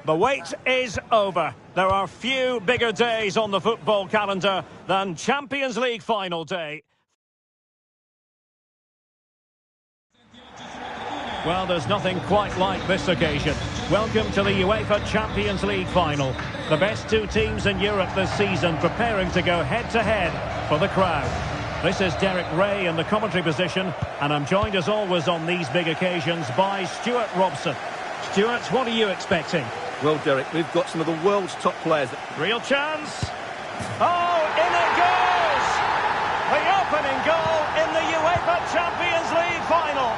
The wait is over. There are few bigger days on the football calendar than Champions League final day. Well, there's nothing quite like this occasion. Welcome to the UEFA Champions League final. The best two teams in Europe this season preparing to go head-to-head for the crown. This is Derek Ray in the commentary position, and I'm joined as always on these big occasions by Stuart Robson. Stuart, what are you expecting? Well, Derek, we've got some of the world's top players. Real chance. Oh, in it goes! The opening goal in the UEFA Champions League final.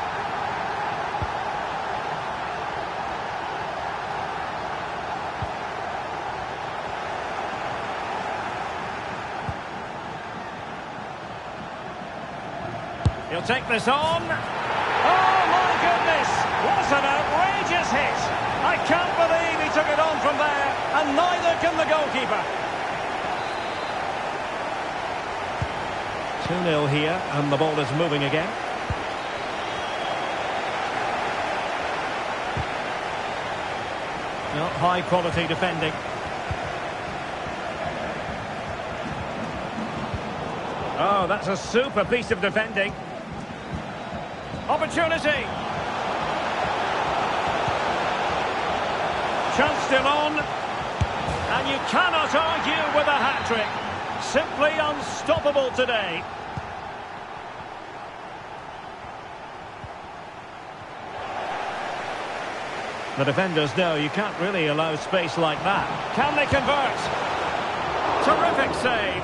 He'll take this on. Oh, my goodness! What an outrageous hit! I can't believe he took it on from there, and neither can the goalkeeper. 2-0 here, and the ball is moving again. Not high-quality defending. Oh, that's a super piece of defending. Opportunity. Chance still on, and you cannot argue with a hat-trick. Simply unstoppable today. The defenders know you can't really allow space like that. Can they convert? Terrific save.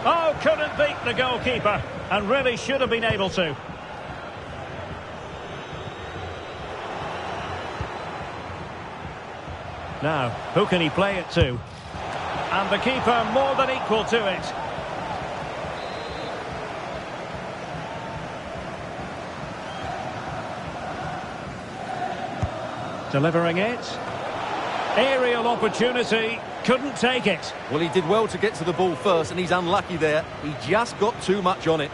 Oh, couldn't beat the goalkeeper, and really should have been able to. Now, who can he play it to? And the keeper more than equal to it. Delivering it. Aerial opportunity. Couldn't take it. Well, he did well to get to the ball first, and he's unlucky there. He just got too much on it.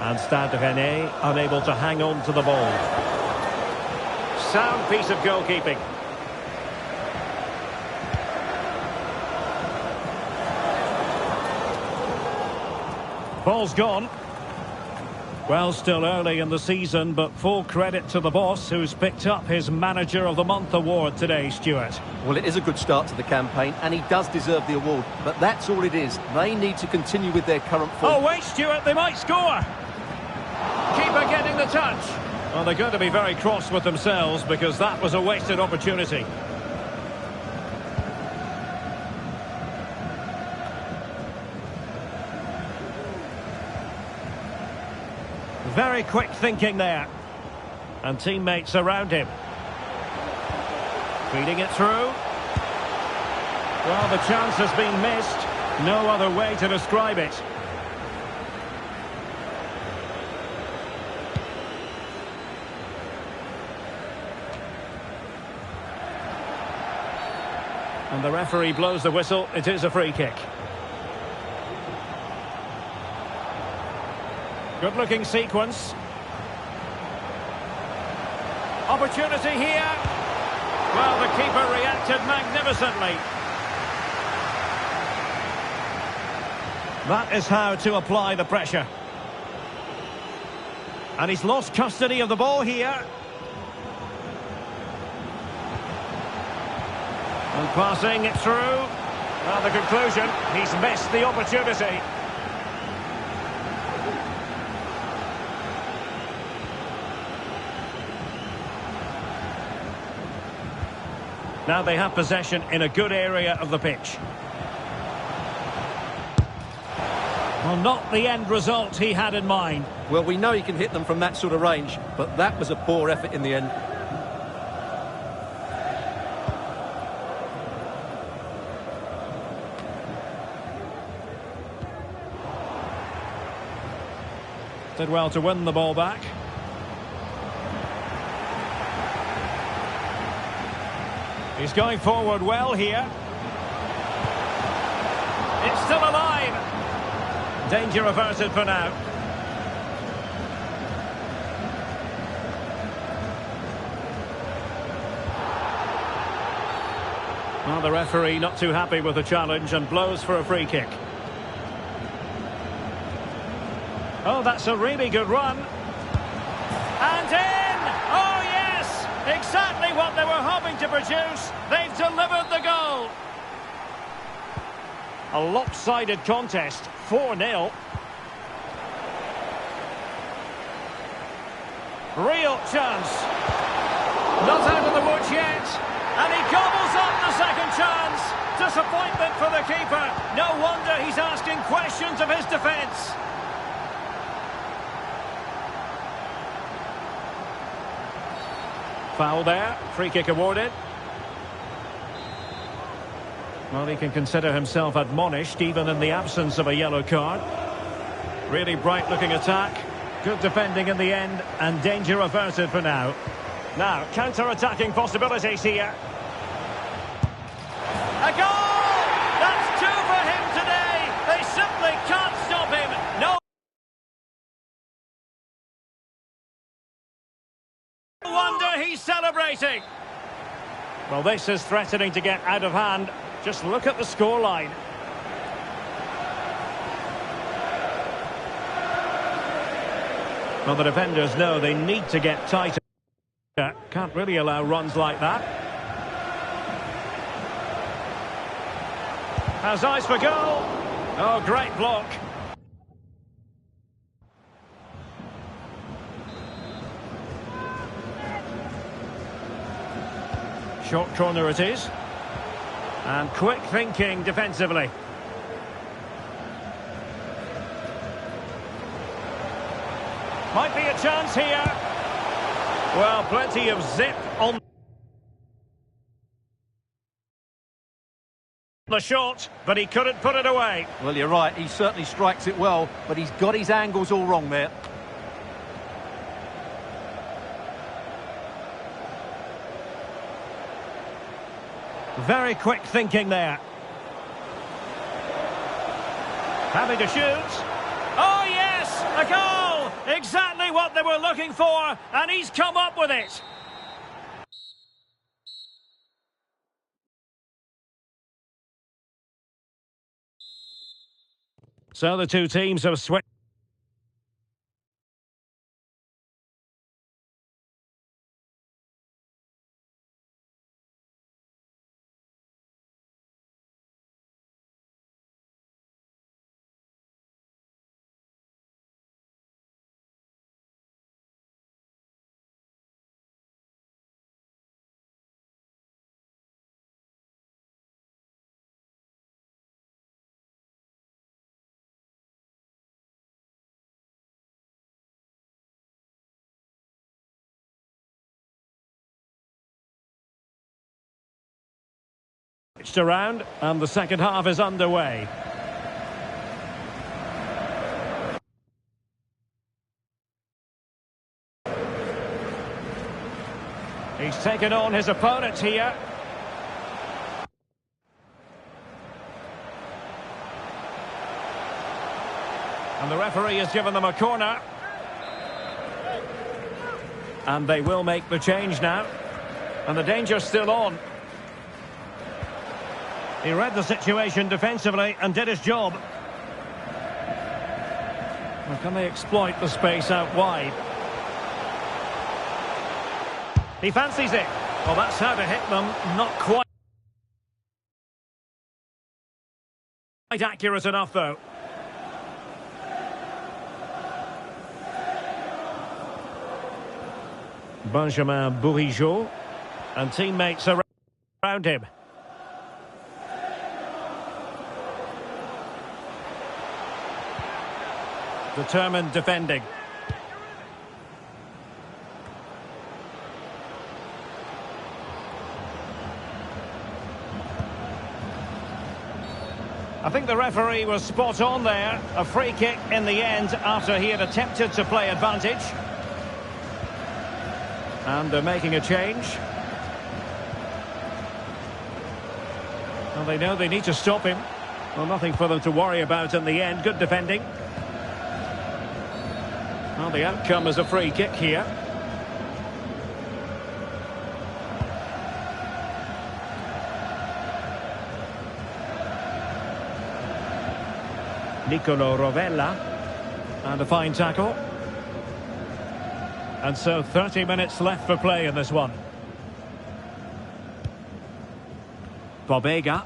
And Stade Rennais unable to hang on to the ball. Sound piece of goalkeeping. Ball's gone. Well, still early in the season, but full credit to the boss who's picked up his Manager of the Month award today, Stuart. Well, it is a good start to the campaign, and he does deserve the award. But that's all it is. They need to continue with their current form. Oh, wait, Stuart, they might score. Keeper getting the touch. Well, they're going to be very cross with themselves because that was a wasted opportunity. Very quick thinking there. And teammates around him. Feeding it through. Well, the chance has been missed. No other way to describe it. And the referee blows the whistle. It is a free kick. Good-looking sequence. Opportunity here. Well, the keeper reacted magnificently. That is how to apply the pressure. And he's lost custody of the ball here. And passing it through. Well, the conclusion, he's missed the opportunity. Now they have possession in a good area of the pitch. Well, not the end result he had in mind. Well, we know he can hit them from that sort of range, but that was a poor effort in the end. Did well to win the ball back. He's going forward well here. It's still alive. Danger averted for now. Well, the referee not too happy with the challenge and blows for a free kick. Oh, that's a really good run. And in! Oh, yes! Exactly what they were hoping to produce. They've delivered the goal. A lopsided contest, 4-0. Real chance. Not out of the woods yet. And he gobbles up the second chance. Disappointment for the keeper. No wonder he's asking questions of his defence. Foul there. Free kick awarded. Well, he can consider himself admonished even in the absence of a yellow card. Really bright-looking attack. Good defending in the end, and danger averted for now. Now, counter-attacking possibilities here. A goal! That's two for him today! They simply can't stop him! No wonder he's celebrating! Well, this is threatening to get out of hand. Just look at the scoreline. Well, the defenders know they need to get tighter. Can't really allow runs like that. Has eyes for goal. Oh, great block. Short corner it is. And quick thinking defensively. Might be a chance here. Well, plenty of zip on the shot, but he couldn't put it away. Well, you're right. He certainly strikes it well, but he's got his angles all wrong there. Very quick thinking there. Having to shoot. Oh, yes! A goal! Exactly what they were looking for, and he's come up with it. So the two teams have switched. Around, and the second half is underway. He's taken on his opponent here. And the referee has given them a corner. And they will make the change now. And the danger's still on. He read the situation defensively and did his job. Well, can they exploit the space out wide? He fancies it. Well, that's how to hit them. Not quite accurate enough, though. Benjamin Bourigeaud and teammates around him. Determined defending. I think the referee was spot on there. A free kick in the end after he had attempted to play advantage. And they're making a change. Well, they know they need to stop him. Well, nothing for them to worry about in the end. Good defending. Well, the outcome is a free kick here. Nicolo Rovella. And a fine tackle. And so 30 minutes left for play in this one. Pobega.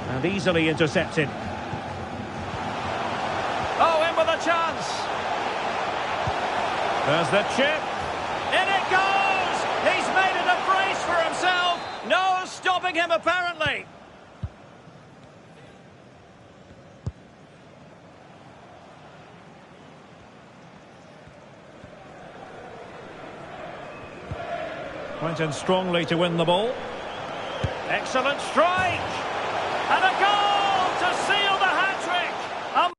And easily intercepted. Oh, in with a chance. There's the chip. In it goes! He's made it a brace for himself. No stopping him, apparently. Went in strongly to win the ball. Excellent strike! And a goal to seal the hat-trick! A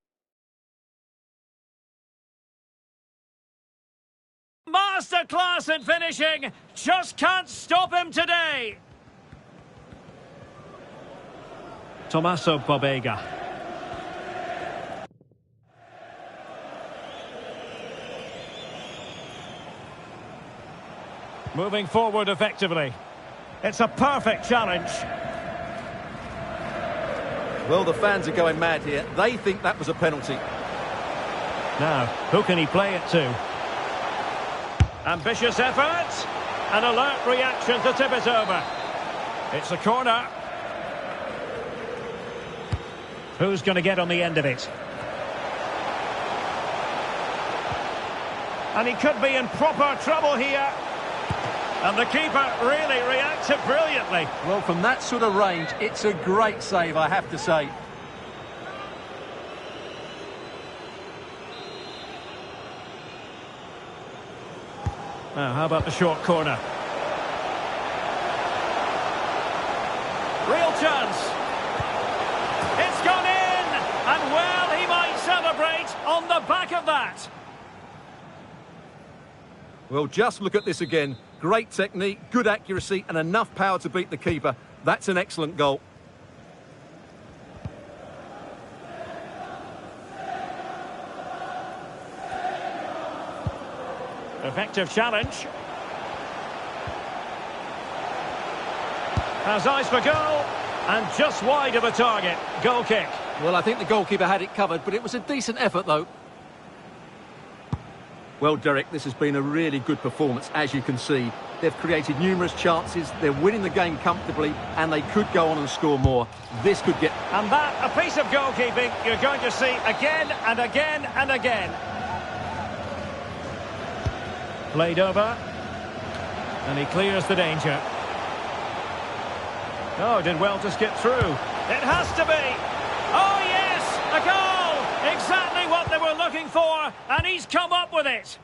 masterclass in finishing! Just can't stop him today! Tommaso Pobega. Moving forward effectively. It's a perfect challenge. Well, the fans are going mad here. They think that was a penalty. Now, who can he play it to? Ambitious effort. An alert reaction to tip it over. It's a corner. Who's going to get on the end of it? And he could be in proper trouble here. And the keeper really reacted brilliantly. Well, from that sort of range, it's a great save, I have to say. Now, how about the short corner? Real chance. It's gone in. And, well, he might celebrate on the back of that. Well, just look at this again. Great technique, good accuracy, and enough power to beat the keeper. That's an excellent goal. Effective challenge. Has eyes for goal. And just wide of the target. Goal kick. Well, I think the goalkeeper had it covered, but it was a decent effort, though. Well, Derek, this has been a really good performance, as you can see. They've created numerous chances, they're winning the game comfortably, and they could go on and score more. This could get... And that, a piece of goalkeeping you're going to see again and again and again. Played over. And he clears the danger. Oh, did well to skip through. It has to be. Oh, yes, a goal! Exactly what they were looking for, and he's come up with it.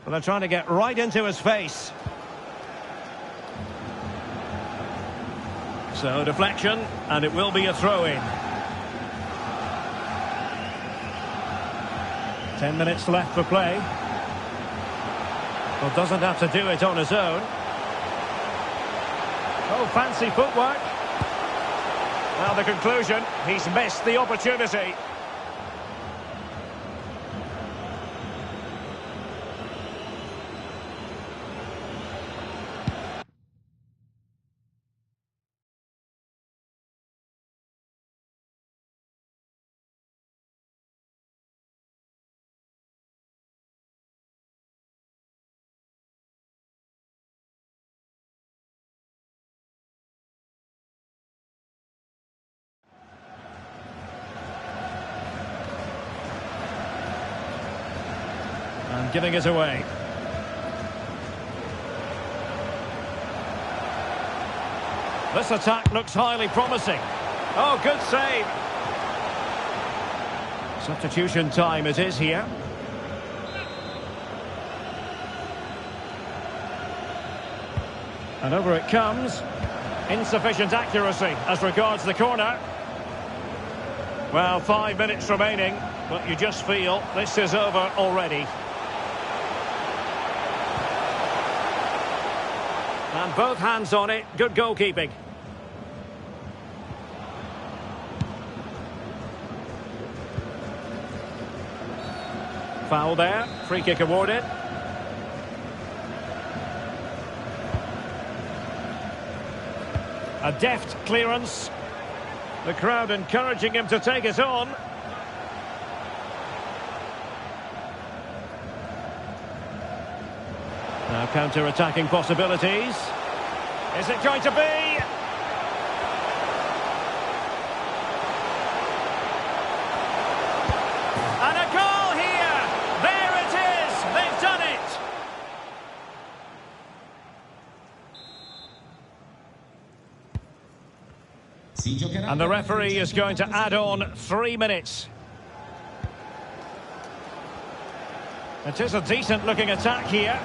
Well, they're trying to get right into his face. So, deflection, and it will be a throw-in. 10 minutes left for play. Well, doesn't have to do it on his own. Oh, fancy footwork. Well, the conclusion, he's missed the opportunity. And giving it away. This attack looks highly promising. Oh, good save. Substitution time it is here. And over it comes. Insufficient accuracy as regards the corner. Well, 5 minutes remaining, but you just feel this is over already. And both hands on it. Good goalkeeping. Foul there. Free kick awarded. A deft clearance. The crowd encouraging him to take it on. Now counter-attacking possibilities. Is it going to be? And a goal here! There it is! They've done it! And the referee is going to add on 3 minutes. It is a decent-looking attack here.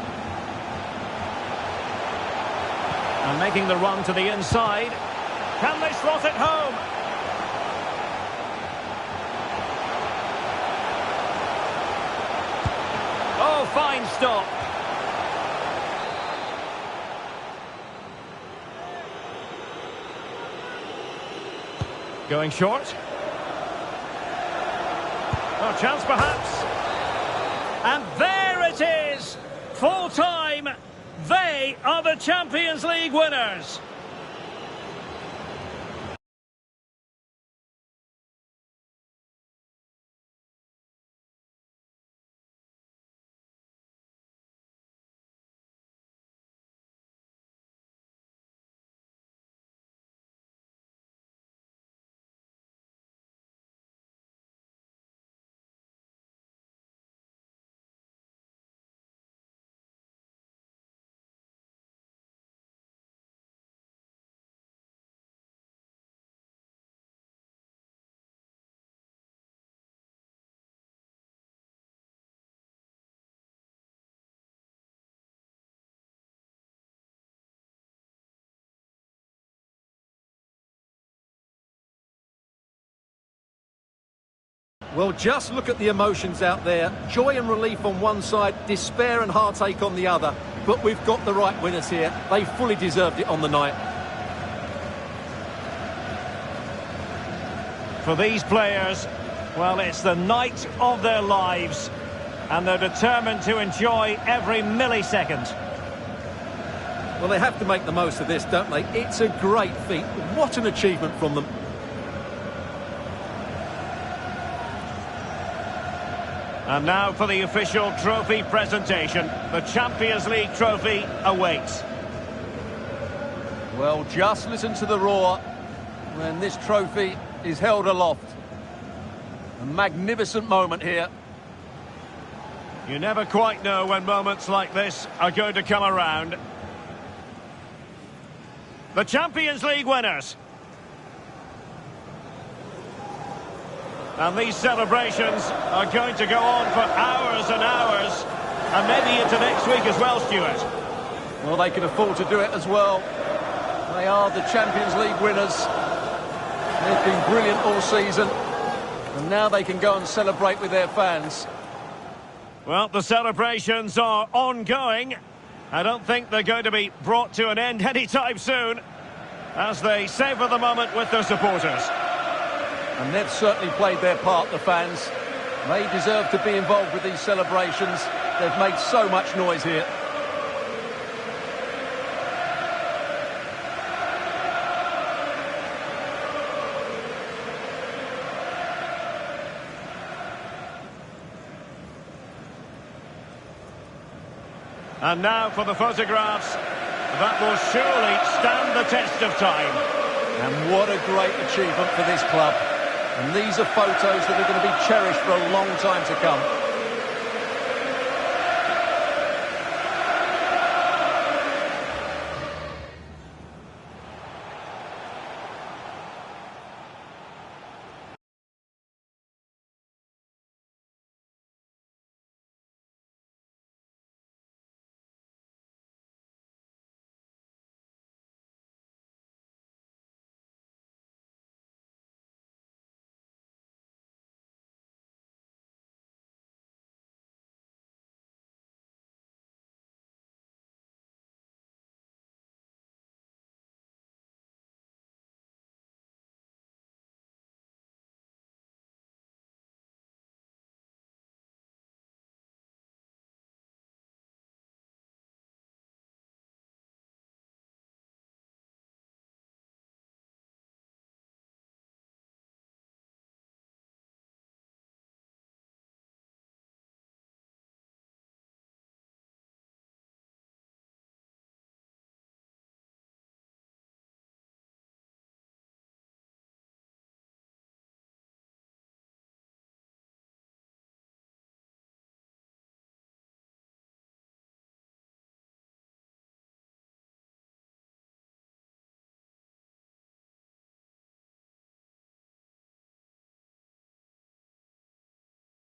And making the run to the inside. Can they slot it home? Oh, fine stop. Going short. Oh, chance perhaps. And there it is. Full time. They are the Champions League winners. Well, just look at the emotions out there. Joy and relief on one side, despair and heartache on the other. But we've got the right winners here. They fully deserved it on the night. For these players, well, it's the night of their lives. And they're determined to enjoy every millisecond. Well, they have to make the most of this, don't they? It's a great feat. What an achievement from them. And now for the official trophy presentation. The Champions League trophy awaits. Well, just listen to the roar when this trophy is held aloft. A magnificent moment here. You never quite know when moments like this are going to come around. The Champions League winners. And these celebrations are going to go on for hours and hours. and maybe into next week as well, Stuart. Well, they can afford to do it as well. They are the Champions League winners. They've been brilliant all season. And now they can go and celebrate with their fans. Well, the celebrations are ongoing. I don't think they're going to be brought to an end anytime soon, as they savour the moment with their supporters. And they've certainly played their part, the fans. They deserve to be involved with these celebrations. They've made so much noise here. And now for the photographs that will surely stand the test of time. And what a great achievement for this club. And these are photos that are going to be cherished for a long time to come.